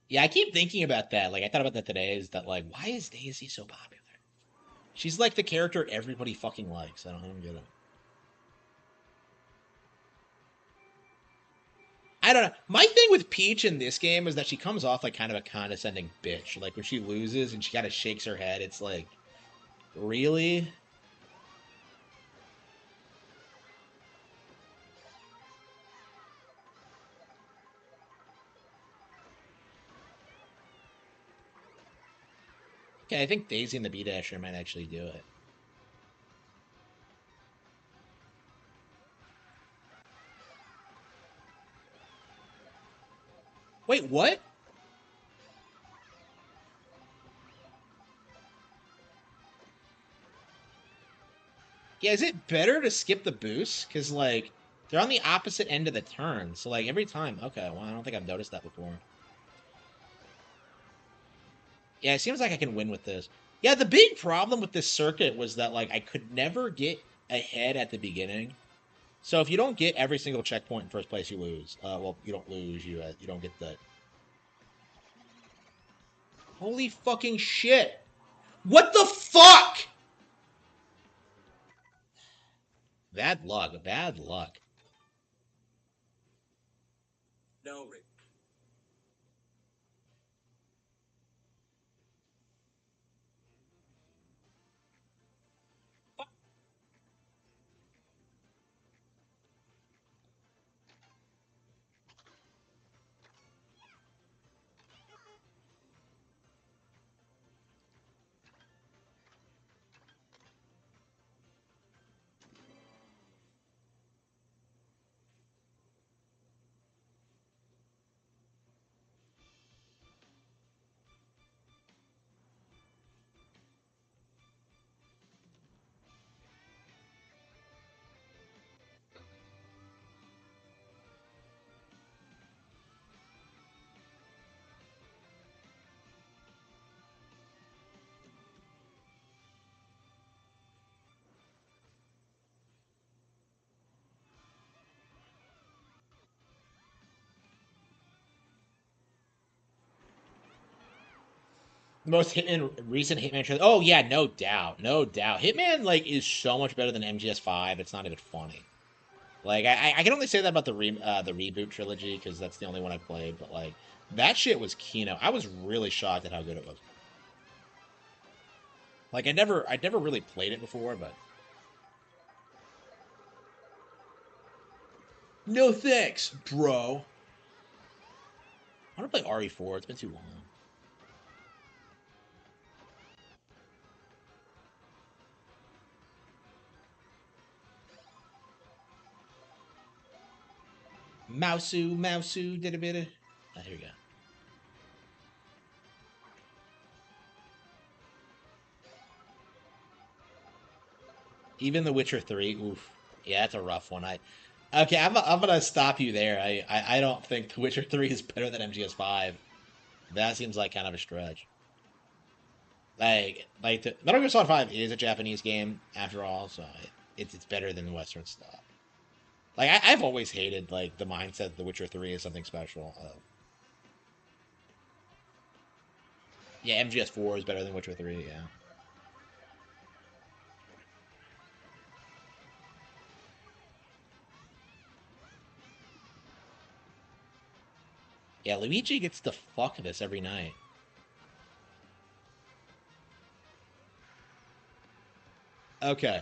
Yeah, I keep thinking about that. Like I thought about that today. Is that like why is Daisy so popular? She's like the character everybody fucking likes. I don't get it. I don't know. My thing with Peach in this game is that she comes off like kind of a condescending bitch. Like when she loses and she kind of shakes her head, it's like, really? Okay, I think Daisy and the B Dasher might actually do it. Wait, what? Yeah, is it better to skip the boost? Because, like, they're on the opposite end of the turn. So, like, every time. Okay, well, I don't think I've noticed that before. Yeah, it seems like I can win with this. Yeah, the big problem with this circuit was that, like, I could never get ahead at the beginning. So if you don't get every single checkpoint in first place, you lose. Well, you don't lose. You don't get the. Holy fucking shit! What the fuck? Bad luck. Bad luck. No, The most Hitman recent Hitman trailer. Oh yeah, no doubt, no doubt. Hitman like is so much better than MGS5. It's not even funny. Like I can only say that about the reboot trilogy because that's the only one I played. But like that shit was Kino. I was really shocked at how good it was. Like I'd never really played it before, but no thanks, bro. I want to play RE4. It's been too long. Mousu, did a bit of. Oh, here we go. Even The Witcher 3, oof. Yeah, that's a rough one. I'm gonna stop you there. I don't think The Witcher 3 is better than MGS5. That seems like kind of a stretch. Metal Gear Solid 5 is a Japanese game after all, so it's better than Western stuff. Like I've always hated like the mindset that The Witcher 3 is something special. Yeah, MGS4 is better than Witcher 3. Yeah. Yeah, Luigi gets the fuck of this every night. Okay.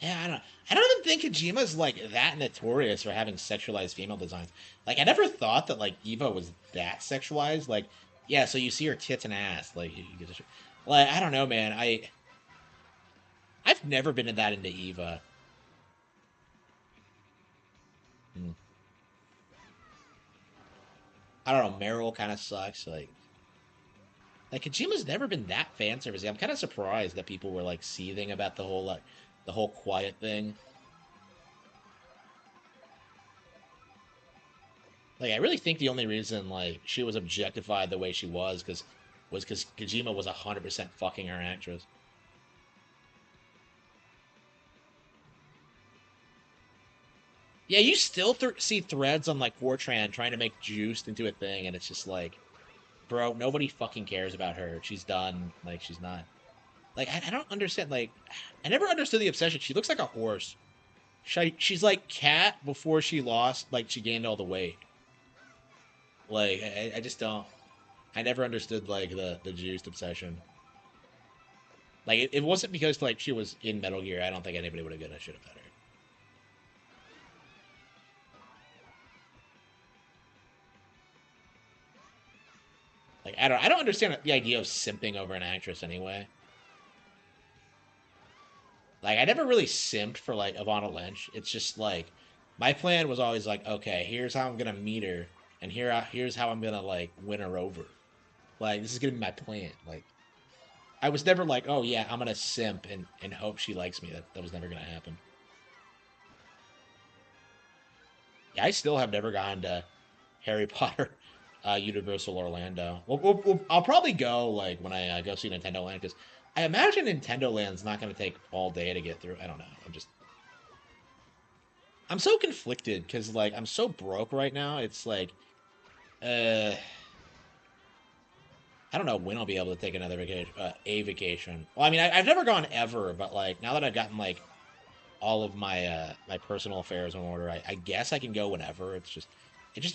Yeah, I don't. I don't even think Kojima's like that notorious for having sexualized female designs. Like, I never thought that like Eva was that sexualized. Like, yeah, so you see her tits and ass. Like, you get to, like, I don't know, man. I've never been that into Eva. Hmm. I don't know. Meryl kind of sucks. Like Kojima's never been that fan servicey. I'm kind of surprised that people were like seething about the whole quiet thing. Like, I really think the only reason like she was objectified the way she was because Kojima was 100% fucking her actress. Yeah, you still see threads on like 4chan trying to make Juiced into a thing, and it's just like, bro, nobody fucking cares about her. She's done. Like, she's not. Like, I don't understand. Like, I never understood the obsession. She looks like a horse. She's like Cat before she lost. Like, she gained all the weight. Like, I just don't. I never understood like the Juiced obsession. Like, it wasn't because like she was in Metal Gear. I don't think anybody would have given a shit about her. Like, I don't understand the idea of simping over an actress anyway. Like, I never really simped for like Ivana Lynch. It's just like my plan was always like, okay, here's how I'm gonna meet her, and here's how I'm gonna like win her over. Like, this is gonna be my plan. Like, I was never like, oh yeah, I'm gonna simp and hope she likes me. That was never gonna happen. Yeah, I still have never gone to Harry Potter, Universal Orlando. I'll probably go like when I go see Nintendo Land because I imagine Nintendo Land's not going to take all day to get through. I don't know. I'm so conflicted because like I'm so broke right now. It's like uh I don't know when I'll be able to take another vacation, a vacation. Well, I mean I've never gone ever, but like now that I've gotten like all of my my personal affairs in order. I guess I can go whenever. It's just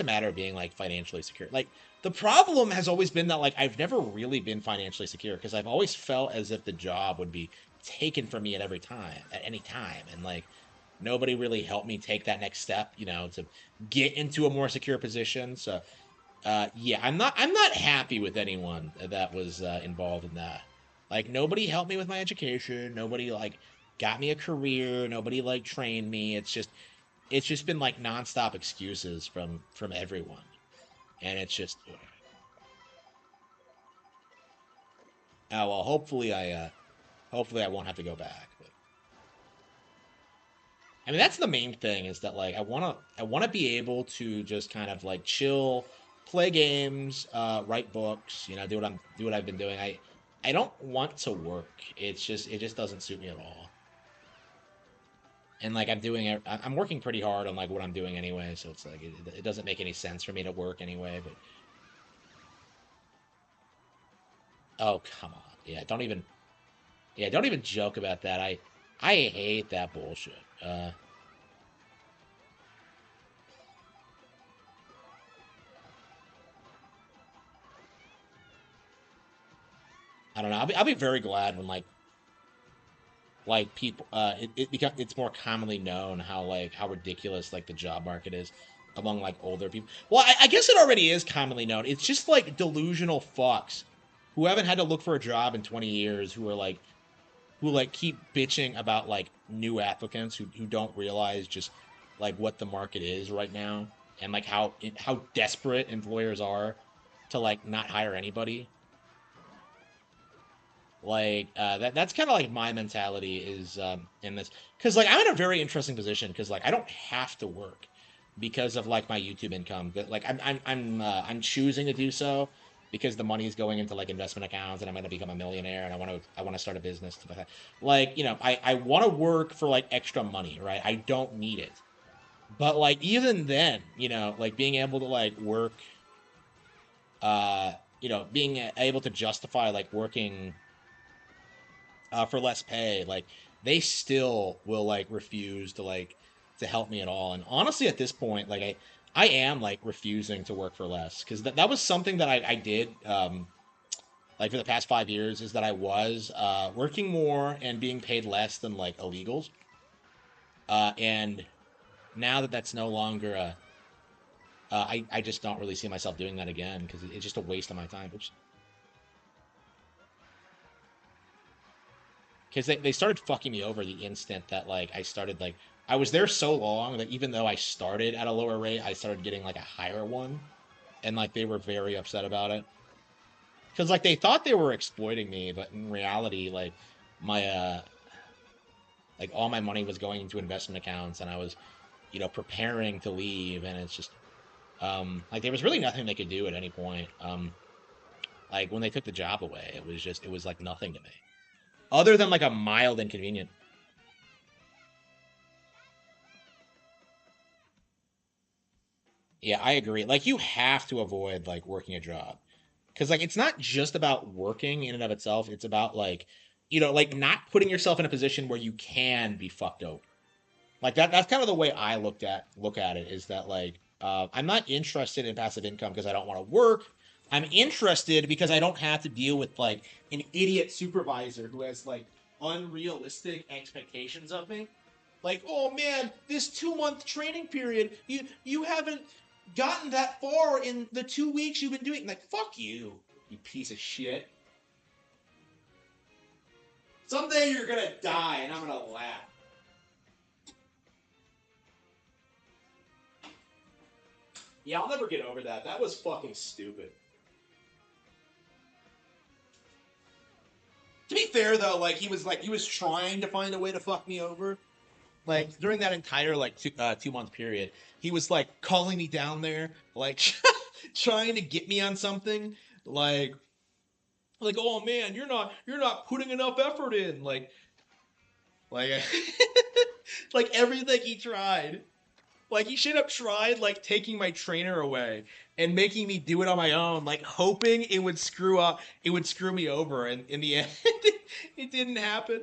a matter of being like financially secure. Like the problem has always been that like I've never really been financially secure because I've always felt as if the job would be taken from me at any time, and like nobody really helped me take that next step, to get into a more secure position. So yeah, I'm not happy with anyone that was involved in that. Like nobody helped me with my education. Nobody like got me a career. Nobody like trained me. It's just been like nonstop excuses from everyone, and it's just oh well. Hopefully I won't have to go back. But I mean that's the main thing is that like I wanna be able to just kind of like chill, play games, write books, do what I've been doing. I don't want to work. It just doesn't suit me at all. And like I'm working pretty hard on like what I'm doing anyway, so it's like it doesn't make any sense for me to work anyway. But oh come on, yeah, don't even joke about that. I hate that bullshit. I don't know. I'll be very glad when like people it's more commonly known how ridiculous like the job market is among like older people. Well, I guess it already is commonly known. It's just like delusional fucks who haven't had to look for a job in 20 years who like keep bitching about like new applicants who don't realize just like what the market is right now and like how desperate employers are to like not hire anybody. Like that's kind of like my mentality is in this because like I'm in a very interesting position because like I don't have to work because of like my YouTube income. But like I'm choosing to do so because the money is going into like investment accounts and I'm gonna become a millionaire and I want to start a business stuff like that. Like I want to work for like extra money, right? I don't need it, but like even then, like being able to like work, uh, being able to justify like working for less pay, like they still will like refuse to to help me at all. And honestly, at this point, like I am like refusing to work for less because that was something that I did like for the past 5 years is that I was working more and being paid less than like illegals. And now that that's no longer I just don't really see myself doing that again because it's just a waste of my time. Oops. Because they started fucking me over the instant that like I started like I was there so long that even though I started at a lower rate, I started getting like a higher one, and like they were very upset about it because like they thought they were exploiting me, but in reality, my like all my money was going into investment accounts, and I was preparing to leave, and it's just like there was really nothing they could do at any point. Like when they took the job away, it was like nothing to me other than like a mild inconvenience. Yeah, I agree. Like you have to avoid like working a job because like it's not just about working in and of itself. It's about like like not putting yourself in a position where you can be fucked over. Like that's kind of the way I look at it is that like I'm not interested in passive income because I don't want to work. I'm interested because I don't have to deal with like an idiot supervisor who has like unrealistic expectations of me. Like, oh man, this 2 month training period, you haven't gotten that far in the 2 weeks you've been doing. Like, fuck you, you piece of shit. Someday you're gonna die, and I'm gonna laugh. Yeah, I'll never get over that. That was fucking stupid. To be fair though, like he was trying to find a way to fuck me over. Like during that entire like 2 month period, he was like calling me down there, like trying to get me on something. Like oh man, you're not putting enough effort in. Like like everything he tried. Like he should have tried like taking my trainer away and making me do it on my own, like hoping it would screw me over, and in the end, it didn't happen.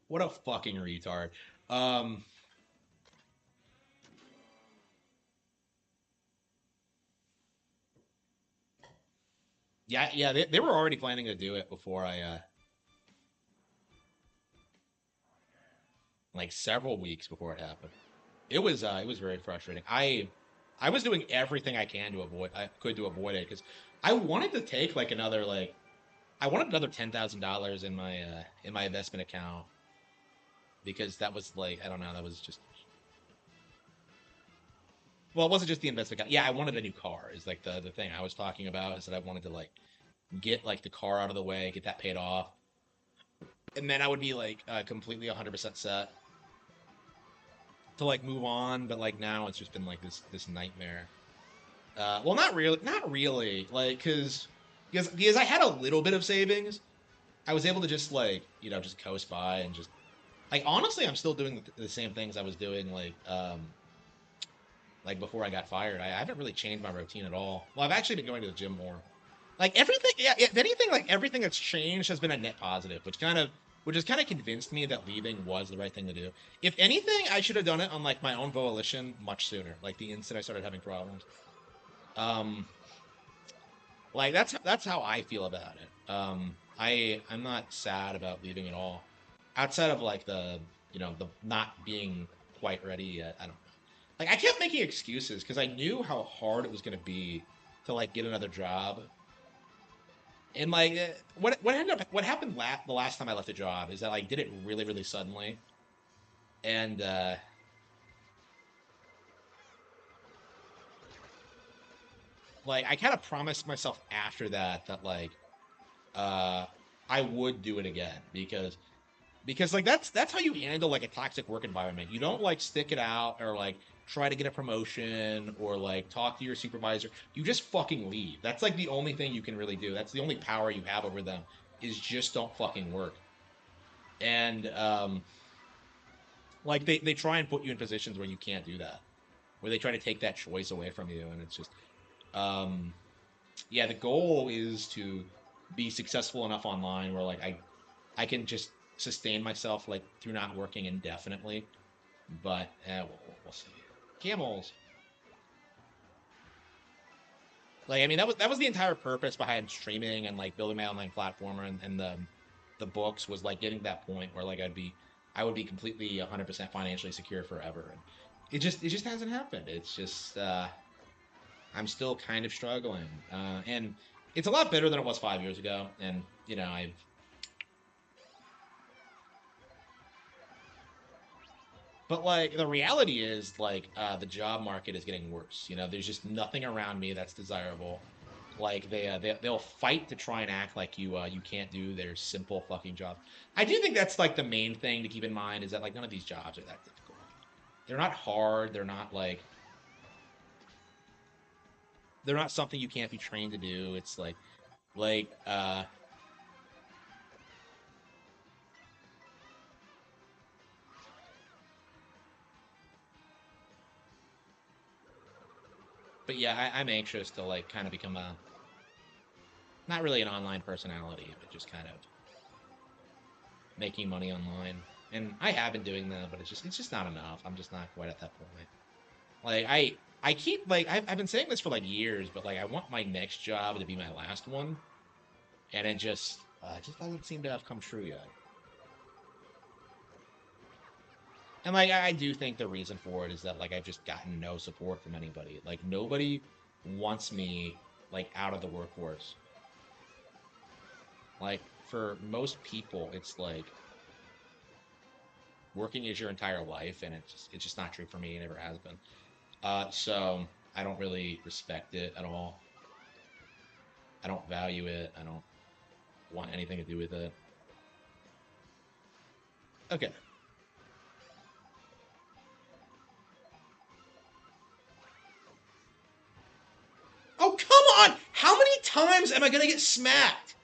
What a fucking retard. Um, yeah, yeah, they were already planning to do it before I, like several weeks before it happened. It was very frustrating. I was doing everything I could to avoid it because I wanted to take like another like I wanted another $10,000 in my investment account because that was like I don't know that was just well it wasn't just the investment account. Yeah, I wanted a new car is like the thing I was talking about is that I wanted to like get like the car out of the way, get that paid off, and then I would be like completely 100% set to like move on. But like now it's just been like this nightmare. Well, not really, like because I had a little bit of savings. I was able to just like just coast by and just like honestly, I'm still doing the same things I was doing like before I got fired. I haven't really changed my routine at all. Well, I've actually been going to the gym more. Like everything, yeah. If anything, like everything that's changed has been a net positive, which has kind of convinced me that leaving was the right thing to do. If anything, I should have done it on like my own volition much sooner. Like the instant I started having problems. Um, like that's how I feel about it. I'm not sad about leaving at all. Outside of like the not being quite ready yet. I don't know. Like I kept making excuses because I knew how hard it was gonna be to like get another job. And like what happened the last time I left a job is that I did it really suddenly, and like I kind of promised myself after that like uh, I would do it again because like that's how you handle like a toxic work environment. You don't like stick it out or like try to get a promotion or like talk to your supervisor. You just fucking leave. That's like the only thing you can really do. That's the only power you have over them is just don't fucking work. And like they try and put you in positions where you can't do that, where they try to take that choice away from you, and it's just um yeah. The goal is to be successful enough online where like I can just sustain myself like through not working indefinitely. But we'll see. Camels. Like I mean that was the entire purpose behind streaming and like building my online platform and the the books was like getting to that point where like I would be completely 100% financially secure forever, and it just hasn't happened. It's just I'm still kind of struggling, and it's a lot better than it was 5 years ago. And I've but like the reality is like the job market is getting worse. There's just nothing around me that's desirable. Like they'll fight to try and act like you can't do their simple fucking jobs. I do think that's like the main thing to keep in mind is that like none of these jobs are that difficult. They're not hard. They're not something you can't be trained to do. It's like but yeah, I'm anxious to like kind of become a not really an online personality, but just kind of making money online. And I have been doing that, but it's just not enough. I'm just not quite at that point. Like I keep like I've been saying this for like years, but like I want my next job to be my last one, and it just doesn't seem to have come true yet. And like I do think the reason for it is that like I've just gotten no support from anybody. Like nobody wants me like out of the workforce. Like for most people, it's like working is your entire life, and it's just not true for me. It never has been. So I don't really respect it at all. I don't value it. I don't want anything to do with it. Okay. Oh, come on! How many times am I gonna get smacked?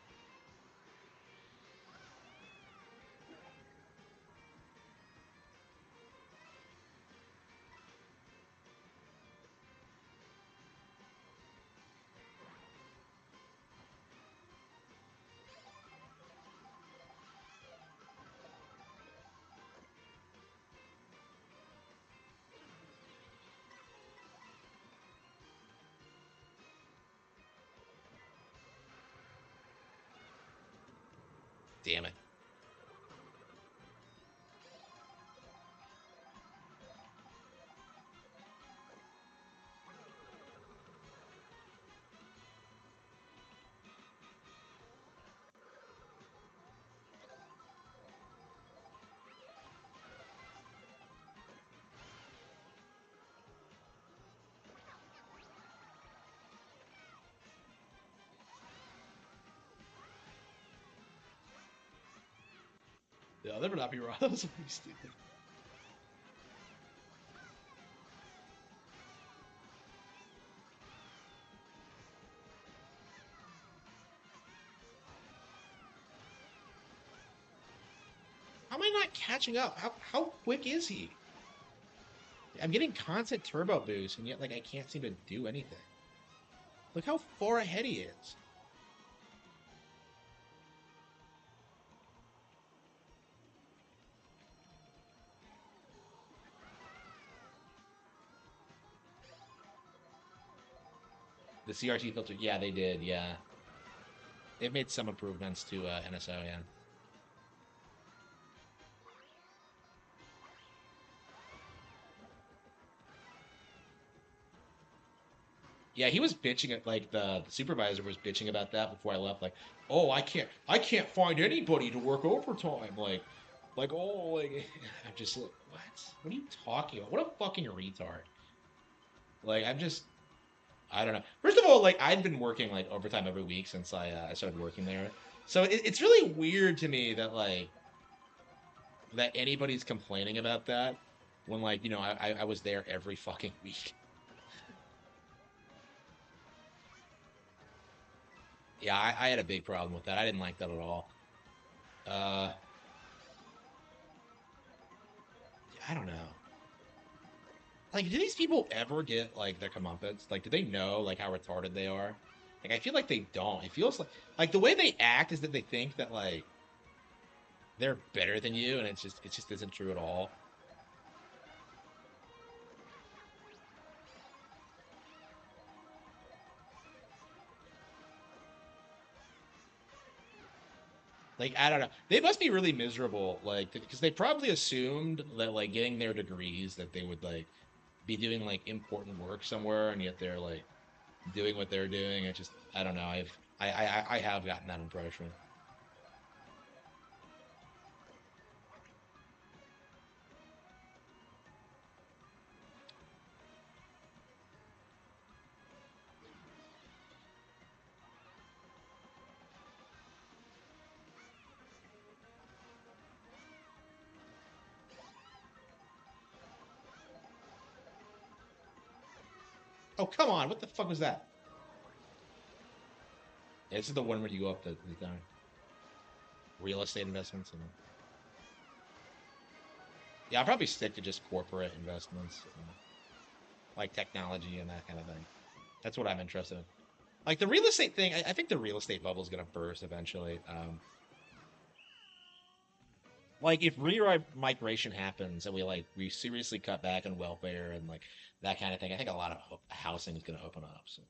Damn it. Yeah, that would not be wrong. That was pretty stupid. How am I not catching up? How quick is he? I'm getting constant turbo boost, and yet like I can't seem to do anything. Look how far ahead he is. The CRT filter, yeah, they did, yeah. They've made some improvements to NSO, yeah. Yeah, he was bitching at like the supervisor was bitching about that before I left. Like, oh, I can't find anybody to work overtime. Like I'm just like, what? What are you talking about? What a fucking retard. Like, I don't know. First of all, like I've been working like overtime every week since I started working there, so it's really weird to me that like that anybody's complaining about that when like I was there every fucking week. Yeah, I had a big problem with that. I didn't like that at all. Uh, I don't know. Like, do these people ever get like their comeuppance? Like, do they know like how retarded they are? Like, I feel like they don't. It feels like the way they act is that they think that like they're better than you, and it just isn't true at all. Like I don't know. They must be really miserable, like because they probably assumed that like getting their degrees that they would like be doing like important work somewhere, and yet they're like doing what they're doing. It just I don't know. I have gotten that impression. Oh come on! What the fuck was that? Yeah, this is the one where you go up the down real estate investments and yeah, I'll probably stick to just corporate investments, like technology and that kind of thing. That's what I'm interested in. Like the real estate thing, I think the real estate bubble is gonna burst eventually. Like if migration happens and we seriously cut back on welfare and like that kind of thing, I think a lot of housing is gonna open up. So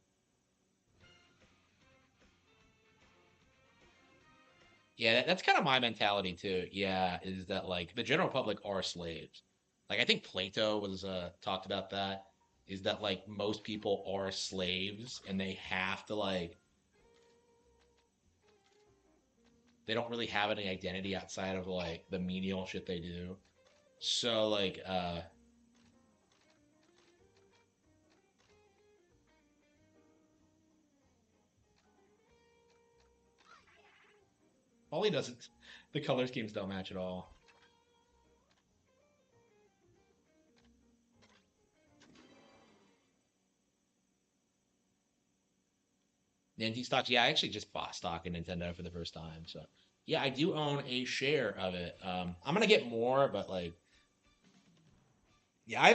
yeah, that's kind of my mentality too. Yeah, is that like the general public are slaves. Like I think Plato was talked about that. Is that like most people are slaves and they have to like they don't really have any identity outside of like the menial shit they do. So like all he doesn't the color schemes don't match at all. Ninja stocks, yeah, I actually just bought stock in Nintendo for the first time. So yeah, I do own a share of it. I'm gonna get more, but like yeah, I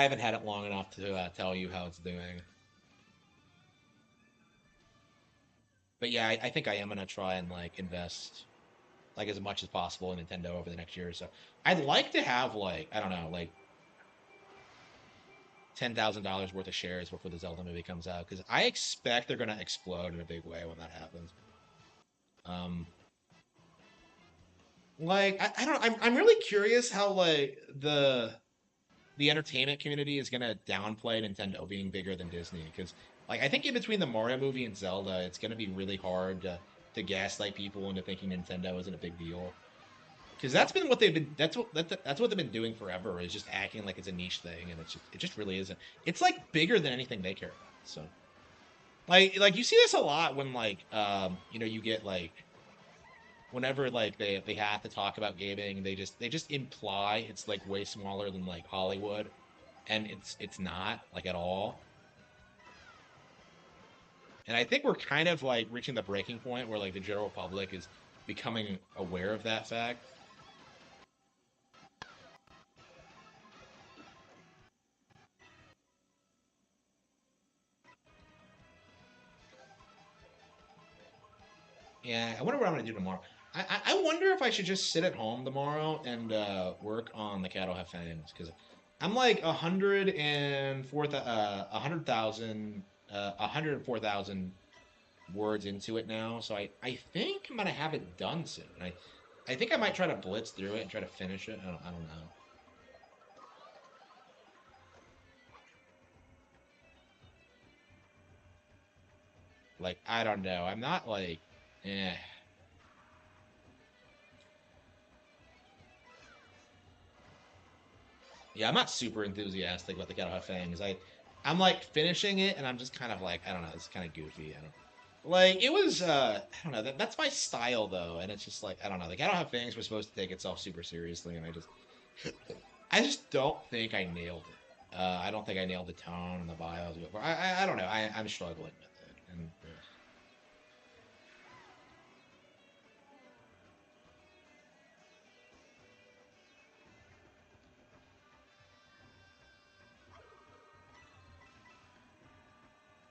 haven't had it long enough to tell you how it's doing. But yeah, I think I am gonna try and like invest like as much as possible in Nintendo over the next year or so. I'd like to have like I don't know like $10,000 worth of shares before the Zelda movie comes out because I expect they're gonna explode in a big way when that happens. Um, like I don't I'm really curious how like the entertainment community is gonna downplay Nintendo being bigger than Disney because like I think in between the Mario movie and Zelda, it's gonna be really hard to gaslight people into thinking Nintendo isn't a big deal. Because that's been what they've been. That's what they've been doing forever. Is just acting like it's a niche thing, and it just really isn't. It's like bigger than anything they care about. So like you see this a lot when like you get like whenever like they have to talk about gaming, they just imply it's like way smaller than like Hollywood, and it's not like at all. And I think we're kind of like reaching the breaking point where like the general public is becoming aware of that fact. Yeah, I wonder what I'm gonna do tomorrow. I wonder if I should just sit at home tomorrow and work on the cattle have fangs because I'm like 104,000 words into it now. So I think I'm gonna have it done soon. I think I might try to blitz through it and try to finish it. I don't know. Like I don't know. I'm not like eh. Yeah, I'm not super enthusiastic about the cattle have fangs. I'm like finishing it and I'm just kind of like I don't know. It's kind of goofy. I don't. Like it was, I don't know. That's my style though, and it's just like I don't know. Like I don't have things we're supposed to take itself super seriously, and I just don't think I nailed it. I don't think I nailed the tone and the bios. I don't know. I'm struggling with it, and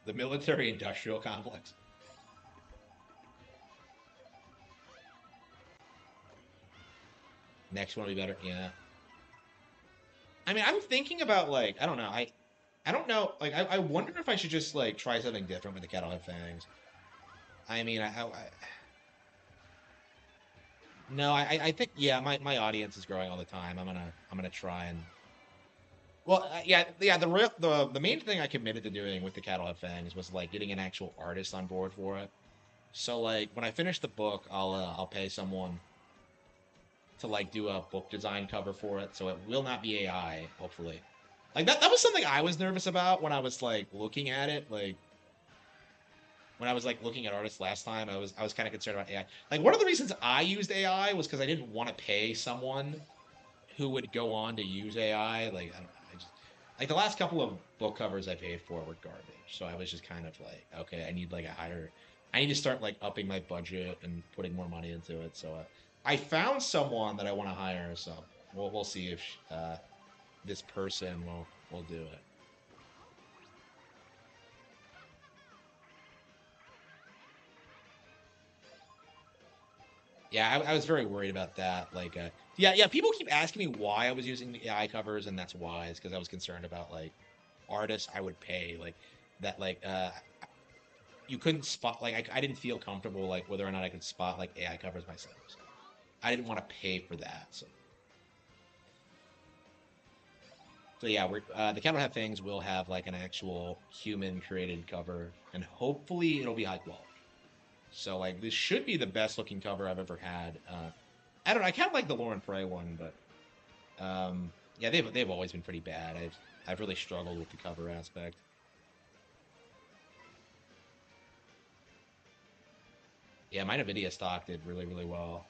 the military industrial complex. Next one will be better. Yeah. I mean, I'm thinking about like I don't know. I don't know. Like I wonder if I should just like try something different with the Cattlehead Fangs. I mean, No, I think yeah, my audience is growing all the time. I'm gonna try and well, yeah. The main thing I committed to doing with the Cattle Have Fangs was like getting an actual artist on board for it. So like when I finish the book, I'll pay someone to like do a book design cover for it, so it will not be AI. Hopefully, like that was something I was nervous about when I was like looking at it. Like when I was like looking at artists last time, I was kind of concerned about AI. Like one of the reasons I used AI was because I didn't want to pay someone who would go on to use AI. Like I don't know, I just like the last couple of book covers I paid for were garbage. So I was just kind of like, okay, I need to start like upping my budget and putting more money into it. So I found someone that I want to hire. So we'll see if this person will do it. Yeah, I was very worried about that. Like, yeah. People keep asking me why I was using the AI covers, and that's why. Is because I was concerned about like artists I would pay, like that, like you couldn't spot. Like, I didn't feel comfortable like whether or not I could spot like AI covers myself. So I didn't want to pay for that. So yeah, the Cattle Have Things will have like an actual human created cover, and hopefully it'll be high quality. So like this should be the best looking cover I've ever had. I don't know. I kind of like the Lauren Prey one, but yeah, they've always been pretty bad. I've really struggled with the cover aspect. Yeah, my Nvidia stock did really well.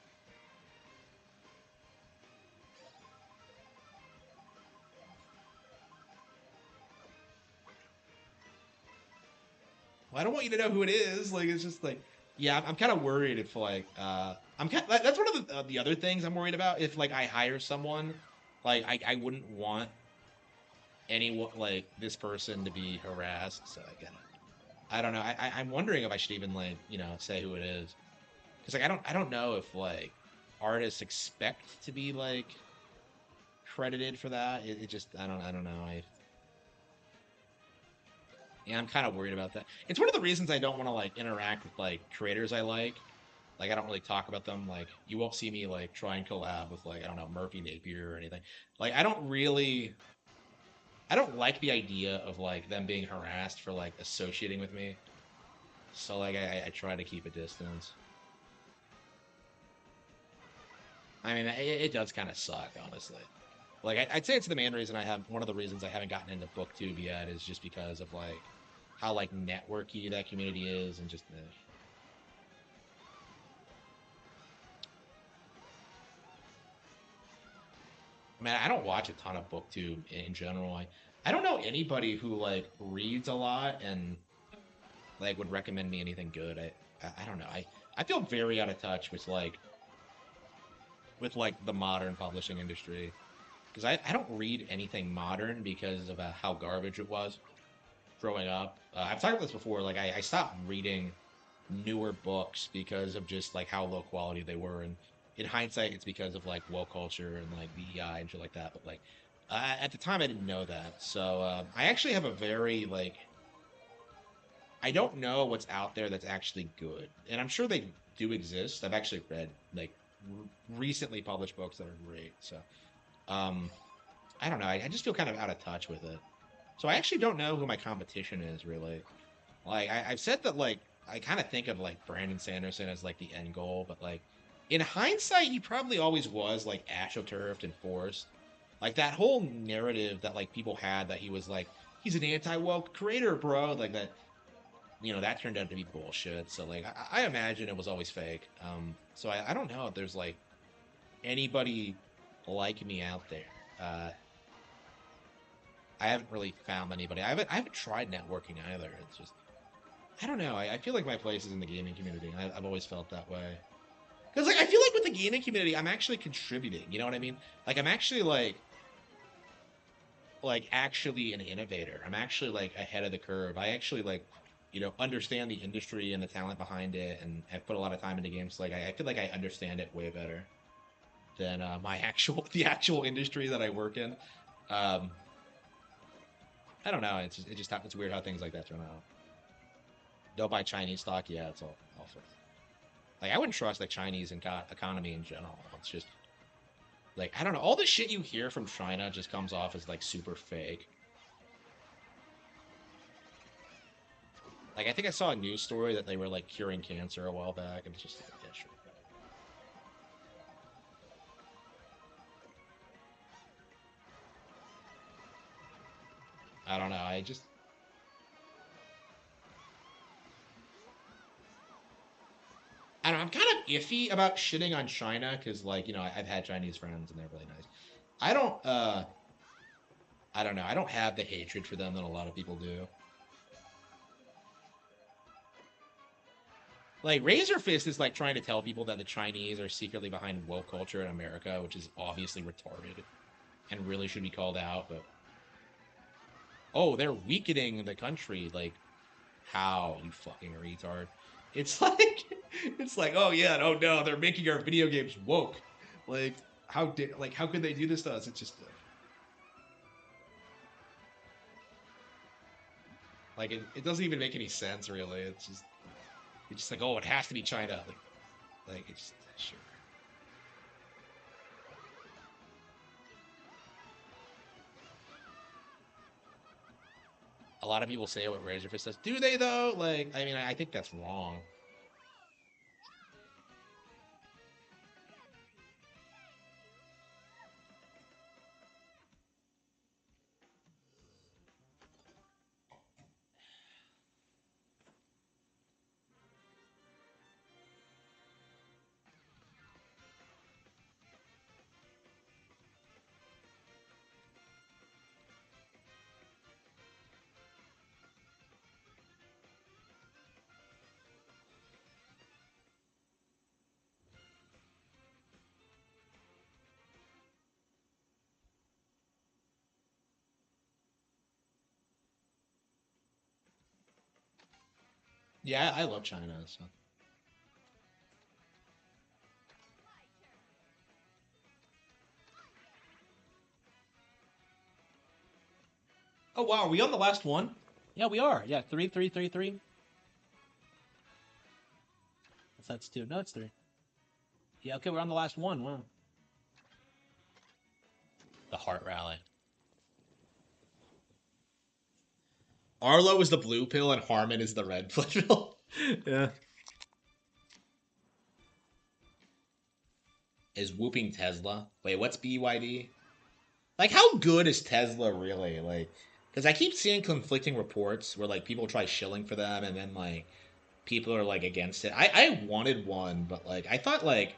Well, I don't want you to know who it is. Like it's just like yeah, I'm kind of worried if like I'm kind that's one of the other things I'm worried about. If like I hire someone, like I wouldn't want anyone like this person to be harassed. So I don't know. I'm wondering if I should even like say who it is because like I don't know if like artists expect to be like credited for that. It just I don't know. Yeah, I'm kind of worried about that. It's one of the reasons I don't want to like interact with like creators I like. Like I don't really talk about them. Like you won't see me like try and collab with like I don't know Murphy Napier or anything. Like I don't like the idea of like them being harassed for like associating with me. So like I try to keep a distance. I mean it does kind of suck honestly. Like I'd say it's the main reason I have one of the reasons I haven't gotten into booktube yet is just because of like how like networky that community is and just I mean I don't watch a ton of booktube in general. I don't know anybody who like reads a lot and like would recommend me anything good. I don't know. I feel very out of touch with like the modern publishing industry because I don't read anything modern because of how garbage it was growing up. I've talked about this before. Like I stopped reading newer books because of just like how low quality they were, and in hindsight, it's because of like woke culture and like VEI and shit like that. But like at the time, I didn't know that, so I actually have a very like I don't know what's out there that's actually good, and I'm sure they do exist. I've actually read like recently published books that are great, so um, I don't know. I just feel kind of out of touch with it. So I actually don't know who my competition is really. Like I've said that like I kind of think of like Brandon Sanderson as like the end goal, but like in hindsight, he probably always was like astroturfed and forced. Like that whole narrative that like people had that he was like he's an anti woke creator, bro. Like that, that turned out to be bullshit. So like I imagine it was always fake. So I don't know if there's like anybody like me out there. Uh, I haven't really found anybody. I haven't tried networking either. It's just I don't know. I feel like my place is in the gaming community. I've always felt that way. Because like I feel like with the gaming community, I'm actually contributing. You know what I mean? Like I'm actually like actually an innovator. I'm actually like ahead of the curve. I actually like understand the industry and the talent behind it, and I've put a lot of time into games. Like I feel like I understand it way better than my actual the actual industry that I work in. Um, I don't know. It just happens weird how things like that turn out. Don't buy Chinese stock. Yeah, it's all fake. Like I wouldn't trust the Chinese economy in general. It's just like I don't know. All the shit you hear from China just comes off as like super fake. Like I think I saw a news story that they were like curing cancer a while back, and it's just like, yeah, sure. I don't know. I don't know. I'm kind of iffy about shitting on China because like I've had Chinese friends and they're really nice. I don't. I don't know. I don't have the hatred for them that a lot of people do. Like Razor Fist is like trying to tell people that the Chinese are secretly behind woke culture in America, which is obviously retarded and really should be called out. But oh, they're weakening the country. Like how, you fucking retard? It's like it's like oh yeah, oh no, they're making our video games woke. Like how could they do this to us? It's just like it doesn't even make any sense really. It's just like oh, it has to be China. Like it's sure. A lot of people say what Razor Fist does. Do they though? Like, I mean, I think that's wrong. Yeah, I love China. So. Oh wow, are we on the last one? Yeah, we are. Yeah, three, three, three, three. That's two. No, it's three. Yeah, okay, we're on the last one. Wow. The heart rally. Arlo is the blue pill and Harman is the red pill. Yeah. Is whooping Tesla. Wait, what's BYD? Like, how good is Tesla really? Like, because I keep seeing conflicting reports where like people try shilling for them and then like people are like against it. I wanted one, but like I thought like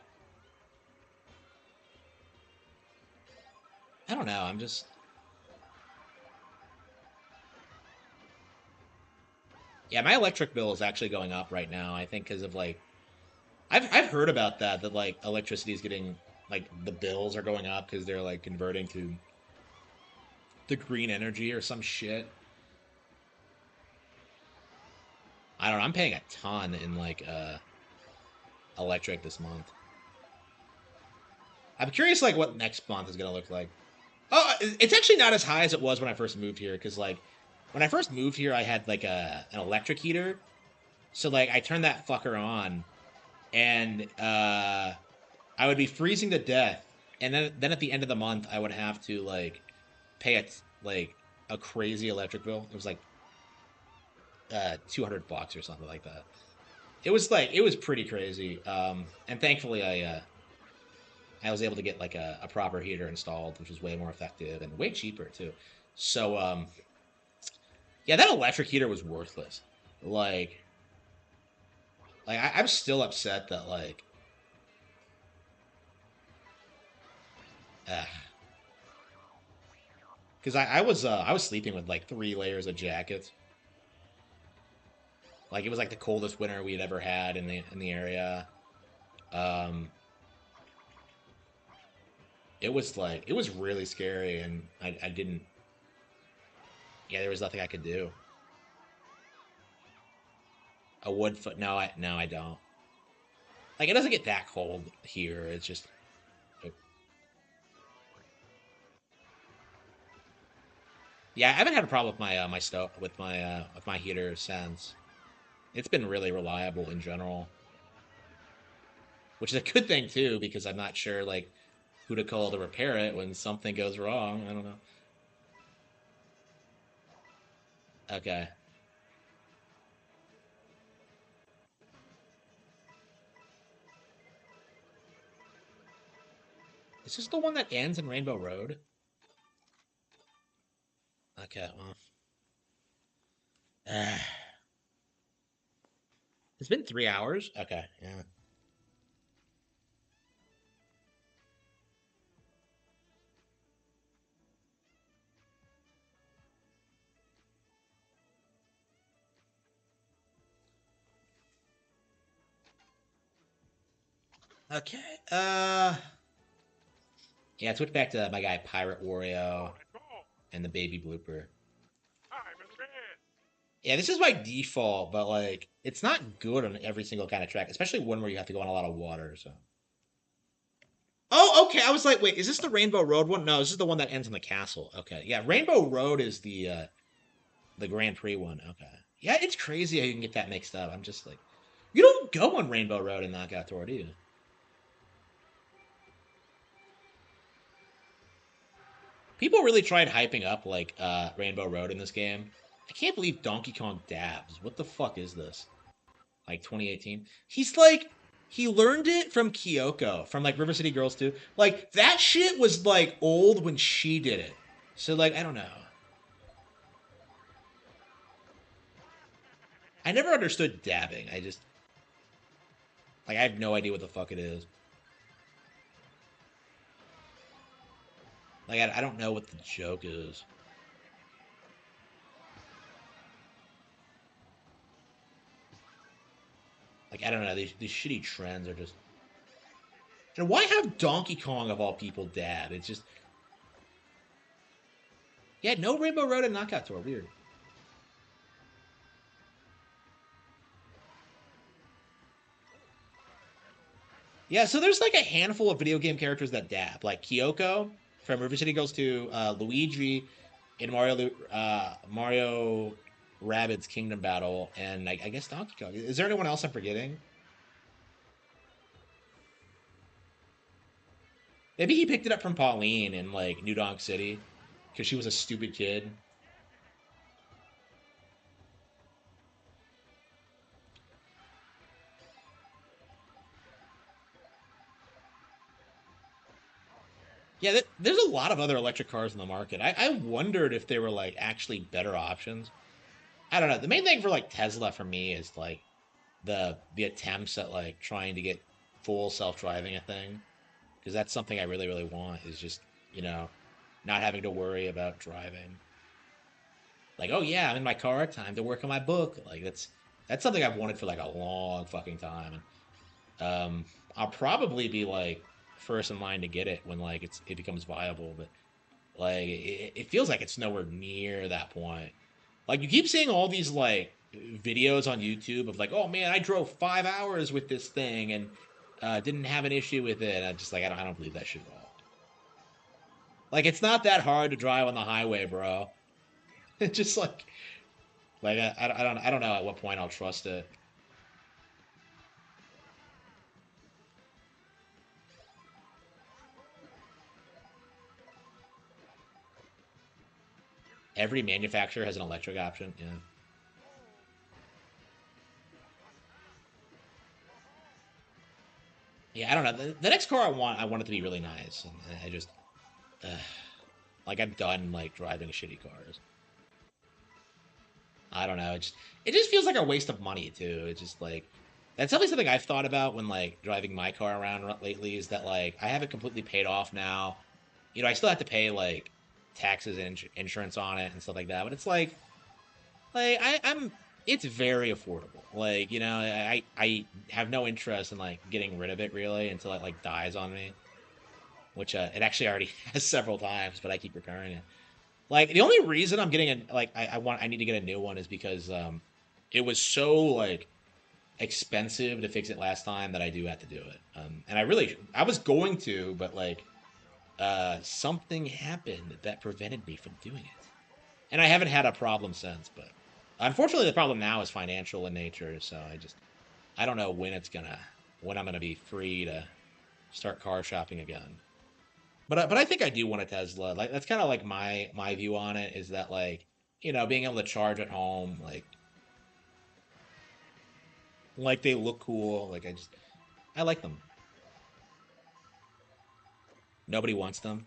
I don't know. I'm just yeah. My electric bill is actually going up right now. I think because of like I've heard about that like electricity is getting like the bills are going up because they're like converting to the green energy or some shit. I don't know. I'm paying a ton in like electric this month. I'm curious like what next month is gonna look like. Oh, it's actually not as high as it was when I first moved here because like when I first moved here, I had like an electric heater, so like I turned that fucker on, and I would be freezing to death, and then at the end of the month, I would have to like pay it like a crazy electric bill. It was like $200 or something like that. It was pretty crazy. And thankfully I was able to get like a proper heater installed, which was way more effective and way cheaper too. So yeah, that electric heater was worthless. Like I'm still upset that like because I was sleeping with like 3 layers of jackets. Like it was like the coldest winter we had ever had in the area. Um, it was like it was really scary, and I didn't. Yeah, there was nothing I could do. A wood foot? No, I don't. Like it doesn't get that cold here. It's just yeah. I haven't had a problem with my my stove with my heater since. It's been really reliable in general. which is a good thing too because I'm not sure like who to call to repair it when something goes wrong. I don't know. Okay. Is this the one that ends in Rainbow Road? Okay, well. It's been 3 hours? Okay, yeah. Okay. Yeah, switch back to my guy Pirate Wario and the baby blooper. Yeah, this is my default, but like it's not good on every single kind of track, especially one where you have to go on a lot of water, so. Oh, okay. I was like, wait, is this the Rainbow Road one? No, this is the one that ends in the castle. Okay. Yeah, Rainbow Road is the Grand Prix one. Okay. Yeah, it's crazy how you can get that mixed up. I'm just like you don't go on Rainbow Road in Knockout Tour, do you? People really tried hyping up like Rainbow Road in this game. I can't believe Donkey Kong dabs. What the fuck is this? Like 2018. He's like he learned it from Kyoko from like River City Girls 2. Like that shit was like old when she did it. So like I don't know. I never understood dabbing. I just like I have no idea what the fuck it is. Like I don't know what the joke is. Like I don't know. These shitty trends are just. And why have Donkey Kong of all people dab? It's just yeah, no Rainbow Road and Knockout Tour. Weird. Yeah, so there's like a handful of video game characters that dab, like Kyoko from River City Girls 2, Luigi in Mario Rabbids Kingdom Battle, and I guess Donkey Kong. Is there anyone else I'm forgetting? Maybe he picked it up from Pauline in like New Donk City because she was a stupid kid. Yeah, there's a lot of other electric cars in the market. I wondered if they were like actually better options. I don't know. The main thing for like Tesla for me is like the attempts at like trying to get full self driving a thing because that's something I really want is just you know not having to worry about driving. Like oh yeah, I'm in my car, time to work on my book. Like that's something I've wanted for like a long fucking time. I'll probably be like first in line to get it when like it becomes viable, but like it feels like it's nowhere near that point. Like you keep seeing all these like videos on YouTube of like, oh man, I drove 5 hours with this thing and didn't have an issue with it. I just like I don't believe that shit at all. Like it's not that hard to drive on the highway, bro. It's just like I don't know at what point I'll trust it. Every manufacturer has an electric option. Yeah. Yeah, I don't know. The next car I want it to be really nice, and I just uh, like I'm done like driving shitty cars. I don't know. It just feels like a waste of money too. It's just like that's definitely something I've thought about when like driving my car around lately. Is that like I have it completely paid off now. You know, I still have to pay like taxes and insurance on it and stuff like that. But it's like I'm it's very affordable. Like you know, I have no interest in like getting rid of it really until it like dies on me. Which it actually already has several times, but I keep repairing it. Like the only reason I'm getting a like I need to get a new one is because it was so like expensive to fix it last time that I do have to do it. And I was going to, but like something happened that prevented me from doing it. And I haven't had a problem since, but unfortunately the problem now is financial in nature, so I don't know when it's gonna. when I'm gonna be free to start car shopping again. But I think I do want a Tesla. Like that's kind of like my view on it is that like being able to charge at home, like they look cool. Like I like them. Nobody wants them.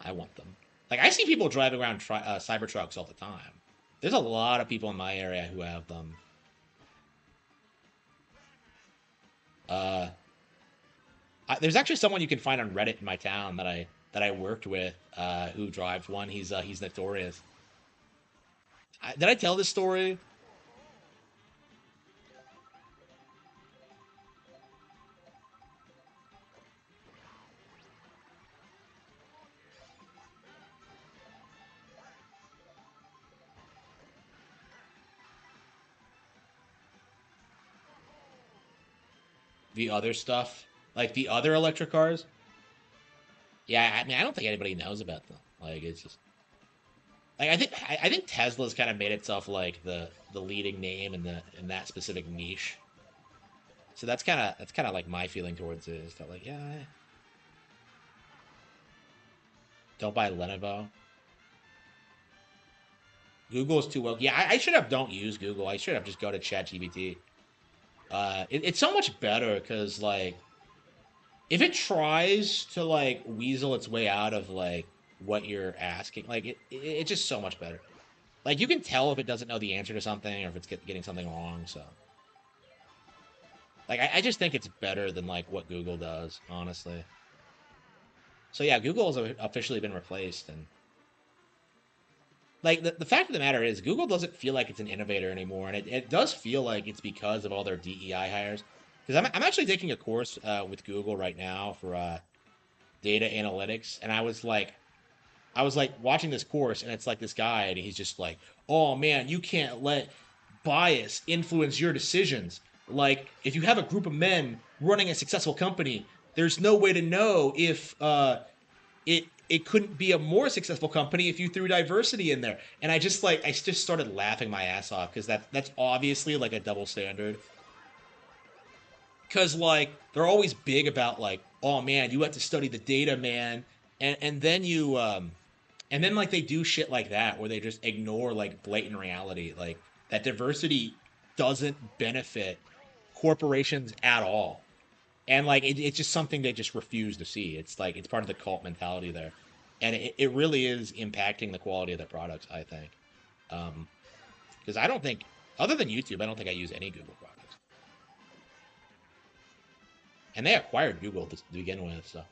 I want them. Like I see people driving around Cybertrucks all the time. There's a lot of people in my area who have them. Uh, there's actually someone you can find on Reddit in my town that I worked with who drives one. He's notorious. Did I tell this story? The other stuff, like the other electric cars. Yeah, I mean, I don't think anybody knows about them. Like, it's just like I think Tesla's kind of made itself like the leading name in that specific niche. So that's kind of like my feeling towards it is that like yeah, don't buy Lenovo. Google's too well. Yeah, I should have don't use Google. I should have just go to ChatGPT. It's so much better because like if it tries to like weasel its way out of like what you're asking, like it's just so much better. Like you can tell if it doesn't know the answer to something or if it's getting something wrong. So like I just think it's better than like what Google does, honestly. So yeah, Google has officially been replaced, and like the fact of the matter is, Google doesn't feel like it's an innovator anymore, and it does feel like it's because of all their DEI hires. Because I'm actually taking a course with Google right now for data analytics, and I was like watching this course, and it's like this guy, and he's just like, "Oh man, you can't let bias influence your decisions. Like, if you have a group of men running a successful company, there's no way to know if it couldn't be a more successful company if you threw diversity in there." And I just started laughing my ass off because that's obviously like a double standard. Because like they're always big about like, oh man, you have to study the data, man, and then and then like they do shit like that where they just ignore like blatant reality, like that diversity doesn't benefit corporations at all. And like it's just something they just refuse to see. It's like it's part of the cult mentality there, and it really is impacting the quality of their products. I think, because I don't think other than YouTube, I don't think I use any Google products, and they acquired Google to begin with. So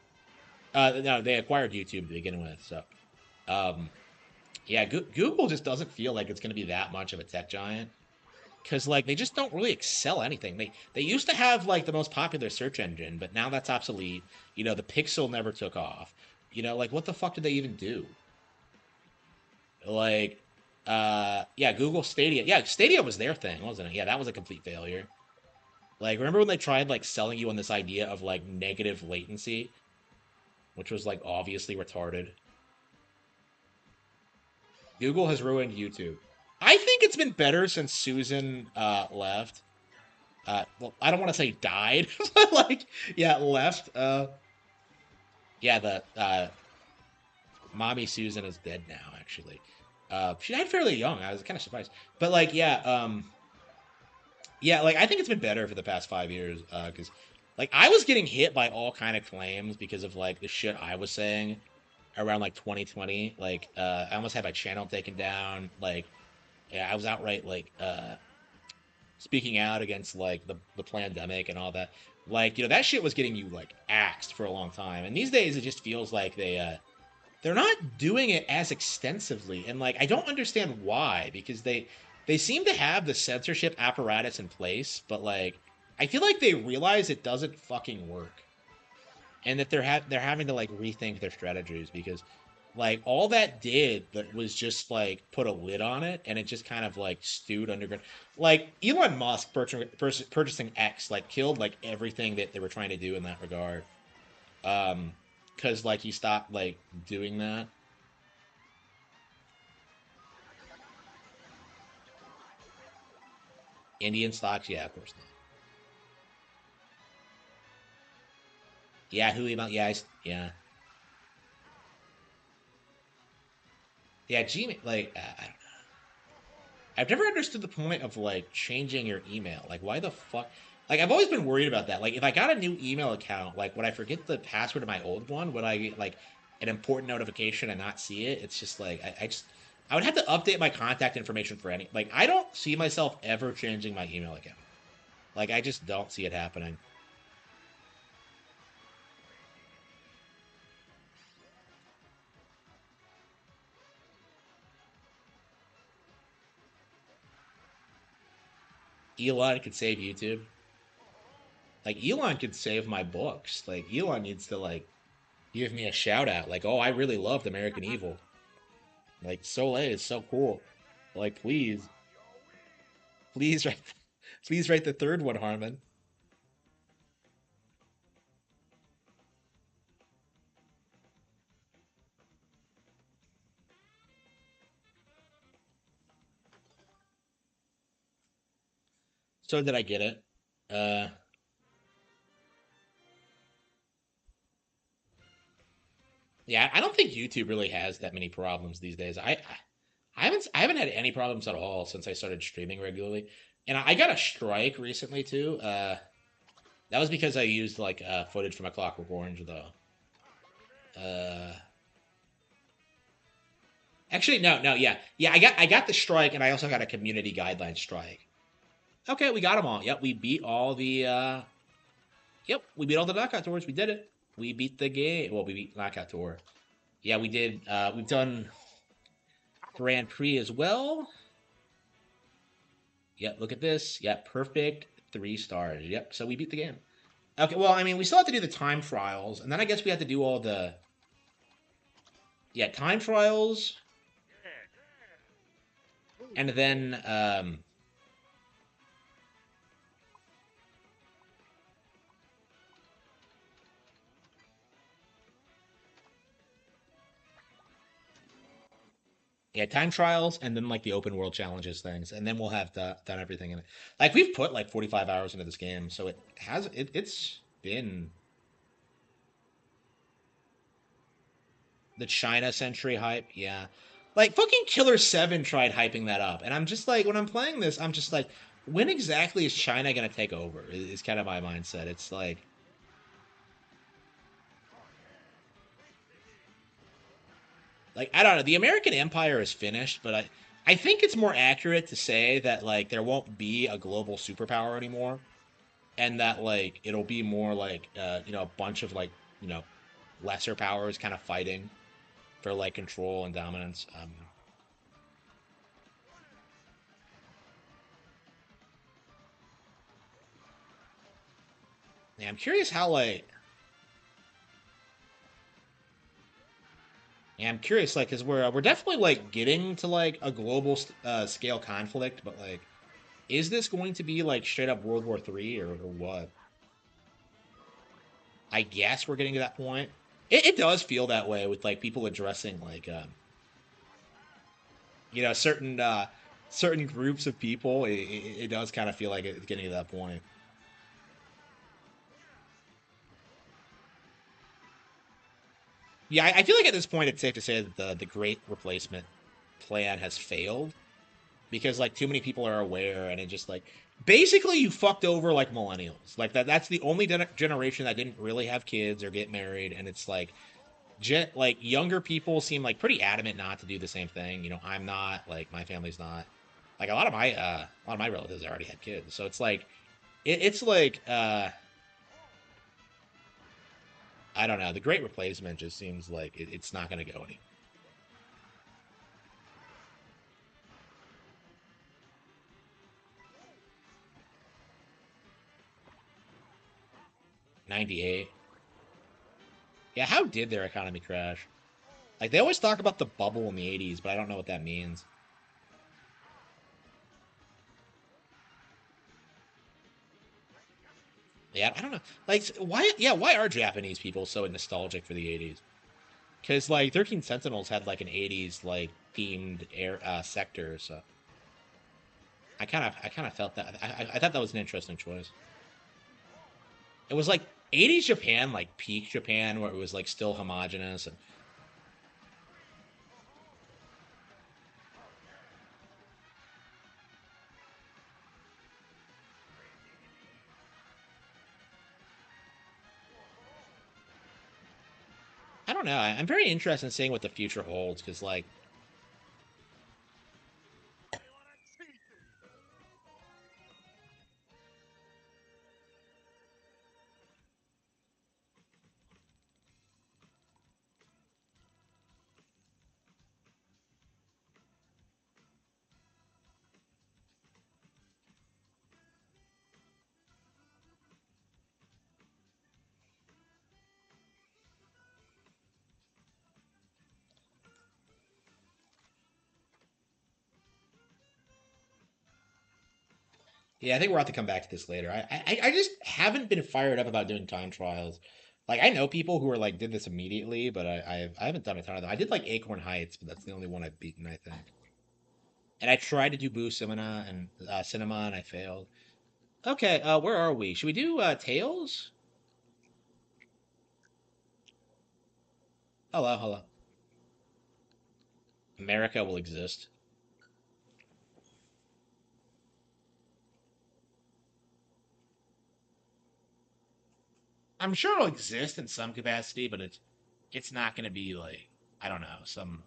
no, they acquired YouTube to begin with. So um, yeah, Google just doesn't feel like it's going to be that much of a tech giant because like they just don't really excel anything. They used to have like the most popular search engine, but now that's obsolete. The Pixel never took off. Like what the fuck did they even do? Like yeah, Google Stadia. Yeah, Stadia was their thing, wasn't it? Yeah, that was a complete failure. Like remember when they tried like selling you on this idea of like negative latency, which was like obviously retarded. Google has ruined YouTube. I think it's been better since Susan left. Well, I don't want to say died, but like, yeah, left. Yeah, the mommy Susan is dead now. Actually, she died fairly young. I was kind of surprised, but like, yeah, like I think it's been better for the past 5 years. Because like I was getting hit by all kind of claims because of like the shit I was saying around like 2020. Like, I almost had my channel taken down. Like, yeah, I was outright like speaking out against like the pandemic and all that. Like, that shit was getting you like axed for a long time. And these days it just feels like they're not doing it as extensively. And like I don't understand why, because they seem to have the censorship apparatus in place, but like I feel like they realize it doesn't fucking work. And that they're having to like rethink their strategies because like all that did that was just like put a lid on it, and it just kind of like stewed underground. Like Elon Musk purchasing X like killed like everything that they were trying to do in that regard. Because like he stopped like doing that. Indian stocks, yeah, of course not. Yahoo email. Yeah, yeah, yeah. Gmail. Like, I don't know. I've never understood the point of like changing your email. Like, why the fuck? Like, I've always been worried about that. Like, if I got a new email account, like, would I forget the password of my old one? Would I get like an important notification and not see it? It's just like I would have to update my contact information for any. Like, I don't see myself ever changing my email account. Like, I just don't see it happening. Elon could save YouTube. Like, Elon could save my books. Like, Elon needs to like give me a shout out. Like, oh, I really loved American Evil. Like, Soleil is so cool. Like, please write, please write the third one, Harman. So did I get it? Uh, yeah, I don't think YouTube really has that many problems these days. I haven't had any problems at all since I started streaming regularly, and I got a strike recently too. That was because I used like footage from A Clockwork Orange though. Uh, Actually, no, no, yeah, yeah. I got the strike, and I also got a community guideline strike. Okay, we got them all. Yep, we beat all the. Yep, we beat all the knockout tours. We did it. We beat the game. Well, we beat knockout tour. Yeah, we did. We've done Grand Prix as well. Yep, look at this. Yep, perfect 3 stars. Yep, so we beat the game. Okay, well, I mean, we still have to do the time trials, and then I guess we have to do all the time trials, and then time trials, and then like the open world challenges things, and then we'll have done everything in it. Like we've put like 45 hours into this game, so it's been the China Century hype. Yeah, like fucking Killer 7 tried hyping that up, and I'm just like, when I'm playing this, I'm just like, when exactly is China gonna take over? Is kind of my mindset. It's like I don't know. The American Empire is finished, but I think it's more accurate to say that like there won't be a global superpower anymore, and that like it'll be more like a bunch of like you know lesser powers kind of fighting for like control and dominance. Yeah, I'm curious how like yeah, I'm curious like because we're definitely like getting to like a global scale conflict, but like is this going to be like straight up World War III or what? I guess we're getting to that point. It does feel that way with like people addressing like certain groups of people. It does kind of feel like it's getting to that point. Yeah, I feel like at this point it's safe to say that the Great Replacement plan has failed because like too many people are aware, and it just like basically you fucked over like millennials. Like that's the only generation that didn't really have kids or get married, and it's like like younger people seem like pretty adamant not to do the same thing. I'm not, like my family's not. Like a lot of my relatives already had kids, so it's like it's like I don't know. The Great Replacement just seems like it's not going to go anywhere. 98. Yeah, how did their economy crash? Like they always talk about the bubble in the 80s, but I don't know what that means. Yeah, I don't know. Like why? Yeah, why are Japanese people so nostalgic for the 80s? Because like 13 Sentinels had like an 80s like themed air sector, so I kind of felt that. I thought that was an interesting choice. It was like 80s Japan, like peak Japan, where it was like still homogenous. And I don't know. I'm very interested in seeing what the future holds because, like, yeah, I think we'll have to come back to this later. I just haven't been fired up about doing time trials. Like, I know people who are like did this immediately, but I haven't done a ton of them. I did like Acorn Heights, but that's the only one I've beaten, I think. And I tried to do Boo Cinema, and I failed. Okay, where are we? Should we do Tails? Hello, hello. America will exist. I'm sure it'll exist in some capacity, but it's not going to be like, I don't know, some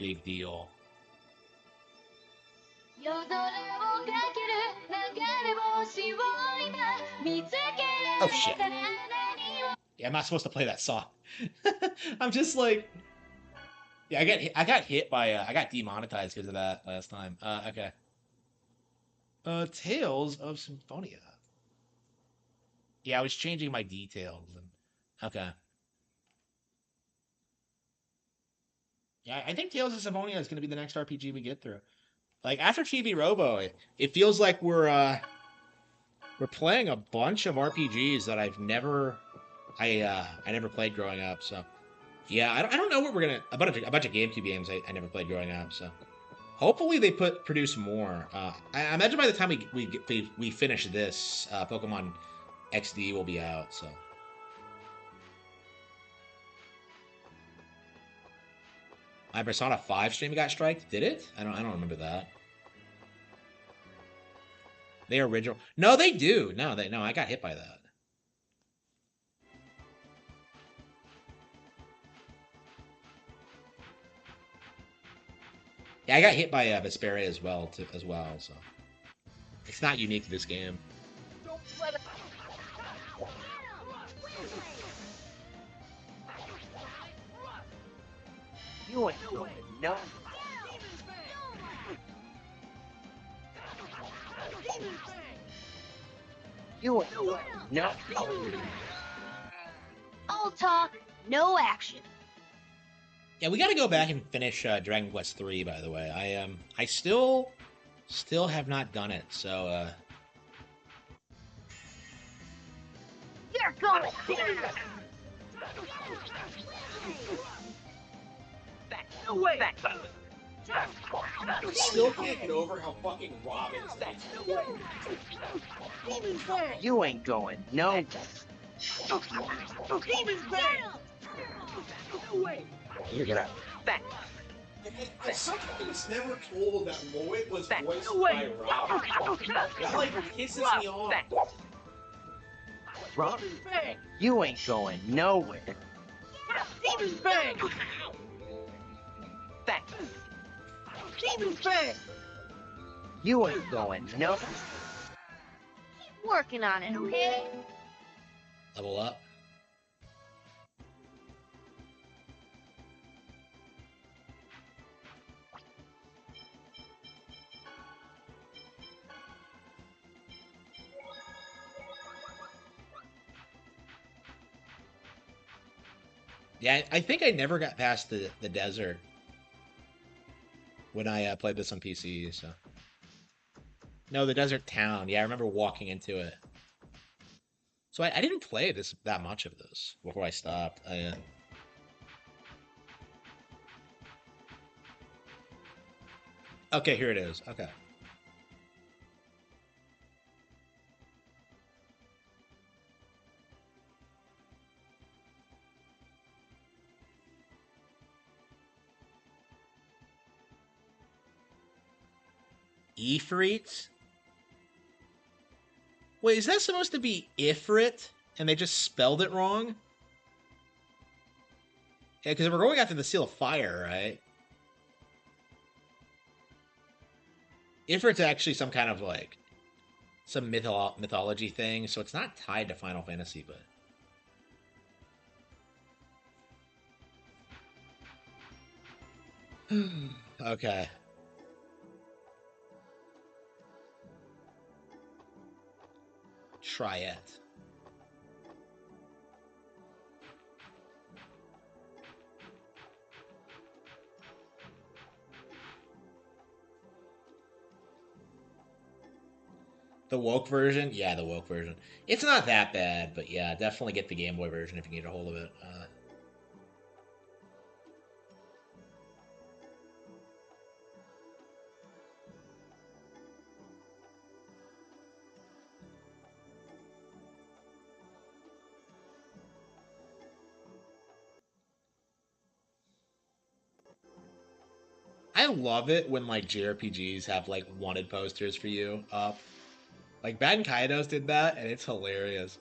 big deal. Oh shit! Yeah, I'm not supposed to play that song. I'm just like, yeah, I got hit by I got demonetized because of that last time. Okay. Tales of Symphonia. Yeah, I was changing my details. Okay. Yeah, I think Tales of Symphonia is going to be the next RPG we get through. Like after TV Robo, it feels like we're playing a bunch of RPGs that I never played growing up. So yeah, I don't know what we're gonna a bunch of GameCube games I never played growing up. So hopefully they produce more. I imagine by the time we finish this, Pokemon XD will be out. So my Persona 5 stream got striked. Did it? I don't remember that. They original. No, they do. No. I got hit by that. Yeah, I got hit by Vesperia as well. So it's not unique to this game. You ain't going no. You ain't going no. All talk, no action. Yeah, we got to go back and finish Dragon Quest 3. By the way, I still have not done it. So You're going No way. I still can't get over how fucking Robin is that. Demon's back. You ain't going no. Demon's back. No way. You're gonna back. I sometimes never told that Lloyd was Back voiced away. by Robin. That like pisses me off. Back. Rob, you ain't going nowhere. Demon's back. Back. Demon's back. You ain't going no. Keep working on it, okay? Level up. Yeah, I think I never got past the desert when I played this on PC. So no, the desert town. Yeah, I remember walking into it. So I didn't play this that much of this before I stopped. Okay, here it is. Okay. Ifrit? Wait, is that supposed to be Ifrit? And they just spelled it wrong? Yeah, because we're going after the Seal of Fire, right? Ifrit's actually some kind of like some mythology thing, so it's not tied to Final Fantasy, but okay. Try it. The woke version? Yeah, the woke version. It's not that bad, but yeah, definitely get the Game Boy version if you need a hold of it. I love it when like JRPGs have like wanted posters for you up. Like Bad Kaidos did that, and it's hilarious.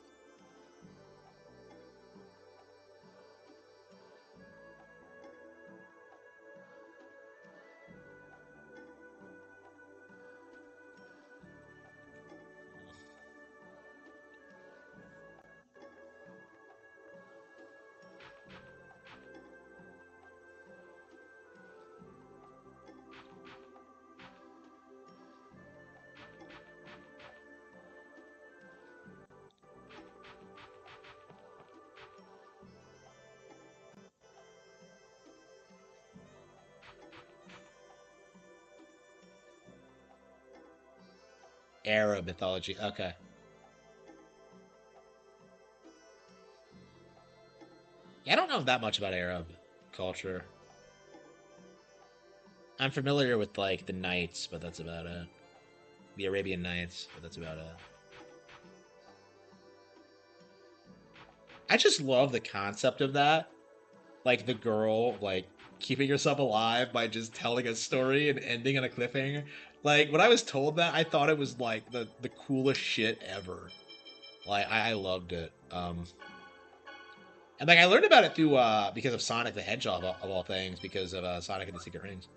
Arab mythology. Okay. Yeah, I don't know that much about Arab culture. I'm familiar with like the Knights, but that's about it. The Arabian Nights, but that's about it. I just love the concept of that. Like the girl, like keeping herself alive by just telling a story and ending on a cliffhanger. Like when I was told that, I thought it was like the coolest shit ever. Like I loved it. And like I learned about it through because of Sonic the Hedgehog of all things, because of Sonic and the Secret Rings.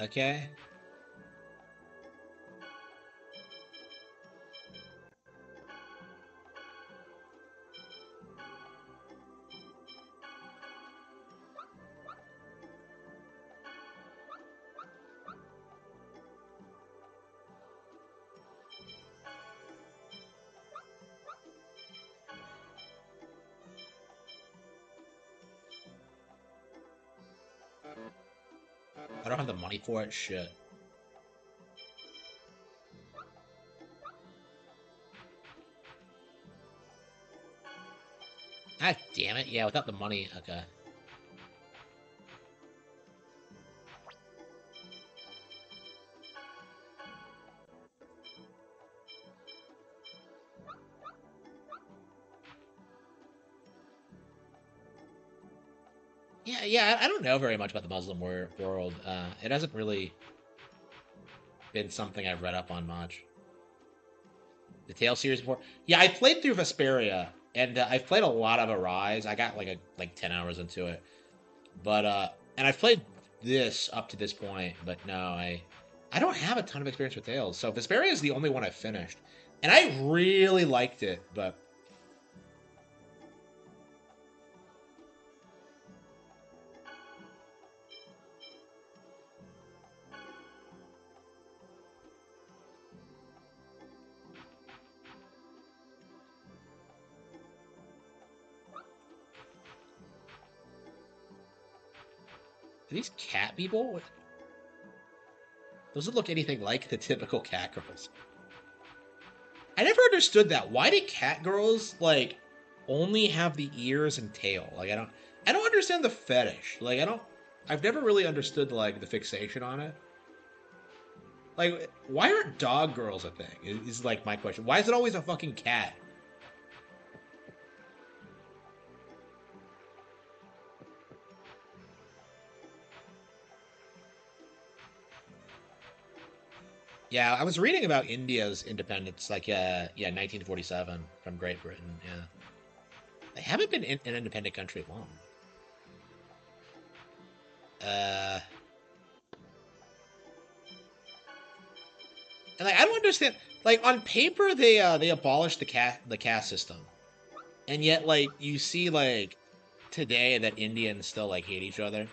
Okay. I don't have the money for it. Shit. God damn it. Yeah, without the money. Okay. Yeah, yeah. I don't know very much about the Muslim world. It hasn't really been something I've read up on much. The Tale series before. Yeah, I played through Vesperia, and I've played a lot of Arise. I got like 10 hours into it, but and I've played this up to this point, but no, I don't have a ton of experience with Tales. So Vesperia is the only one I've finished, and I really liked it, but these cat people? Doesn't look anything like the typical cat girls. I never understood that. Why did cat girls like only have the ears and tail? Like I don't understand the fetish. Like I've never really understood like the fixation on it. Like why aren't dog girls a thing? Is like my question. Why is it always a fucking cat? Yeah, I was reading about India's independence, like yeah, 1947 from Great Britain. Yeah, they haven't been an independent country long. Uh, and like I don't understand. Like on paper, they abolished the caste system, and yet like you see like today that Indians still like hate each other.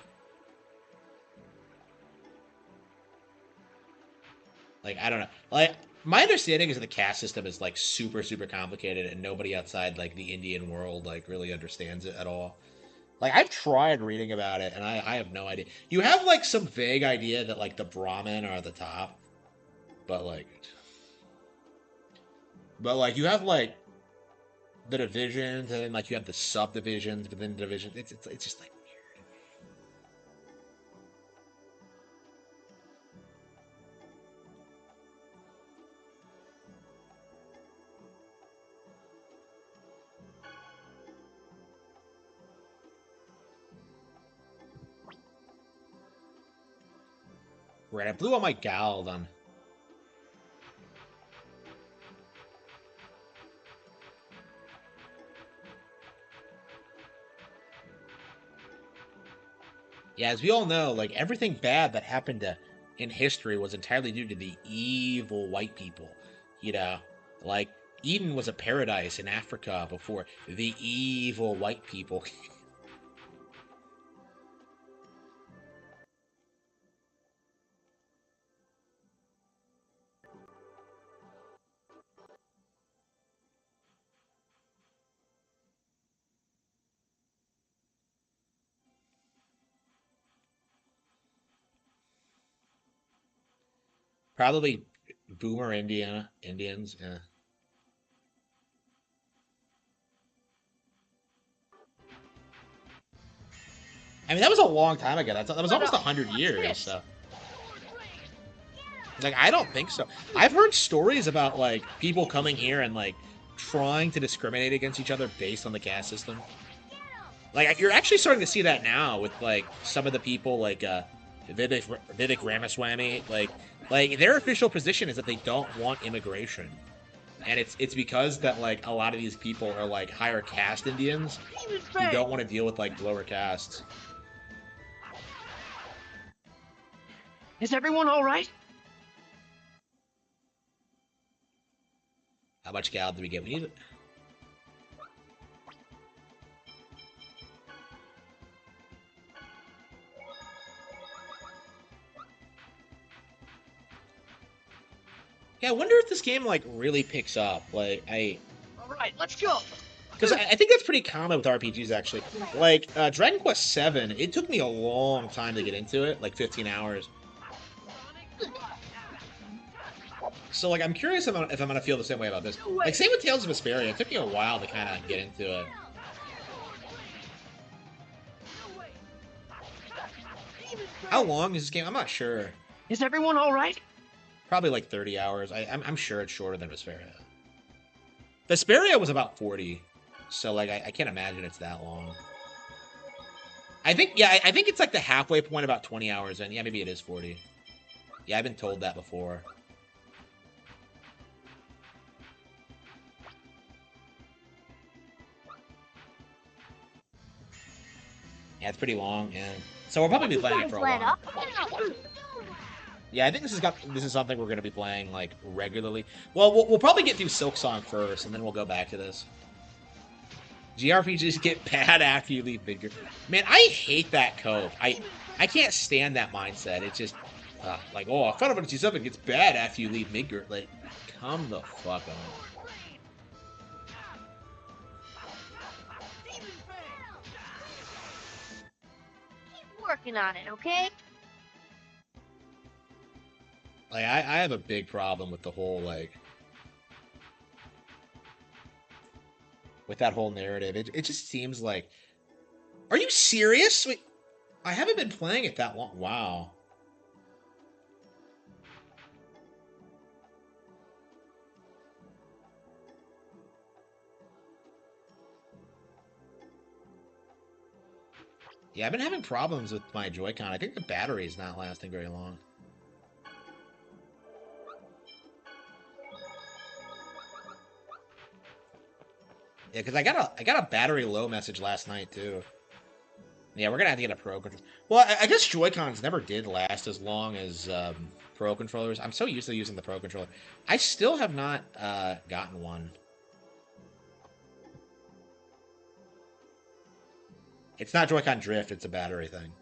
Like I don't know. Like my understanding is that the caste system is like super complicated, and nobody outside like the Indian world like really understands it at all. Like I've tried reading about it, and I have no idea. You have like some vague idea that like the Brahmin are at the top, but like you have like the divisions, and then like you have the subdivisions within the divisions. It's just like right. I blew out my Galdon. Yeah, as we all know, like everything bad that happened in history was entirely due to the evil white people. You know, like Eden was a paradise in Africa before the evil white people. Probably Boomer Indians. Yeah. I mean, that was a long time ago. That was almost 100 years. So, like, I don't think so. I've heard stories about like people coming here and like trying to discriminate against each other based on the caste system. Like, you're actually starting to see that now with like some of the people like Vivek Ramaswamy. Like their official position is that they don't want immigration, and it's because that like a lot of these people are like higher caste Indians who don't want to deal with like lower castes. Is everyone all right? How much gal did we get? We need. Yeah, I wonder if this game like really picks up. Like All right, let's go. because I think that's pretty common with RPGs actually. Like Dragon Quest VII, it took me a long time to get into it, like 15 hours. So like I'm curious if I'm gonna feel the same way about this. Like same with Tales of Vesperia, it took me a while to kind of get into it. How long is this game? I'm not sure. Is everyone all right? Probably like 30 hours. I'm sure it's shorter than Vesperia. Vesperia was about 40, so like I can't imagine it's that long. I think I think it's like the halfway point, about 20 hours in. Yeah, maybe it is 40. Yeah, I've been told that before. Yeah, it's pretty long. Yeah, so we'll probably be playing it for a while. Yeah, I think this is something we're gonna be playing like regularly. Well, we'll probably get through Silk Song first, and then we'll go back to this. GRPGs get bad after you leave Midgard. Man, I hate that code. I can't stand that mindset. It's just like, oh, Final Fantasy 7 gets bad after you leave Midgard. Like, come the fuck on. working on it, okay? Like, I have a big problem with the whole, like, with that whole narrative. It just seems like, are you serious? Wait, I haven't been playing it that long. Wow. Yeah, I've been having problems with my Joy-Con. I think the battery is not lasting very long. Yeah, because I got a battery low message last night too. Yeah, we're gonna have to get a Pro controller. Well, I guess Joy-Cons never did last as long as Pro controllers. I'm so used to using the Pro controller. I still have not gotten one. It's not Joy-Con drift, it's a battery thing.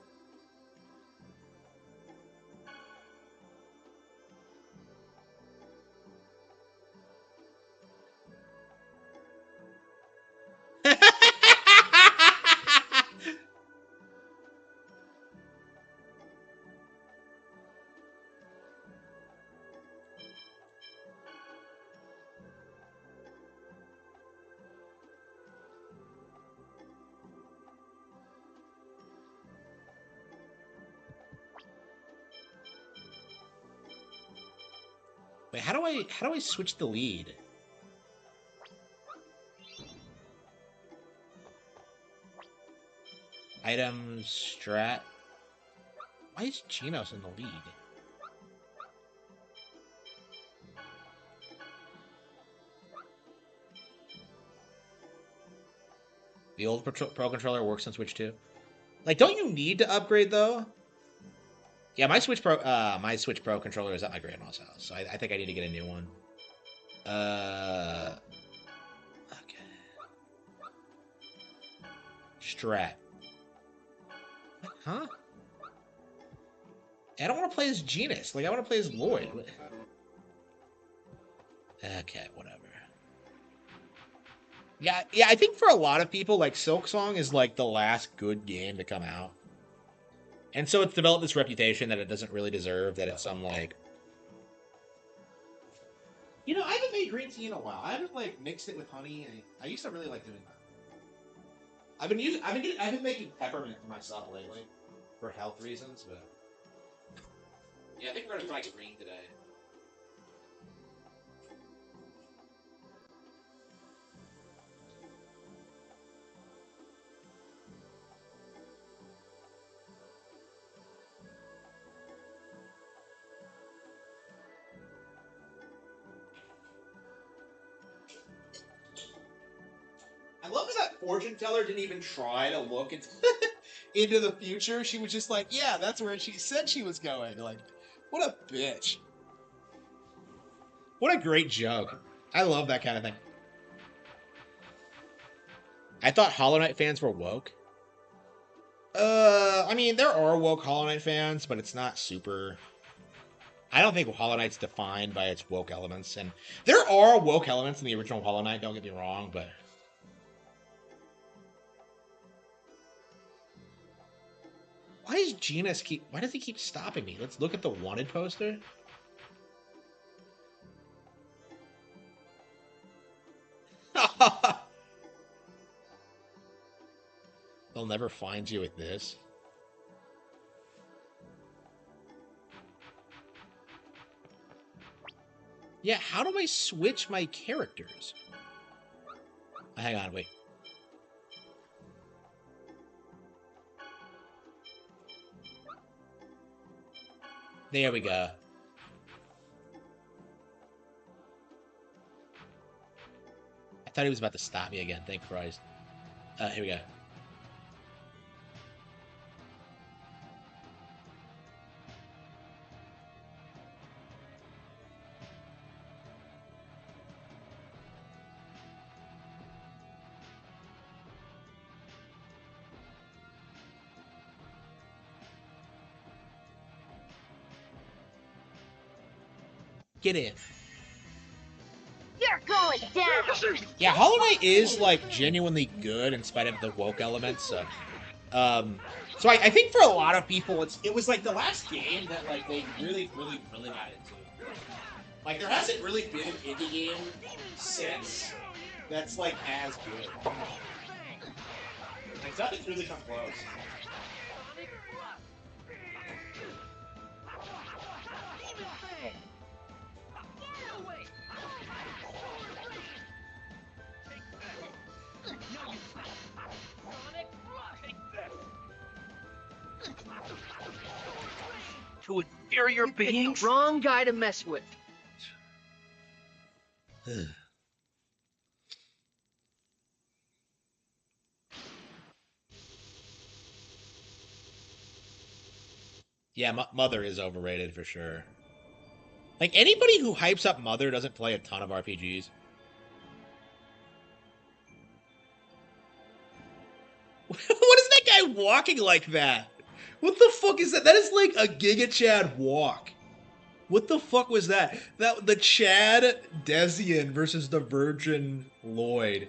Wait, how do I switch the lead? Items, strat. Why is Genos in the lead? The old Pro controller works on Switch too. Like, don't you need to upgrade though? Yeah, my Switch Pro controller is at my grandma's house, so I think I need to get a new one. Okay. Strat. Huh? I don't want to play as Genis. Like, I want to play as Lloyd. Okay, whatever. Yeah, I think for a lot of people, like, Silksong is, like, the last good game to come out. And so it's developed this reputation that it doesn't really deserve, that it's some, like... You know, I haven't made green tea in a while. I haven't, like, mixed it with honey. I used to really like doing that. I've been making peppermint for myself lately. For health reasons, but... Yeah, I think we're gonna try green today. I love that fortune teller didn't even try to look into the future. She was just like, yeah, that's where she said she was going. Like, what a bitch. What a great joke. I love that kind of thing. I thought Hollow Knight fans were woke. I mean, there are woke Hollow Knight fans, but it's not super... I don't think Hollow Knight's defined by its woke elements. And there are woke elements in the original Hollow Knight, don't get me wrong, but... Why does he keep stopping me? Let's look at the wanted poster. They'll never find you with this. Yeah, how do I switch my characters? Hang on, wait. There we go. I thought he was about to stop me again, thank Christ. Here we go. Get in. You're going down. Yeah, Hollow Knight is, like, genuinely good in spite of the woke elements, so... So I think for a lot of people, it was like the last game that like they really got into. Like there hasn't really been an indie game since that's like as good. Like nothing's really come close. To inferior beings? Wrong guy to mess with. Yeah, Mother is overrated for sure. Like, anybody who hypes up Mother doesn't play a ton of RPGs. What is that guy walking like that? What the fuck is that? That is like a Giga Chad walk. What the fuck was that? The Chad Desian versus the Virgin Lloyd.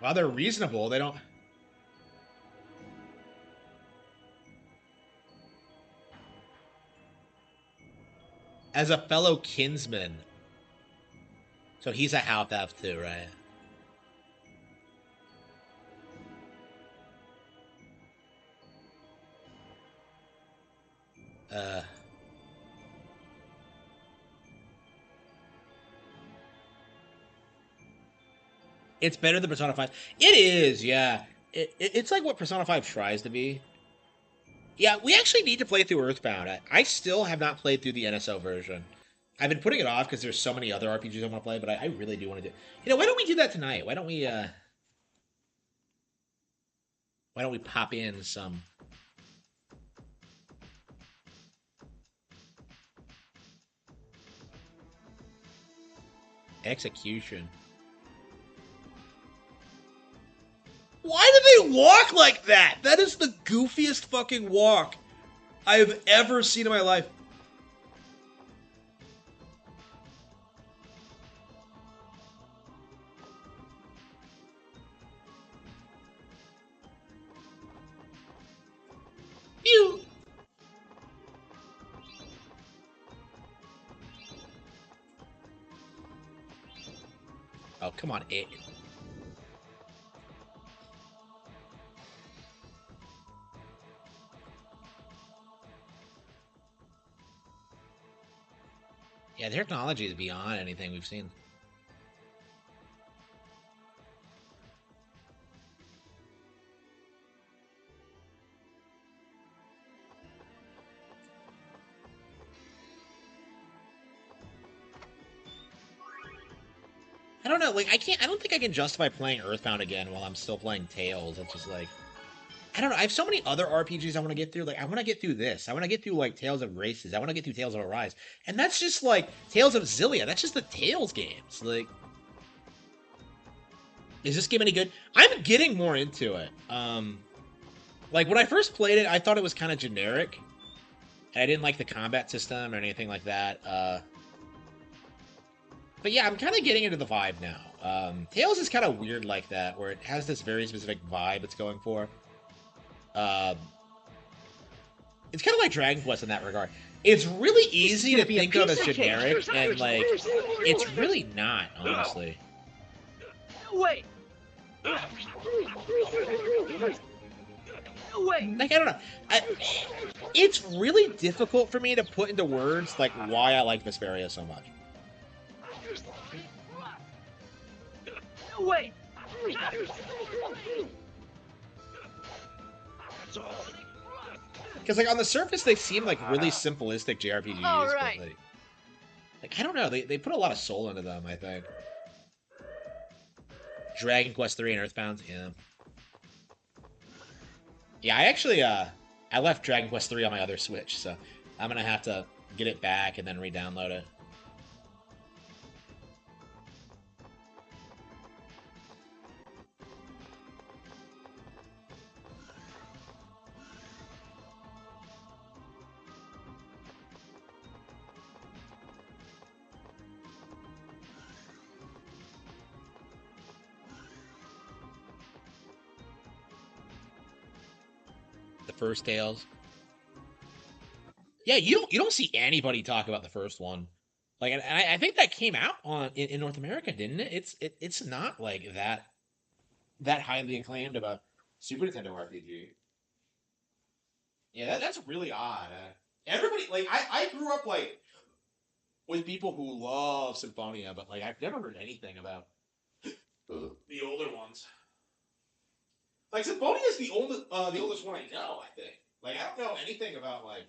Wow, they're reasonable. They don't. As a fellow kinsman. So he's a half elf too, right? It's better than Persona 5. It is, yeah. It's like what Persona 5 tries to be. Yeah, we actually need to play through Earthbound. I still have not played through the NSO version. I've been putting it off because there's so many other RPGs I want to play, but I really do want to do. You know, why don't we do that tonight? Why don't we pop in some execution? Why do they walk like that? That is the goofiest fucking walk I have ever seen in my life. Phew. Oh, come on. Yeah, the technology is beyond anything we've seen. I don't know, like, I don't think I can justify playing Earthbound again while I'm still playing Tales. It's just like, I don't know, I have so many other RPGs I want to get through. Like, I want to get through this. I want to get through, like, Tales of Graces. I want to get through Tales of Arise. And that's just, like, Tales of Xillia. That's just the Tales games. Like, is this game any good? I'm getting more into it. Like, when I first played it, I thought it was kind of generic. I didn't like the combat system or anything like that. But yeah, I'm kind of getting into the vibe now. Tales is kind of weird like that, where it has this very specific vibe it's going for. It's kind of like Dragon Quest in that regard. It's really easy to think of as generic, and like, it's really not, honestly. No way! No way! Like, I don't know. It's really difficult for me to put into words like why I like Vesperia so much. No way! Because like on the surface they seem like really simplistic JRPGs, Right. but like I don't know, they put a lot of soul into them, I think. Dragon Quest 3 and Earthbound, yeah. Yeah, I actually I left Dragon Quest 3 on my other Switch, so I'm gonna have to get it back and then re-download it. first Tales. Yeah, you don't see anybody talk about the first one. Like, and I think that came out in North America, didn't it? It's not like that highly acclaimed of a Super Nintendo RPG. Yeah, that's really odd. Everybody like I grew up like with people who love Symphonia, but like I've never heard anything about the older ones. Like Symphonia is the oldest one I know. I think. Like I don't know anything about like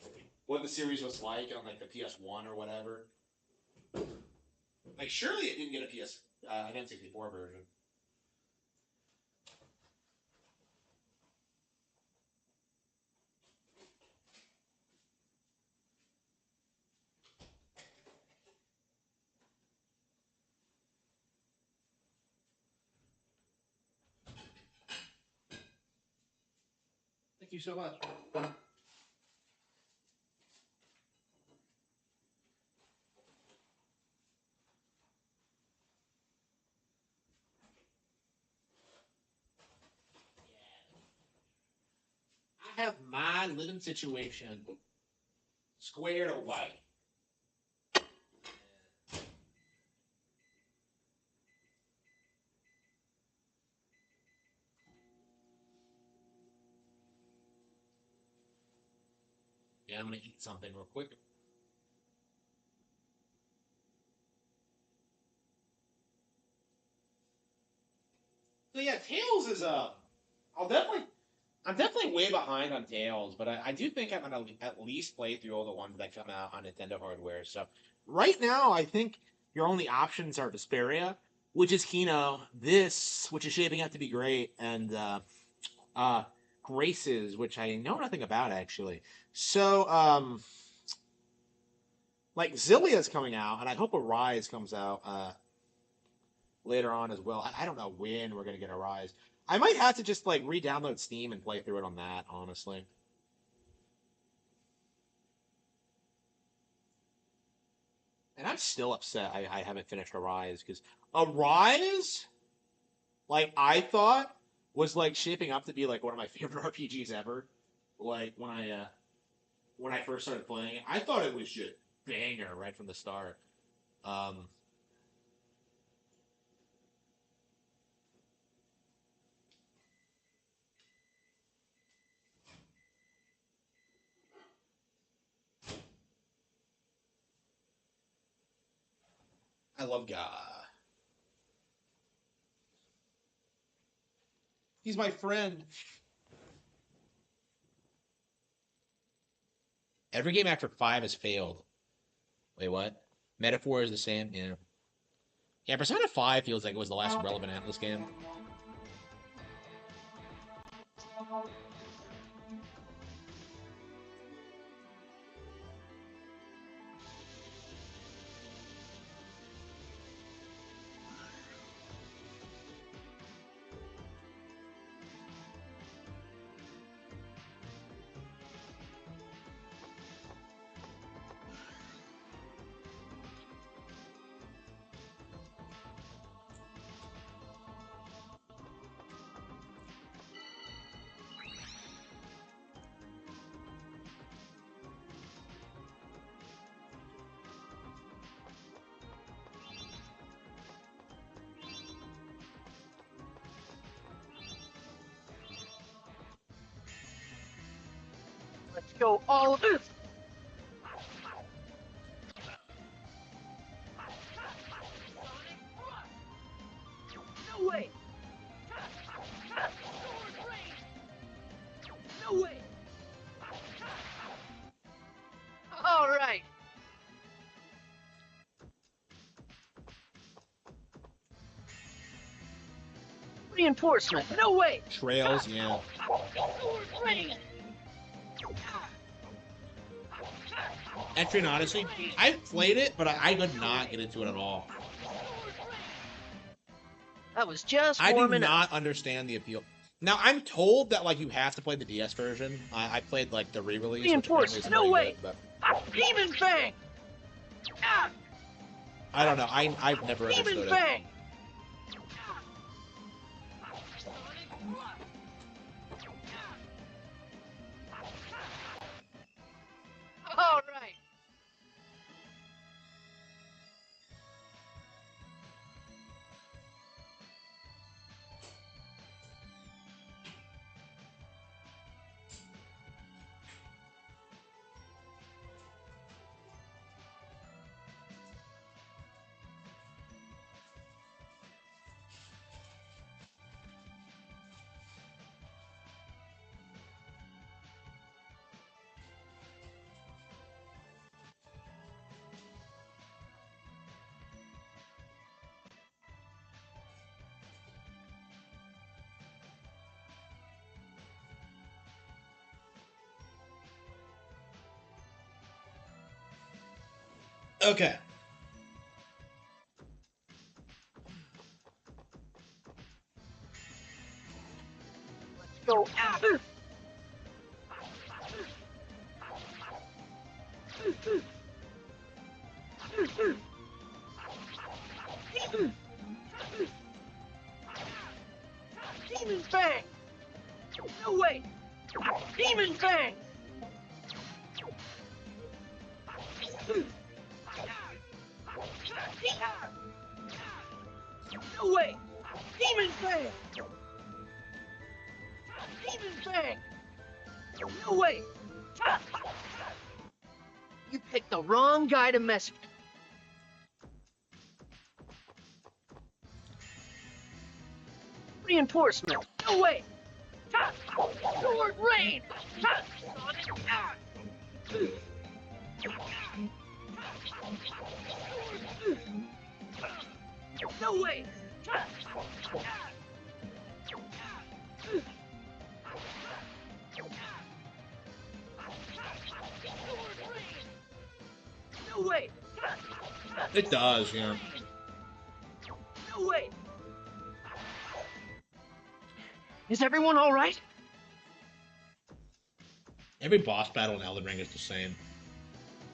what the series was like on like the PS1 or whatever. Like surely it didn't get a an N64 version. Thank you so much. I have my living situation squared away. Yeah, I'm gonna eat something real quick. So yeah, Tails is I'll definitely I'm definitely way behind on Tails, but I do think I'm gonna at least play through all the ones that come out on Nintendo hardware. So right now, I think your only options are Vesperia, which is Kino, this, which is shaping up to be great, and uh, Graces, which I know nothing about actually. So like Zillia's coming out, and I hope Arise comes out later on as well. I don't know when we're gonna get Arise. I might have to just like re-download Steam and play through it on that, honestly. And I'm still upset I haven't finished Arise because Arise, like I thought, was like shaping up to be like one of my favorite RPGs ever. Like when I first started playing it, I thought it was just banger right from the start. Um, I love God. He's my friend. Every game after 5 has failed. Wait, what? Metaphor is the same? Yeah. Yeah, Persona 5 feels like it was the last relevant Atlas game. Let's go all of this. No way. No way. All right. Reinforcement. No way. Trails, yeah. Etrian Odyssey, I played it, but I could not get into it at all. I was just I do warming up. not understand the appeal. Now I'm told that like you have to play the DS version. I played like the re-release, which apparently is No very way. good, Demon Fang. Ah, but I don't know. I've never Demon understood it. Fang. Okay. Go. Demon Fang! No way! Demon Fang! No way! Demon Fang! Demon Fang! No way! You picked the wrong guy to mess with. Reinforcement! No way! Sword Rain! No way! No way! It does, yeah. No way! Is everyone all right? Every boss battle in Elden Ring is the same.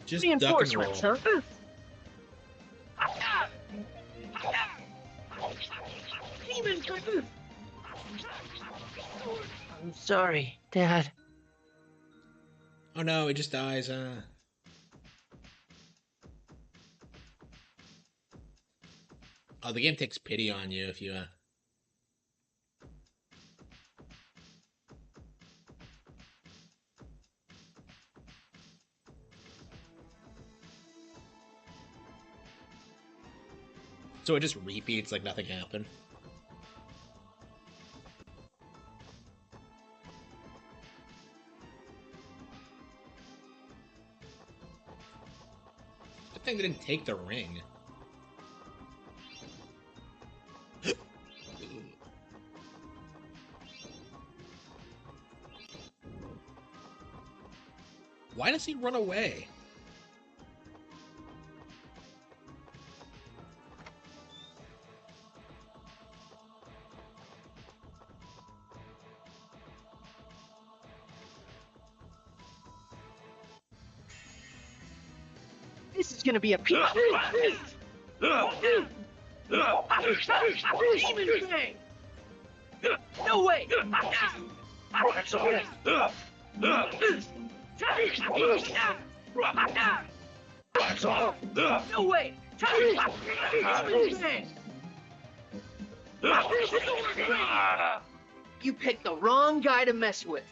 Just duck and roll. Reinforcements, huh? Demon! I'm sorry, Dad. Oh no, it just dies. Oh, the game takes pity on you if you. So it just repeats like nothing happened. Good thing they didn't take the ring. Why does he run away? This is gonna be a piece. Demon Fang! No way! No way! Demon Fang! You picked the wrong guy to mess with.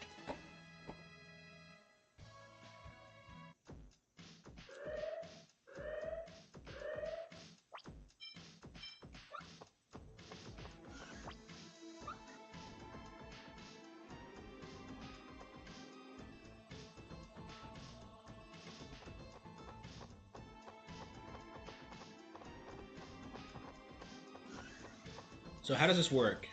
So how does this work?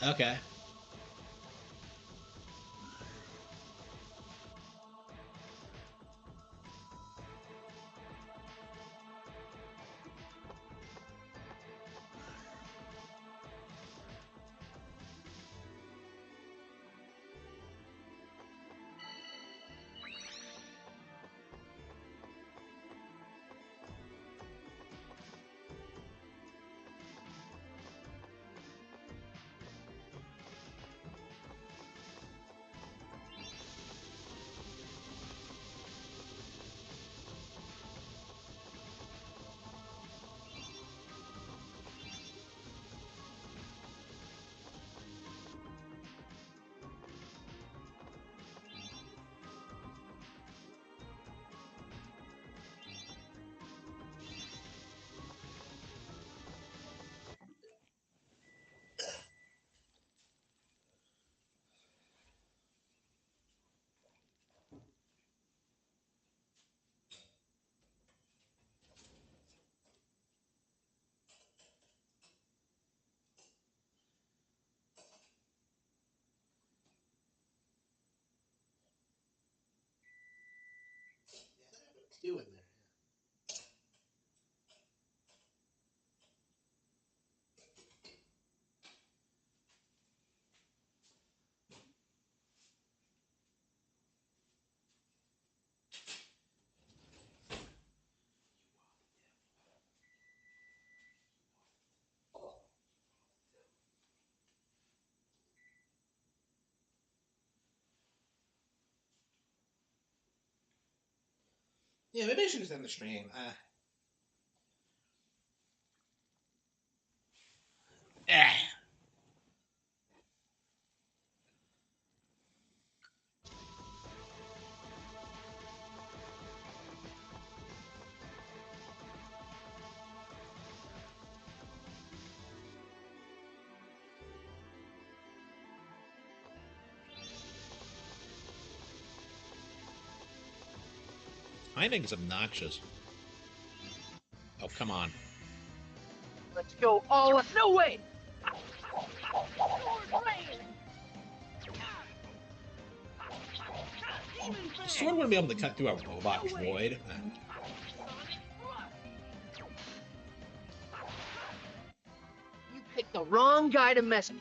Okay. doing there. Yeah, maybe I should just end the stream. Timing's obnoxious. Oh, come on. Let's go all up. No way! The sword wouldn't be able to cut through a robot droid. You picked the wrong guy to mess with.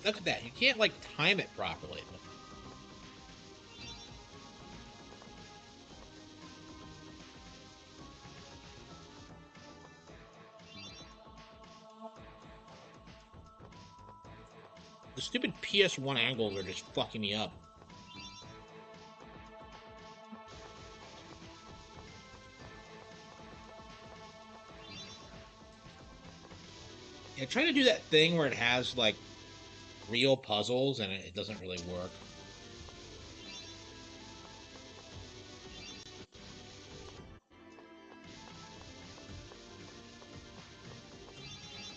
Look at that. You can't, like, time it properly. The stupid PS1 angles are just fucking me up. Yeah, trying to do that thing where it has, like, real puzzles and it doesn't really work.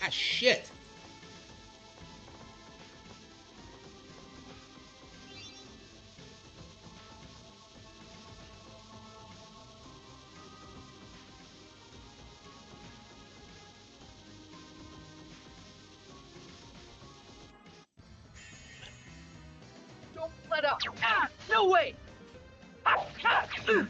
Ah, shit! Don't let up. Ah, no way! No!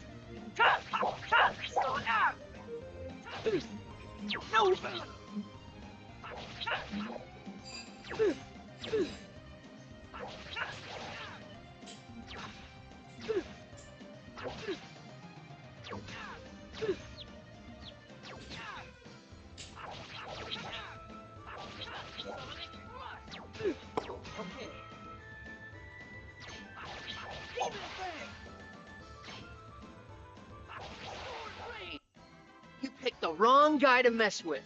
You picked the wrong guy to mess with.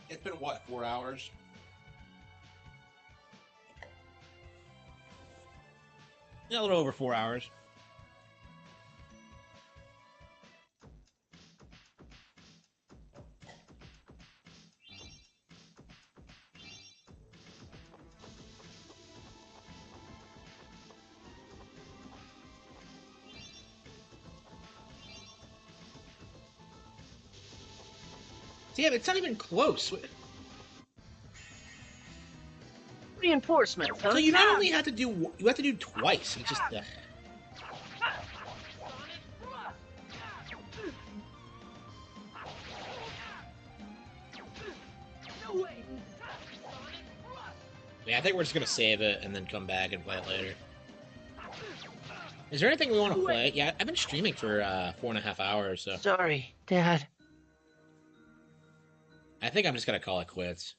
It's been, what, 4 hours? Yeah, a little over 4 hours. Damn, it's not even close. Reinforcements, huh? So you not only have to do, you have to do twice. It's just. Yeah, I think we're just gonna save it and then come back and play it later. Is there anything we want to play? Yeah, I've been streaming for 4.5 hours, so Sorry, Dad. I think I'm just gonna call it quits.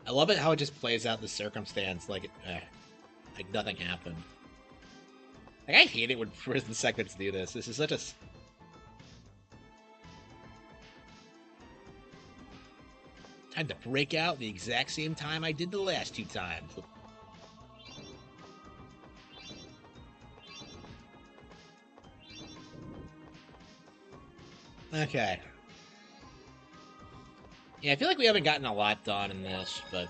I love it how it just plays out the circumstance like nothing happened. Like I hate it when prison segments do this. This is such a time to break out the exact same time I did the last two times. Okay. Yeah, I feel like we haven't gotten a lot done in this, but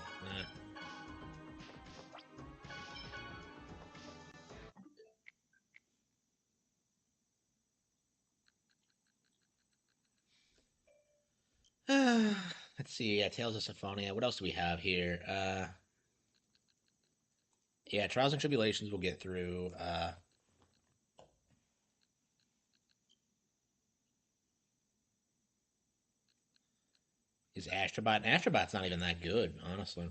let's see. Yeah, Tales of Symphonia. What else do we have here? Yeah, Trials and Tribulations we'll get through. Is Astrobot? And Astrobot's not even that good, honestly.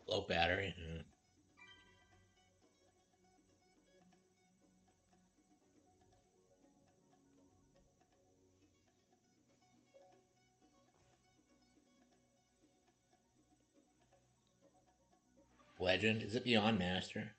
Low battery. Legend. Is it beyond Master?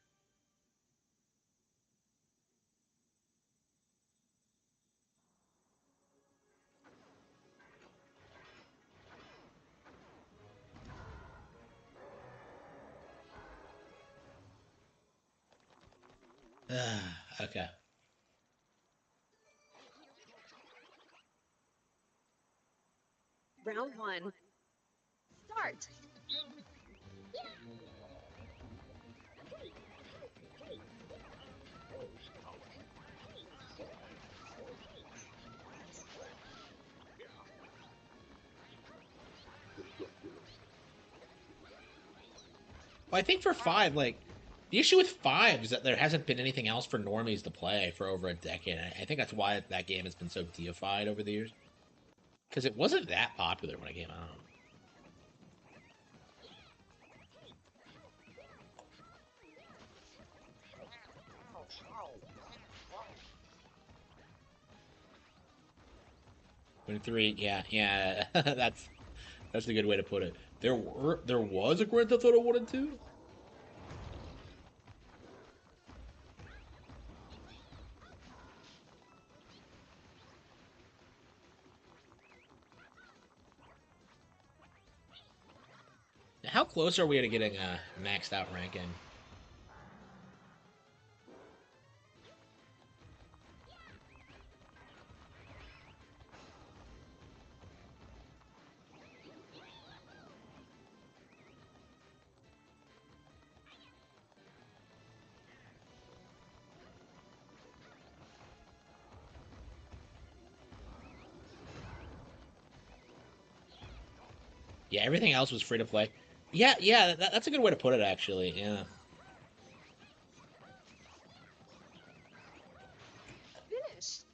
Okay. Round one. Start. Well, I think for five, like the issue with five is that there hasn't been anything else for normies to play for over a decade. I think that's why that game has been so deified over the years. Because it wasn't that popular when it came out. Three, yeah, yeah. That's a good way to put it. There was a Grand Theft Auto 1 and 2? How close are we to getting a maxed out ranking? Yeah, everything else was free to play. Yeah, yeah, that's a good way to put it, actually. Yeah. Finish.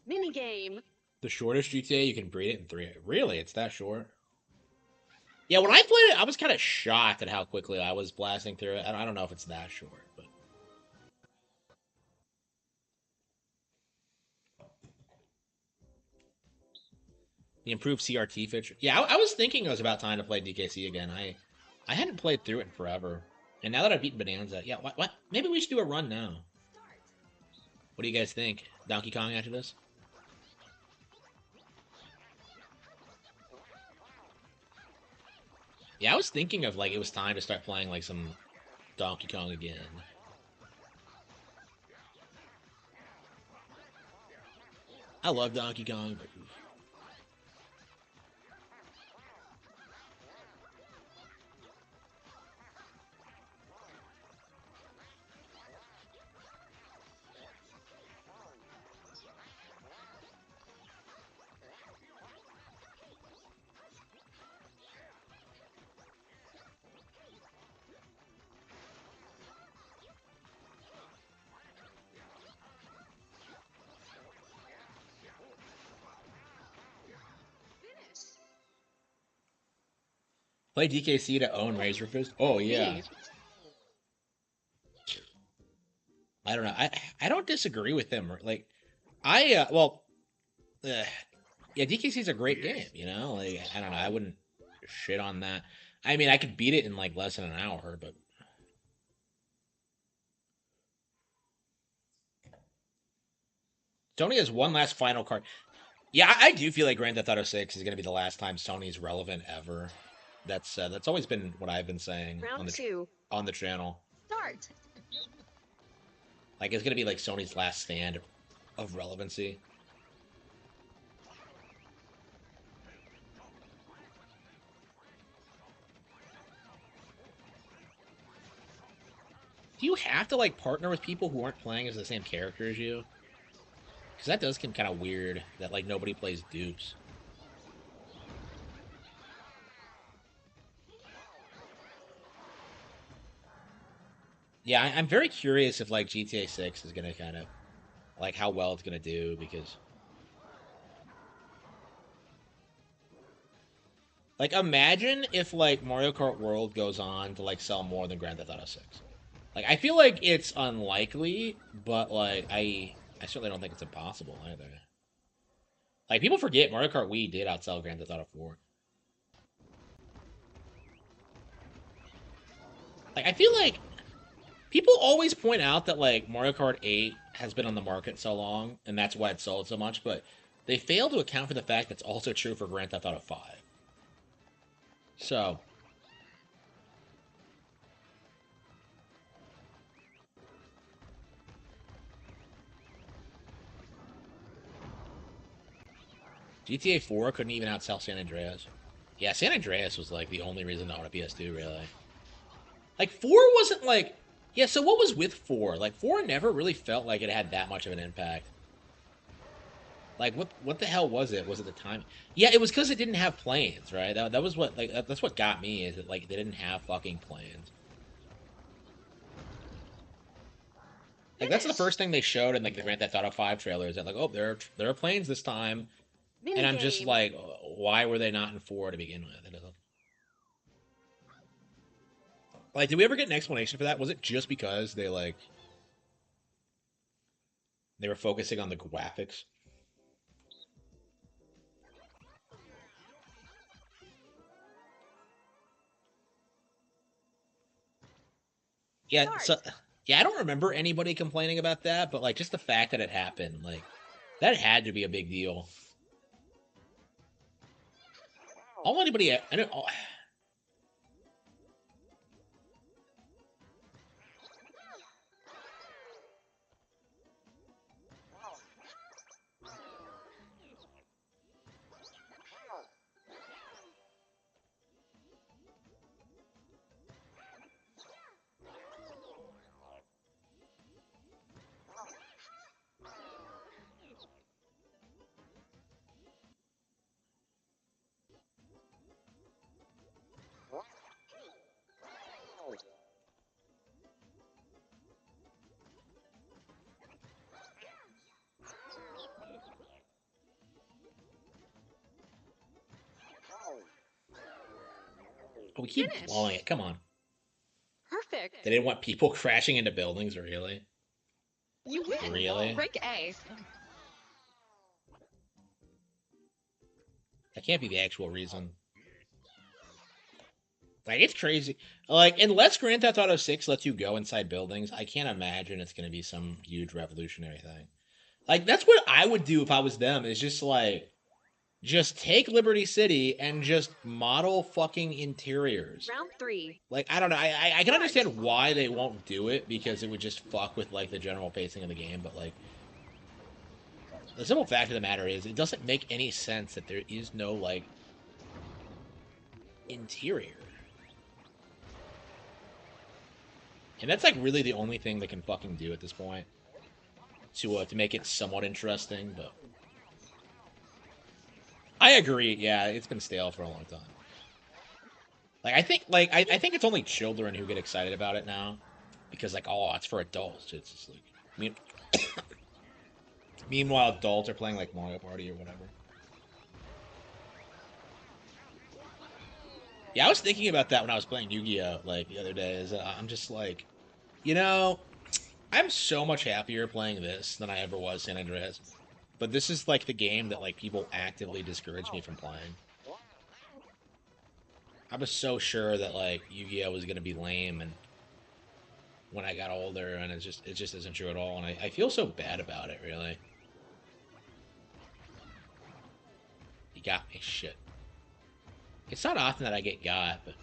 Minigame. The shortest GTA, you can beat it in 3. Really? It's that short? Yeah, when I played it, I was kind of shocked at how quickly I was blasting through it. I don't know if it's that short, but the improved CRT feature. Yeah, I was thinking it was about time to play DKC again. I hadn't played through it in forever, and now that I've beaten Bonanza, yeah, what? Maybe we should do a run now. What do you guys think? Donkey Kong after this? Yeah, I was thinking of like it was time to start playing like some Donkey Kong again. I love Donkey Kong, but play DKC to own Razor Fist. Oh yeah, Beef. I don't know. I don't disagree with them. Like well, uh, yeah, DKC is a great game. You know, like I don't know. I wouldn't shit on that. I mean, I could beat it in like less than an hour, but Sony has one last final card. Yeah, I do feel like Grand Theft Auto 6 is going to be the last time Sony's relevant ever. That's always been what I've been saying Round two. on the channel. Start. Like it's going to be like Sony's last stand of relevancy. Do you have to like partner with people who aren't playing as the same character as you? Because that does seem kind of weird that like nobody plays dupes. Yeah, I'm very curious if like GTA 6 is gonna kind of like how well it's gonna do because like imagine if like Mario Kart World goes on to like sell more than Grand Theft Auto 6. Like I feel like it's unlikely, but like I certainly don't think it's impossible either. Like people forget Mario Kart Wii did outsell Grand Theft Auto 4. Like I feel like people always point out that like Mario Kart 8 has been on the market so long and that's why it sold so much, but they fail to account for the fact that's also true for Grand Theft Auto 5. So, GTA 4 couldn't even outsell San Andreas. Yeah, San Andreas was like the only reason to own a PS2, really. Like 4 wasn't like yeah, so what was with 4? Like 4 never really felt like it had that much of an impact. Like what the hell was it? Was it the time? Yeah, it was because it didn't have planes, right? That was what like that's what got me is that like they didn't have fucking planes. Like that's the Finish. first thing they showed in like the Grand Theft Auto 5 trailers. That like oh there are planes this time, and I'm just Minigame. like why were they not in 4 to begin with? Like, did we ever get an explanation for that? Was it just because they were focusing on the graphics? Yeah, so yeah, I don't remember anybody complaining about that, but like just the fact that it happened, like that had to be a big deal. All anybody, I don't. We keep Finish. blowing it. Come on. Perfect. They didn't want people crashing into buildings, really? You win. Really? Rank A. That can't be the actual reason. Like, it's crazy. Like, unless Grand Theft Auto 6 lets you go inside buildings, I can't imagine it's going to be some huge revolutionary thing. Like, that's what I would do if I was them, is just like, just take Liberty City and just model fucking interiors. Round 3. Like, I don't know. I can understand why they won't do it, because it would just fuck with, like, the general pacing of the game, but, like, the simple fact of the matter is, it doesn't make any sense that there is no, like, interior. And that's, like, really the only thing they can fucking do at this point to make it somewhat interesting, but... I agree, yeah, it's been stale for a long time. Like, I think it's only children who get excited about it now. Because, like, oh, it's for adults. It's just, like... Meanwhile, adults are playing, like, Mario Party or whatever. Yeah, I was thinking about that when I was playing Yu-Gi-Oh! Like, the other day. I'm just like... You know, I'm so much happier playing this than I ever was San Andreas. But this is, like, the game that, like, people actively discourage me from playing. I was so sure that, like, Yu-Gi-Oh! Was going to be lame, and when I got older, and it just isn't true at all, and I feel so bad about it, really. You got me, shit. It's not often that I get got, but...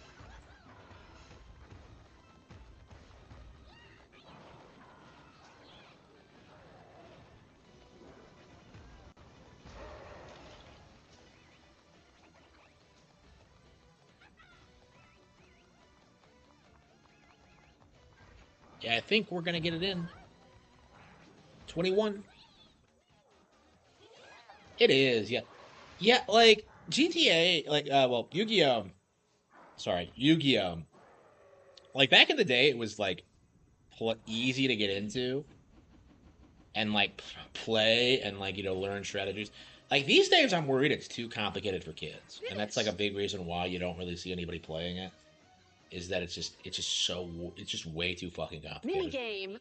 Yeah, I think we're gonna get it in. 21. It is, yeah. Yeah, like, GTA, like, well, Yu-Gi-Oh! Sorry, Yu-Gi-Oh! Like, back in the day, it was, like, easy to get into and, like, play and, like, learn strategies. Like, these days, I'm worried it's too complicated for kids. And that's, like, a big reason why you don't really see anybody playing it. Is that it's just way too fucking complicated. Minigame.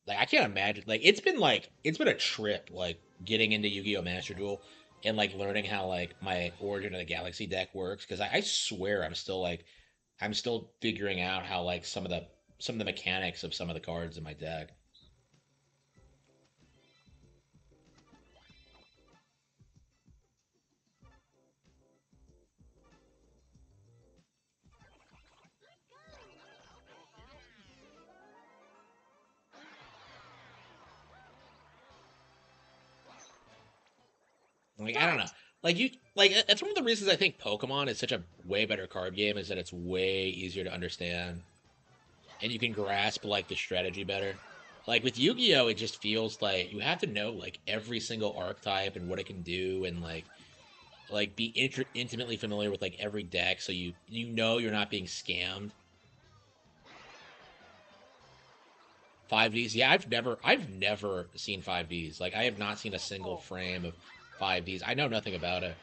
Like, I can't imagine. Like, it's been a trip, like, getting into Yu-Gi-Oh! Master Duel and, like, learning how, like, my Origin of the Galaxy deck works. Because I swear I'm still figuring out how, like, some of the mechanics of some of the cards in my deck. Like, I don't know. That's one of the reasons I think Pokemon is such a way better card game, is that it's way easier to understand. And you can grasp, like, the strategy better. Like, with Yu-Gi-Oh! It just feels like you have to know, like, every single archetype and what it can do, and, like be intimately familiar with, like, every deck, so you know you're not being scammed. 5Ds, yeah, I've never seen 5Ds. Like, I have not seen a single frame of 5Ds. I know nothing about it.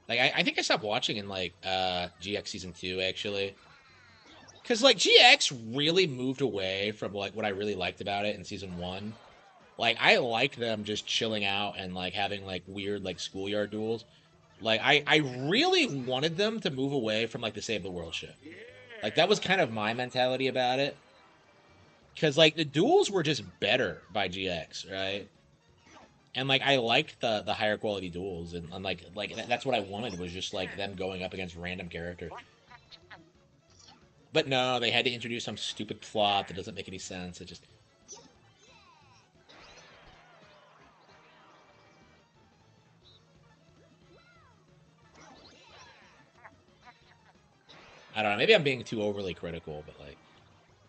Like I think I stopped watching in like GX season 2 actually. Cause like GX really moved away from like what I really liked about it in season 1. Like I liked them just chilling out and like having like weird like schoolyard duels. Like I really wanted them to move away from like the Save the World shit. Like that was kind of my mentality about it. Cause like the duels were just better by GX, right? And like I liked the higher quality duels, and like that's what I wanted was just like them going up against random characters. But no, they had to introduce some stupid plot that doesn't make any sense. It just I don't know. Maybe I'm being too overly critical, but like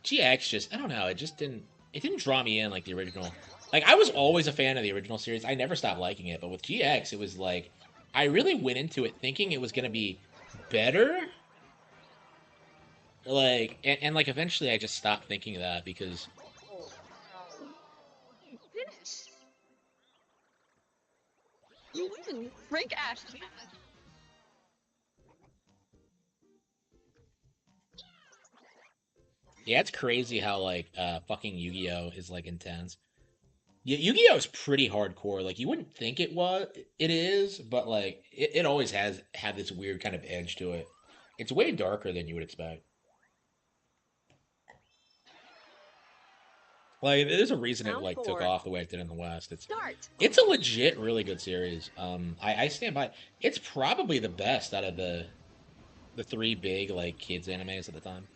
GX just I don't know. It didn't draw me in like the original. Like I was always a fan of the original series. I never stopped liking it, but with GX, it was like I really went into it thinking it was gonna be better. Like and like eventually I just stopped thinking that because Finish. You win. Break Ash. yeah, it's crazy how like fucking Yu-Gi-Oh is like intense. Yu-Gi-Oh is pretty hardcore. Like you wouldn't think it is, but like it always has had this weird kind of edge to it. It's way darker than you would expect. Like there's a reason it Round like took 4. off the way it did in the West. Start. It's a legit really good series. I stand by it. It's probably the best out of the three big like kids animes at the time.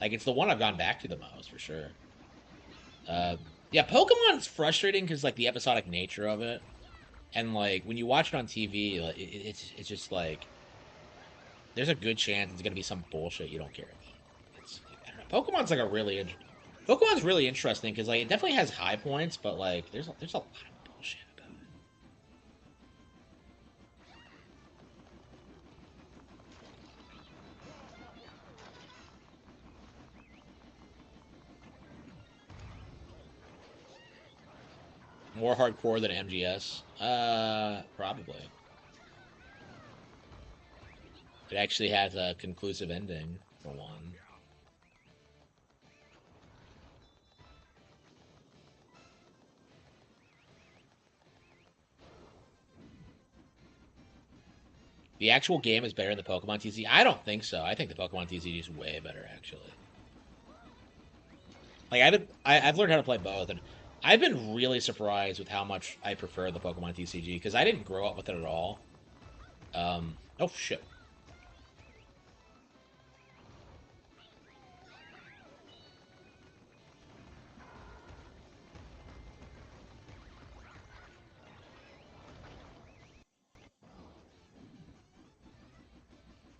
Like it's the one I've gone back to the most for sure. Uh, yeah, Pokemon's frustrating because like the episodic nature of it, and like when you watch it on TV, like, it's just like there's a good chance it's gonna be some bullshit you don't care about. It's like, I don't know. Pokemon's really interesting because like it definitely has high points, but like there's a lot of bullshit about it. More hardcore than MGS? Probably. It actually has a conclusive ending for one. The actual game is better than the Pokemon TCG. I don't think so. I think the Pokemon TCG is way better actually. Like I've learned how to play both, and I've been really surprised with how much I prefer the Pokemon TCG because I didn't grow up with it at all. Oh shit.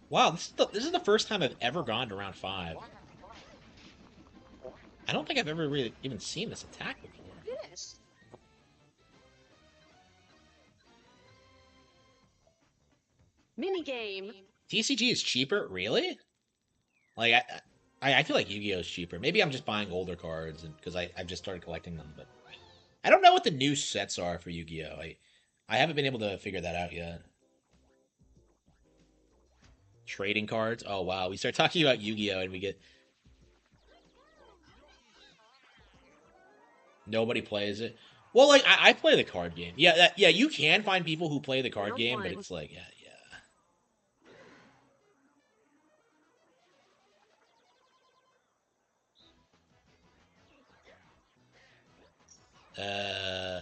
Wow, this is the first time I've ever gone to round 5. I don't think I've ever really even seen this attack before. Finish. Minigame. TCG is cheaper, really? Like I feel like Yu-Gi-Oh is cheaper. Maybe I'm just buying older cards and because I've just started collecting them, but I don't know what the new sets are for Yu-Gi-Oh. I haven't been able to figure that out yet. Trading cards. Oh wow, we start talking about Yu-Gi-Oh and we get nobody plays it. Well, like I play the card game. Yeah, yeah, you can find people who play the card Round game, but 1. it's like yeah, yeah.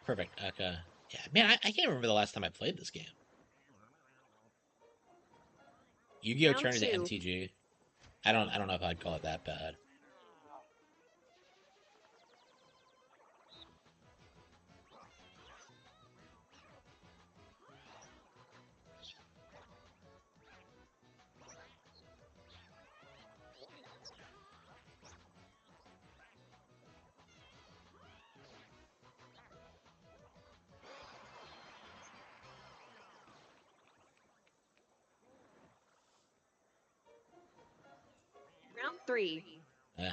Perfect. Okay. Yeah, man, I can't remember the last time I played this game. Yu-Gi-Oh Round turned into 2. MTG. I don't know if I'd call it that bad. 3. Yeah.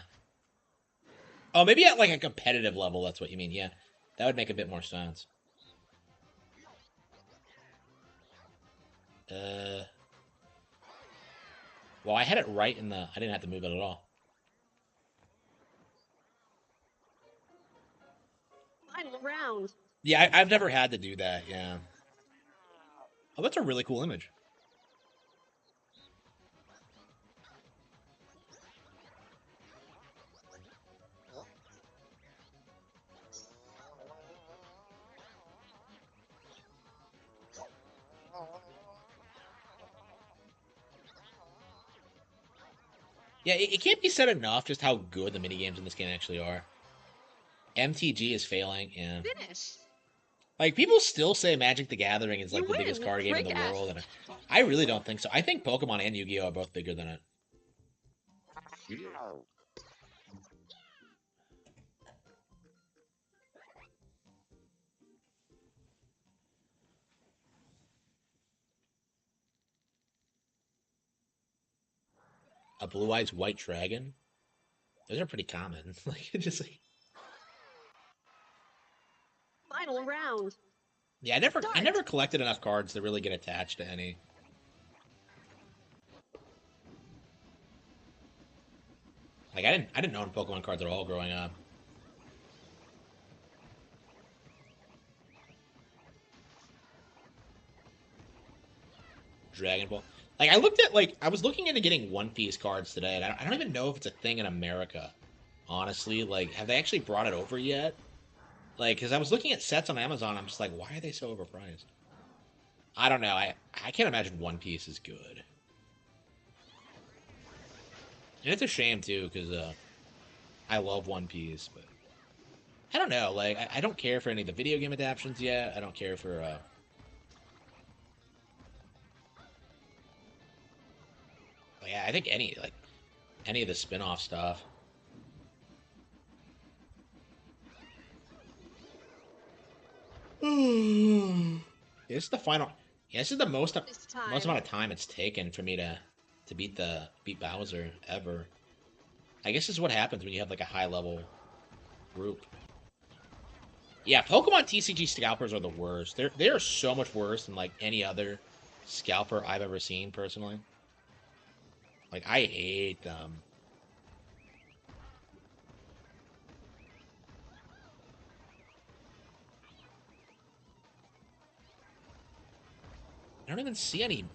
Oh, maybe at like a competitive level, that's what you mean. Yeah, that would make a bit more sense. Uh, well, I had it right in the. I didn't have to move it at all. Final round. Yeah, I've never had to do that. Yeah. Oh, that's a really cool image. Yeah, it can't be said enough just how good the minigames in this game actually are. MTG is failing, and Finish. like people still say Magic the Gathering is You like the biggest win. card game in Frank the Ash. world, and I really don't think so. I think Pokemon and Yu-Gi-Oh are both bigger than it. A Blue Eyes White Dragon. Those are pretty common. Like just like Final round. yeah, I Start. never collected enough cards to really get attached to any. Like I didn't own Pokemon cards at all growing up. Dragon Ball. Like I looked at like I was looking into getting One Piece cards today, and I don't even know if it's a thing in America. Honestly, like have they actually brought it over yet? Like, because I was looking at sets on Amazon, I'm just like, why are they so overpriced? I don't know. I can't imagine One Piece is good, and it's a shame too because I love One Piece, but I don't know. Like I don't care for any of the video game adaptations yet. I don't care for yeah, I think any of the spin-off stuff. This is the final. Yeah, this is the This most time. amount of time it's taken for me to beat Bowser ever. I guess this is what happens when you have like a high level group. Yeah, Pokemon TCG scalpers are the worst. They are so much worse than like any other scalper I've ever seen personally. Like I hate them. I don't even see any.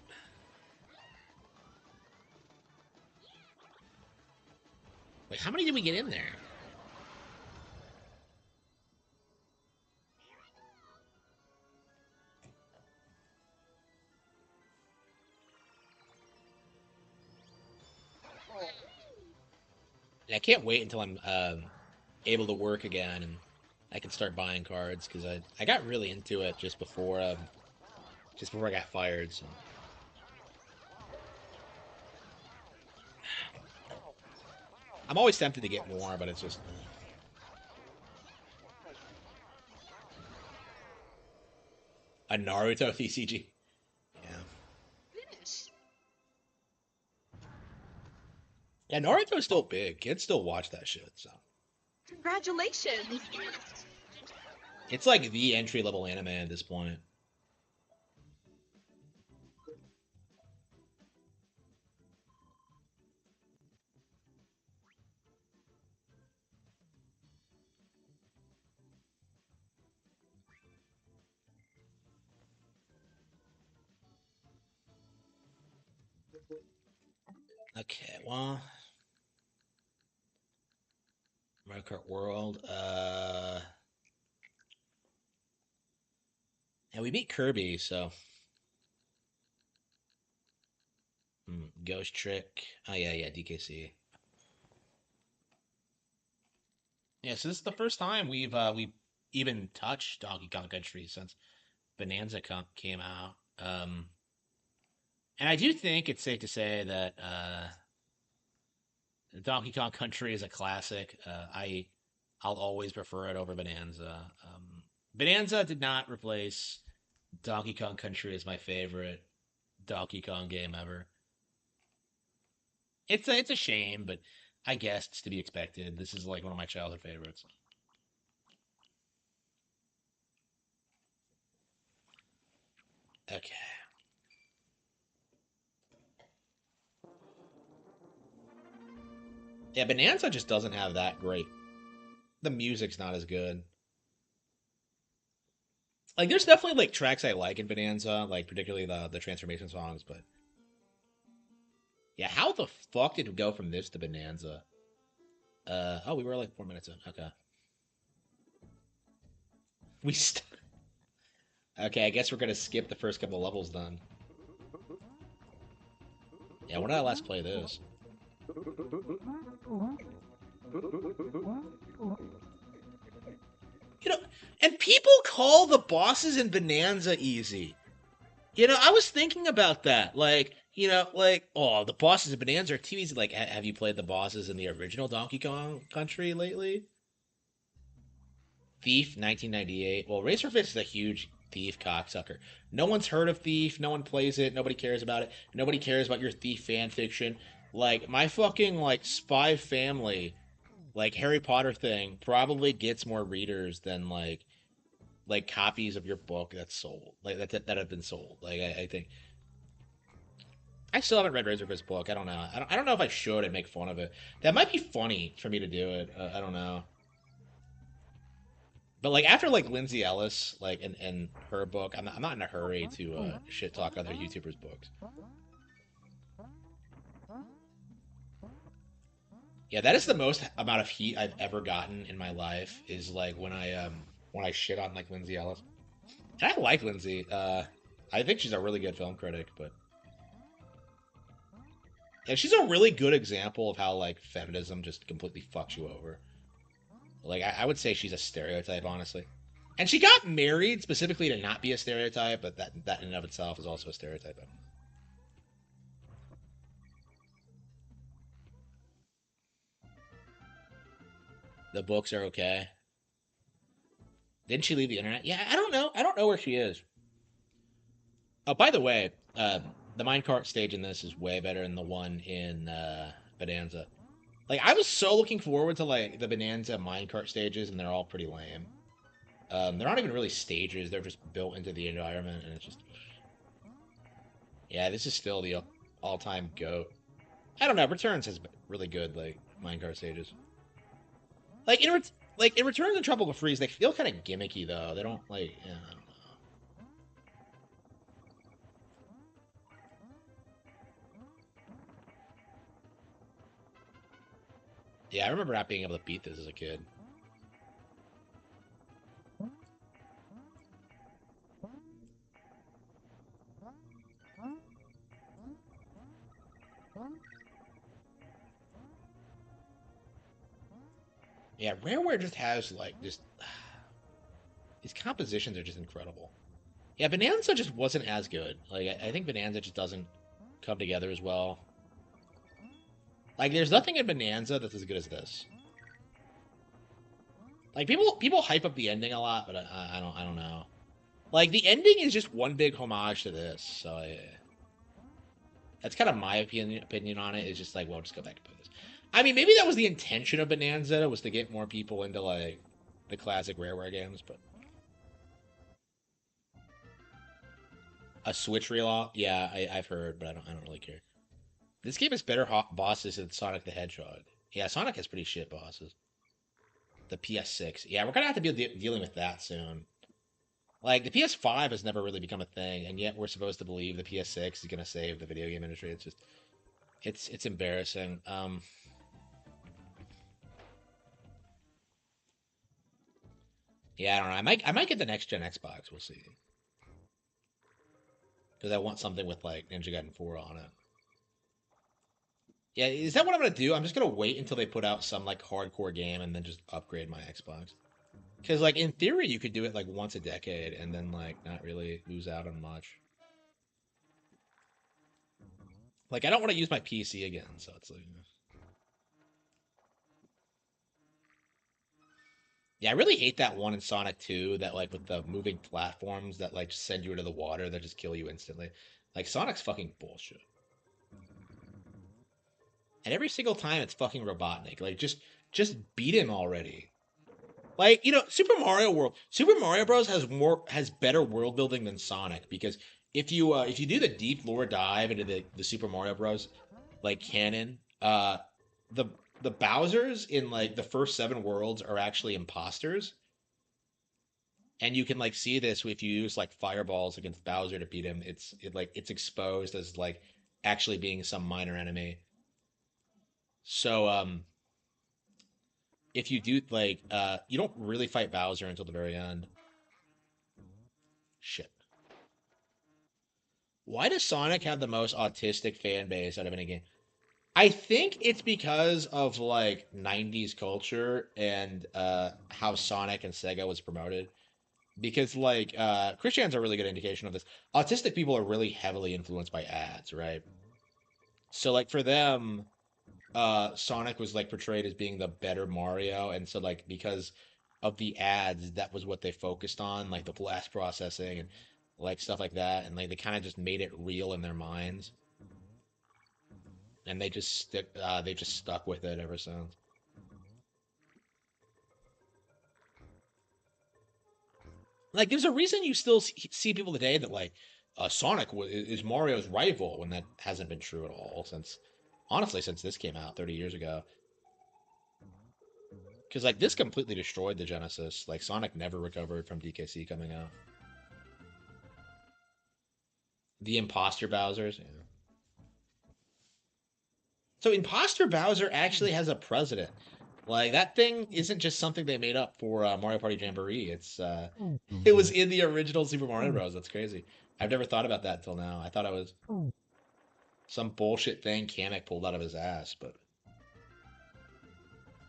Wait, how many did we get in there? And I can't wait until I'm able to work again and I can start buying cards because I got really into it just before I got fired. So I'm always tempted to get more, but it's just a Naruto TCG. Yeah, Finish. yeah, Naruto's still big. Kids still watch that shit. So Congratulations. it's like the entry level anime at this point. Okay, well, Mario Kart World. And we beat Kirby, so Ghost Trick. Oh yeah, DKC. Yeah, so this is the first time we've even touched Donkey Kong Country since came out. And I do think it's safe to say that Donkey Kong Country is a classic. I'll always prefer it over Bonanza. Bonanza did not replace Donkey Kong Country as my favorite Donkey Kong game ever. It's a shame, but I guess it's to be expected. This is like one of my childhood favorites. Okay. Yeah, Bonanza just doesn't have that great. The music's not as good. Like, there's definitely like tracks I like in Bonanza, like particularly the transformation songs. But yeah, how the fuck did we go from this to Bonanza? Oh, we were like 4 minutes in. Okay, we. Okay, I guess we're gonna skip the first couple levels then. Yeah, when did I last play this? You know, and people call the bosses in Bonanza easy. I was thinking about that. Like, oh, the bosses in Bonanza are too easy. Like, have you played the bosses in the original Donkey Kong Country lately? Thief, 1998. Well, Racer Fist is a huge Thief cocksucker. No one's heard of Thief. No one plays it. Nobody cares about it. Nobody cares about your Thief fan fiction. Like, my fucking, like, Spy Family, like, Harry Potter thing probably gets more readers than, like copies of your book that's sold, like that have been sold. Like I think I still haven't read Razorfist's book. I don't know. I don't know if I should and make fun of it. That might be funny for me to do it. I don't know. But like after like Lindsay Ellis, like and her book, I'm not in a hurry to shit talk other YouTubers' books. Yeah, that is the most amount of heat I've ever gotten in my life. Is like when I shit on like Lindsay Ellis. And I like Lindsay. I think she's a really good film critic, but and she's a really good example of how like feminism just completely fucks you over. Like I would say she's a stereotype, honestly. And she got married specifically to not be a stereotype, but that in and of itself is also a stereotype. The books are okay. Didn't she leave the internet? Yeah, I don't know. I don't know where she is. Oh, by the way, the minecart stage in this is way better than the one in Bonanza. Like I was so looking forward to like the Bonanza minecart stages, and they're all pretty lame. They're not even really stages; they're just built into the environment, and it's just yeah. This is still the all-time goat. I don't know. Returns has really good like minecart stages. Like in Returns and Tropical Freeze, they feel kind of gimmicky though. They don't like yeah, I don't know. Yeah, I remember not being able to beat this as a kid. Yeah, Rareware just has like just these compositions are just incredible. Yeah, Bonanza just wasn't as good. Like I think Bonanza just doesn't come together as well. Like there's nothing in Bonanza that's as good as this. Like people hype up the ending a lot, but I don't know. Like the ending is just one big homage to this, so that's kind of my opinion on it. Is just like, well, just go back and play this. I mean, maybe that was the intention of Bonanza was to get more people into like the classic Rareware games, but a Switch relaunch, yeah, I've heard, but I don't really care. This game has better bosses than Sonic the Hedgehog. Yeah, Sonic has pretty shit bosses. The PS6, yeah, we're gonna have to be dealing with that soon. Like the PS5 has never really become a thing, and yet we're supposed to believe the PS6 is gonna save the video game industry. It's just it's embarrassing. Yeah, I don't know. I might get the next gen Xbox. We'll see. Because I want something with like Ninja Gaiden 4 on it. Yeah, is that what I'm gonna do? I'm just gonna wait until they put out some like hardcore game and then just upgrade my Xbox. Because like in theory, you could do it like once a decade and then like not really lose out on much. Like I don't want to use my PC again, so it's like. Yeah, I really hate that one in Sonic 2 that like with the moving platforms that like send you into the water that just kill you instantly. Like Sonic's fucking bullshit. and every single time it's fucking Robotnik. Like, just beat him already. Like, Super Mario Bros. Has better world building than Sonic because if you do the deep lore dive into the Super Mario Bros. Like canon, the the Bowsers in like the first 7 worlds are actually imposters, and you can like see this if you use like fireballs against Bowser to beat him. It's exposed as like actually being some minor enemy. So if you do like you don't really fight Bowser until the very end. Shit. Why does Sonic have the most autistic fan base out of any game? I think it's because of like 90s culture and how Sonic and Sega was promoted. Because like Christian's a really good indication of this. Autistic people are really heavily influenced by ads, right? So like for them, Sonic was like portrayed as being the better Mario, and so like because of the ads, that was what they focused on, like the blast processing and like stuff like that, and like they kind of just made it real in their minds, and they just stuck with it ever since. Like there's a reason you still see people today that like Sonic is Mario's rival when that hasn't been true at all since honestly since this came out 30 years ago. Because like this completely destroyed the Genesis. Like Sonic never recovered from DKC coming out. The imposter Bowser's. Yeah. So imposter Bowser actually has a president. Like that thing isn't just something they made up for Mario Party Jamboree. It was in the original Super Mario Bros. That's crazy. I've never thought about that till now. I thought it was some bullshit thing Kamek pulled out of his ass, but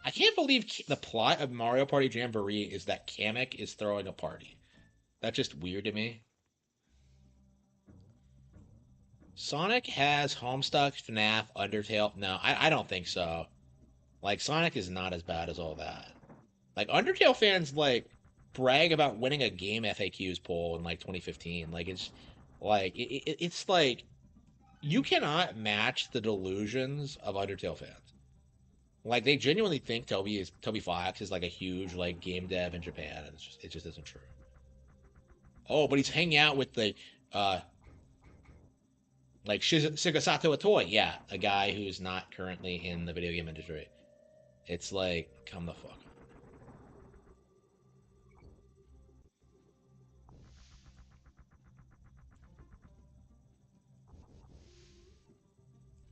I can't believe the plot of Mario Party Jamboree is that Kamek is throwing a party. That's just weird to me. Sonic has Homestuck, FNAF, Undertale. No, I don't think so. Like Sonic is not as bad as all that. Like Undertale fans like brag about winning a game FAQs poll in like 2015. Like it's like you cannot match the delusions of Undertale fans. Like they genuinely think Toby Fox is like a huge like game dev in Japan, and it just isn't true. Oh, but he's hanging out with the uh like Shigesato Itoi, yeah, a guy who's not currently in the video game industry. It's like, come the fuck on.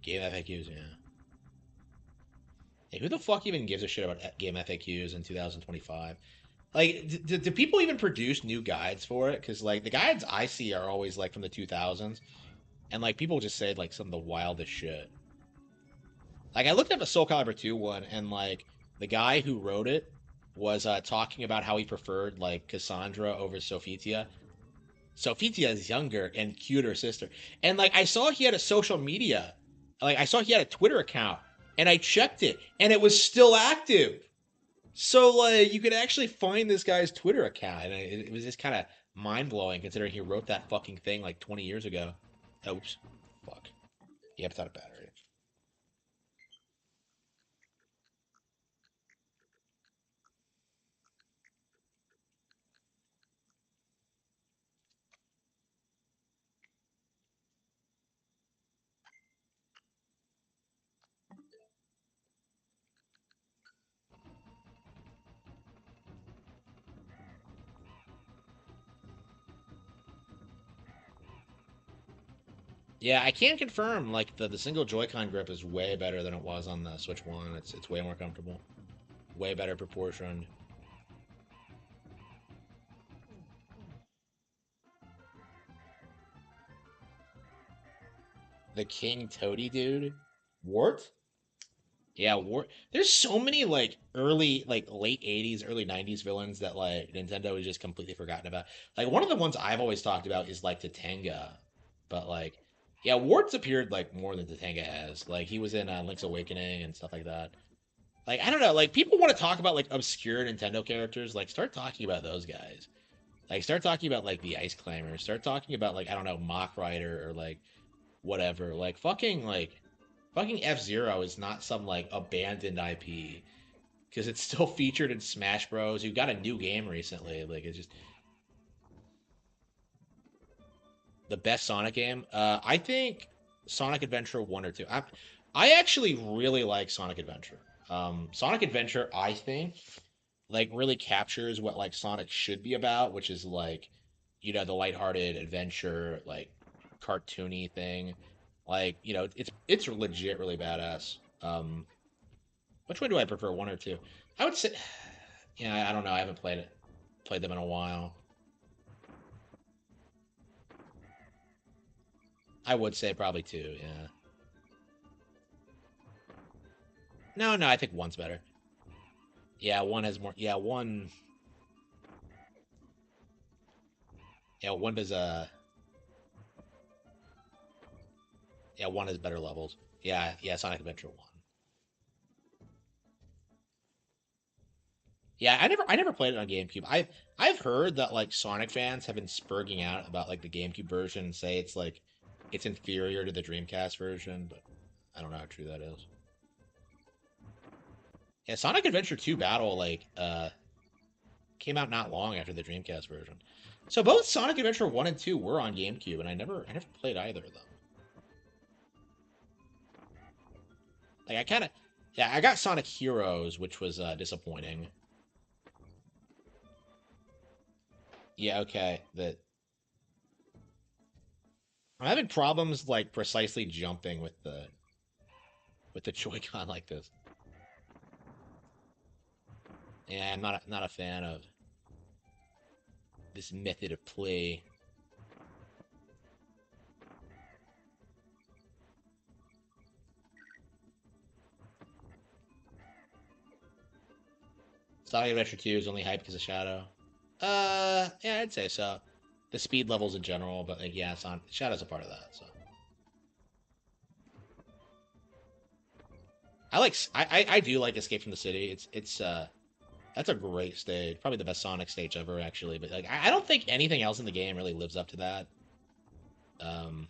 Game FAQs, yeah. Hey, who the fuck even gives a shit about game FAQs in 2025? Like, do people even produce new guides for it? Because like the guides I see are always like from the 2000s, and like people just say like some of the wildest shit. Like I looked up a Soul Calibur 2 one, and like the guy who wrote it was talking about how he preferred like Cassandra over Sophitia. Sophitia's younger and cuter sister, and like I saw he had a social media, like I saw he had a Twitter account, and I checked it, and it was still active. So like you could actually find this guy's Twitter account, and it was just kind of mind blowing considering he wrote that fucking thing like 20 years ago. Oops, fuck. Yep, it's out of battery. Yeah, I can confirm like the single Joy-Con grip is way better than it was on the Switch One. It's way more comfortable, way better proportioned. The King Toady dude, Wart. Yeah, Wart. There's so many like early, like late '80s, early '90s villains that like Nintendo has just completely forgotten about. Like one of the ones I've always talked about is like Tatanga, but like, yeah, Wart's appeared like more than Tatanga has. Like he was in Link's Awakening and stuff like that. Like I don't know, like people want to talk about like obscure Nintendo characters. Like start talking about those guys. Like start talking about like the Ice Climbers. Start talking about like I don't know Mock Rider or like whatever. Like fucking like Fucking F-Zero is not some like abandoned IP because it's still featured in Smash Bros. You got a new game recently. Like it's just the best Sonic game. I think Sonic Adventure 1 or 2. I actually really like Sonic Adventure. Sonic Adventure, I think, like really captures what like Sonic should be about, which is like, the lighthearted adventure, like cartoony thing. Like, it's legit really badass. Which one do I prefer, 1 or 2? I would say, yeah, I don't know. I haven't played them in a while. I would say probably 2, yeah. No, no, I think 1's better. Yeah, 1 has more. Yeah, 1. Yeah, 1 does. Yeah, 1 has better levels. Yeah, yeah, Sonic Adventure 1. Yeah, I never played it on GameCube. I've heard that like Sonic fans have been spurging out about like the GameCube version and say it's like it's inferior to the Dreamcast version, but I don't know how true that is. Yeah, Sonic Adventure 2 Battle came out not long after the Dreamcast version. So both Sonic Adventure 1 and 2 were on GameCube, and I never played either of them. Like I kind of yeah, I got Sonic Heroes, which was disappointing. Yeah, okay. I'm having problems like precisely jumping with the Joy-Con like this. Yeah, I'm not a fan of this method of play. Sonic Adventure 2 is only hyped because of Shadow. Yeah, I'd say so. The speed levels in general, but like, yeah, Shadow's a part of that. So I do like Escape from the City. It's that's a great stage, probably the best Sonic stage ever, actually. But like, I don't think anything else in the game really lives up to that. Um,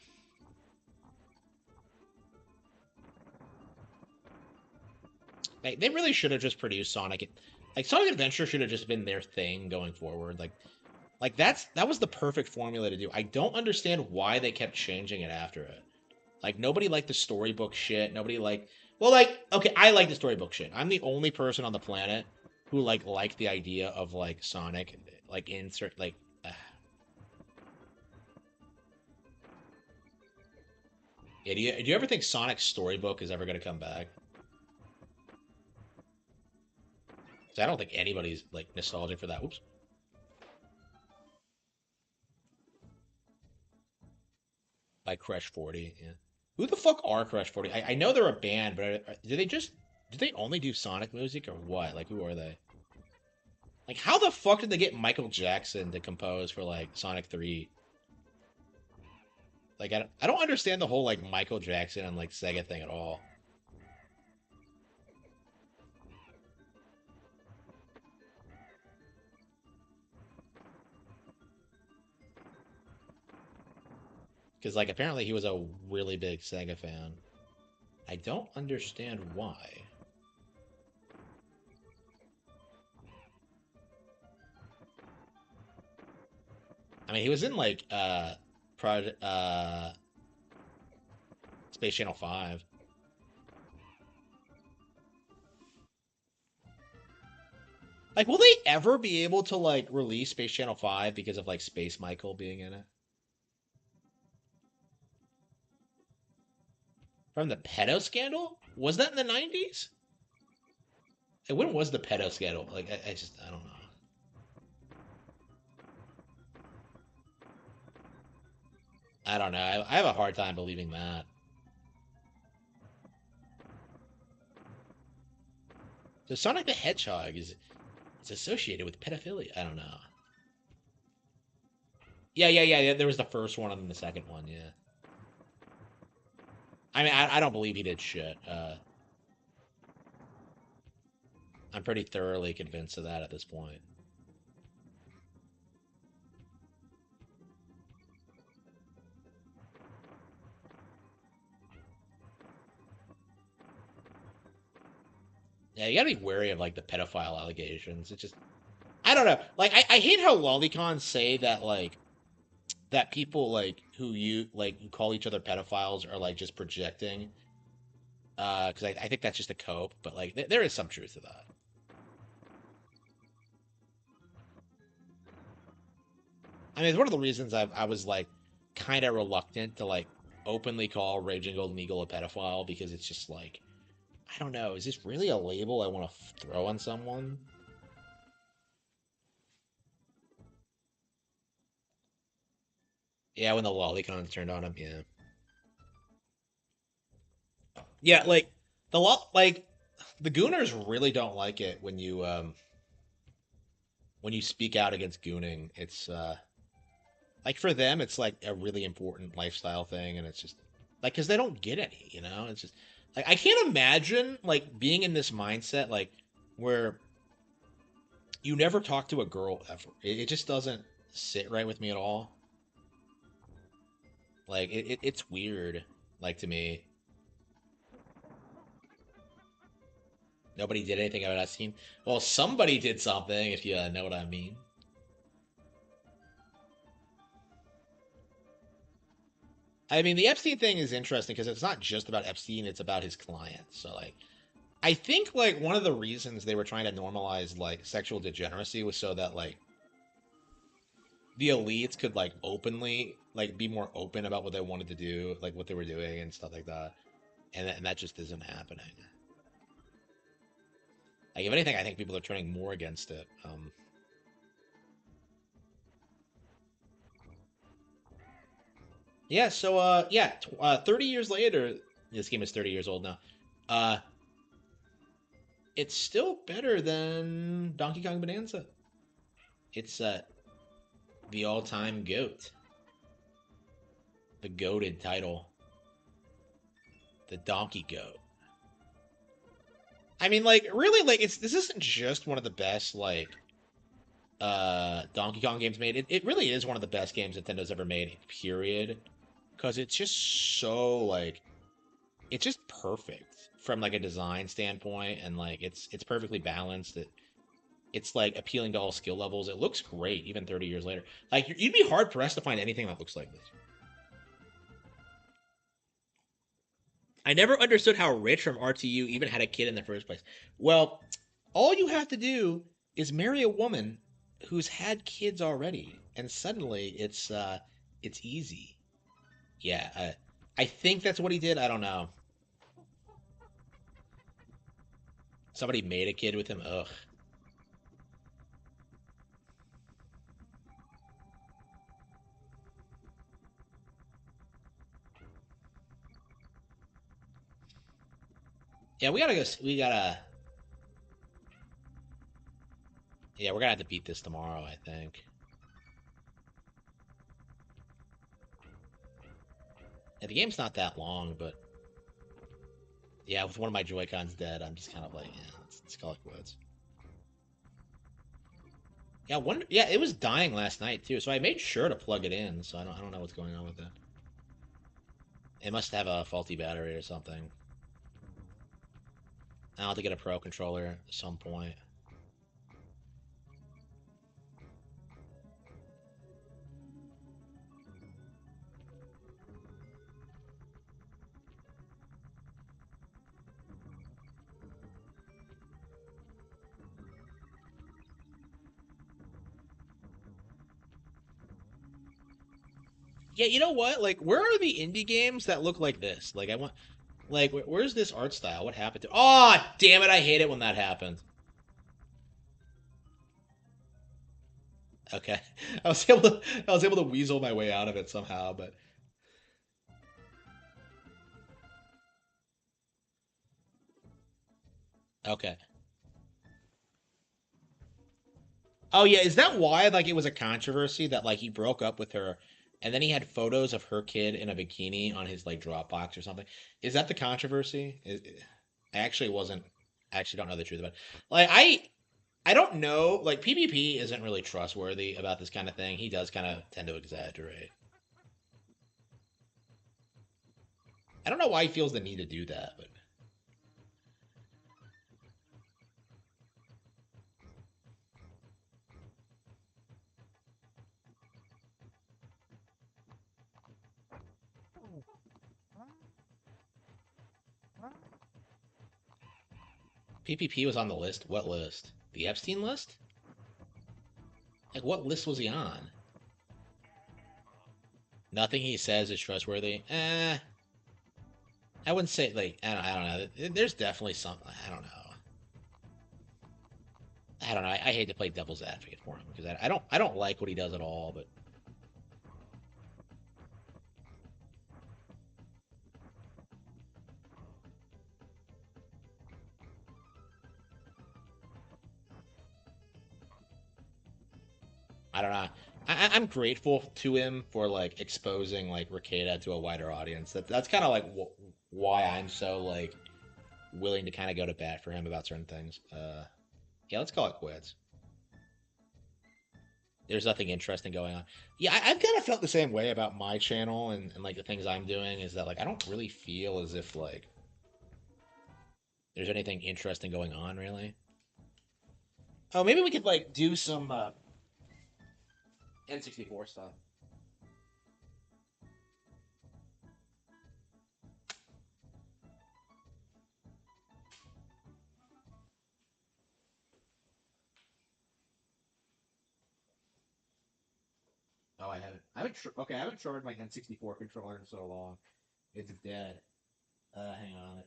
they really should have just produced Sonic. Like Sonic Adventure should have just been their thing going forward. Like that was the perfect formula to do. I don't understand why they kept changing it after it. Like nobody liked the storybook shit. Nobody liked well, like okay, I like the storybook shit. I'm the only person on the planet who liked the idea of like Sonic like insert like. Yeah, do you ever think Sonic's storybook is ever gonna come back? 'Cause I don't think anybody's like nostalgic for that. Oops. By Crush 40. Yeah. Who the fuck are Crush 40? I know they're a band, but do they only do Sonic music or what? Like, who are they? Like, how the fuck did they get Michael Jackson to compose for like Sonic 3? Like, I don't understand the whole like Michael Jackson and like Sega thing at all. Because like apparently he was a really big Sega fan. I don't understand why. I mean, he was in like Project Space Channel 5. Like, will they ever be able to like release Space Channel 5 because of like Space Michael being in it? From the pedo scandal? Was that in the 90s? And when was the pedo scandal? Like, I don't know. I don't know. I have a hard time believing that. So Sonic the Hedgehog is associated with pedophilia. I don't know. Yeah. There was the first one and then the second one. Yeah. I mean, I don't believe he did shit. I'm pretty thoroughly convinced of that at this point. Yeah, you gotta be wary of like the pedophile allegations. It's just I don't know. Like I hate how lolicons say that like that people like who call each other pedophiles are like just projecting. Because I think that's just a cope, but like there is some truth to that. I mean, it's one of the reasons I was like kind of reluctant to like openly call Raging Golden Eagle a pedophile because it's just like I don't know, is this really a label I want to throw on someone? Yeah, when the lolicons turned on him, yeah. Yeah, like the Gooners really don't like it when you speak out against gooning. It's like for them it's like a really important lifestyle thing and it's just like cuz they don't get any, you know? It's just like I can't imagine like being in this mindset like where you never talk to a girl ever. It just doesn't sit right with me at all. Like it's weird like to me. Nobody did anything about that scene. Well, somebody did something, if you know what I mean. I mean, the Epstein thing is interesting because it's not just about Epstein; it's about his clients. So, like, I think like one of the reasons they were trying to normalize like sexual degeneracy was so that like the elites could like openly like be more open about what they wanted to do, like what they were doing and stuff like that. And that just isn't happening. Like, if anything, I think people are turning more against it. Yeah, so 30 years later, this game is 30 years old now. Uh, it's still better than Donkey Kong Bonanza. It's the all-time goat, the goated title, the Donkey Goat. I mean, like, really, like, this isn't just one of the best Donkey Kong games made. It really is one of the best games Nintendo's ever made, period. Because it's just so like it's just perfect from like a design standpoint and like it's perfectly balanced. It's like appealing to all skill levels. It looks great even 30 years later. Like you'd be hard pressed to find anything that looks like this. I never understood how Rich from RTU even had a kid in the first place. Well, all you have to do is marry a woman who's had kids already, and suddenly it's easy. Yeah, I think that's what he did. I don't know. Somebody made a kid with him. Ugh. Yeah, we gotta go. We gotta. Yeah, we're gonna have to beat this tomorrow. I think. Yeah, the game's not that long, but yeah, with one of my Joy Cons dead, I'm just kind of like, yeah, let's call it quits. Yeah, one. Yeah, it was dying last night too, so I made sure to plug it in. So I don't know what's going on with it. It must have a faulty battery or something. I'll have to get a pro controller at some point. Yeah, you know what? Like, where are the indie games that look like this? Like, I want. Like, where's this art style? What happened to? Oh, damn it! I hate it when that happens. Okay, I was able to weasel my way out of it somehow, but okay. Oh yeah, is that why like it was a controversy that like he broke up with her and then he had photos of her kid in a bikini on his like Dropbox or something? Is that the controversy? I actually wasn't I actually don't know the truth about it. Like I don't know, like PvP isn't really trustworthy about this kind of thing. He does kind of tend to exaggerate. I don't know why he feels the need to do that, but PPP was on the list. What list? The Epstein list? Like, what list was he on? Nothing he says is trustworthy. I wouldn't say like I don't know. There's definitely something. I don't know. I don't know. I hate to play devil's advocate for him because I don't like what he does at all. But I don't know. I'm grateful to him for like exposing like Ricada to a wider audience. That's kind of like why I'm so like willing to kind of go to bat for him about certain things. Yeah, let's call it quits. There's nothing interesting going on. Yeah, I've kind of felt the same way about my channel and like the things I'm doing is that like I don't really feel as if like there's anything interesting going on really. Oh, maybe we could like do some N64 stuff. Oh, I haven't. Okay, I haven't charged my N64 controller in so long. It's dead. Hang on.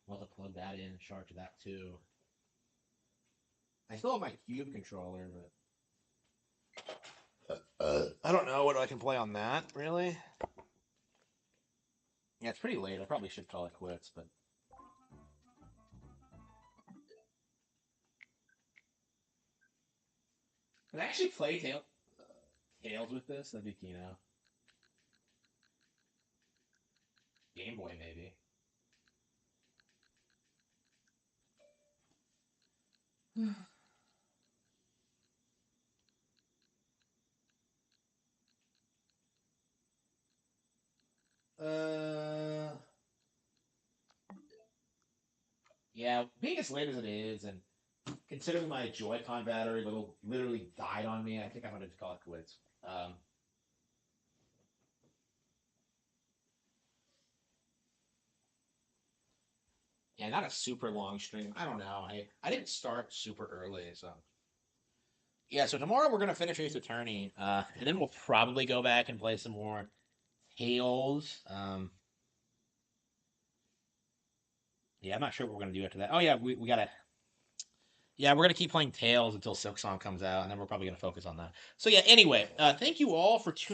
I'll have to plug that in and charge that too. I still have my Cube controller, but I don't know what I can play on that really. Yeah, it's pretty late. I probably should call it quits, but can I actually play Tails with this? That'd be Game Boy maybe. Uh, yeah, being as late as it is, and considering my Joy-Con battery literally died on me, I think I'm gonna just call it quits. Yeah, not a super long stream. I don't know. I didn't start super early, so yeah. So tomorrow we're gonna finish Ace Attorney, and then we'll probably go back and play some more Tales. Yeah, I'm not sure what we're gonna do after that. Oh yeah, we gotta. Yeah, we're gonna keep playing Tales until Silk Song comes out, and then we're probably gonna focus on that. So yeah. Anyway, thank you all for tuning.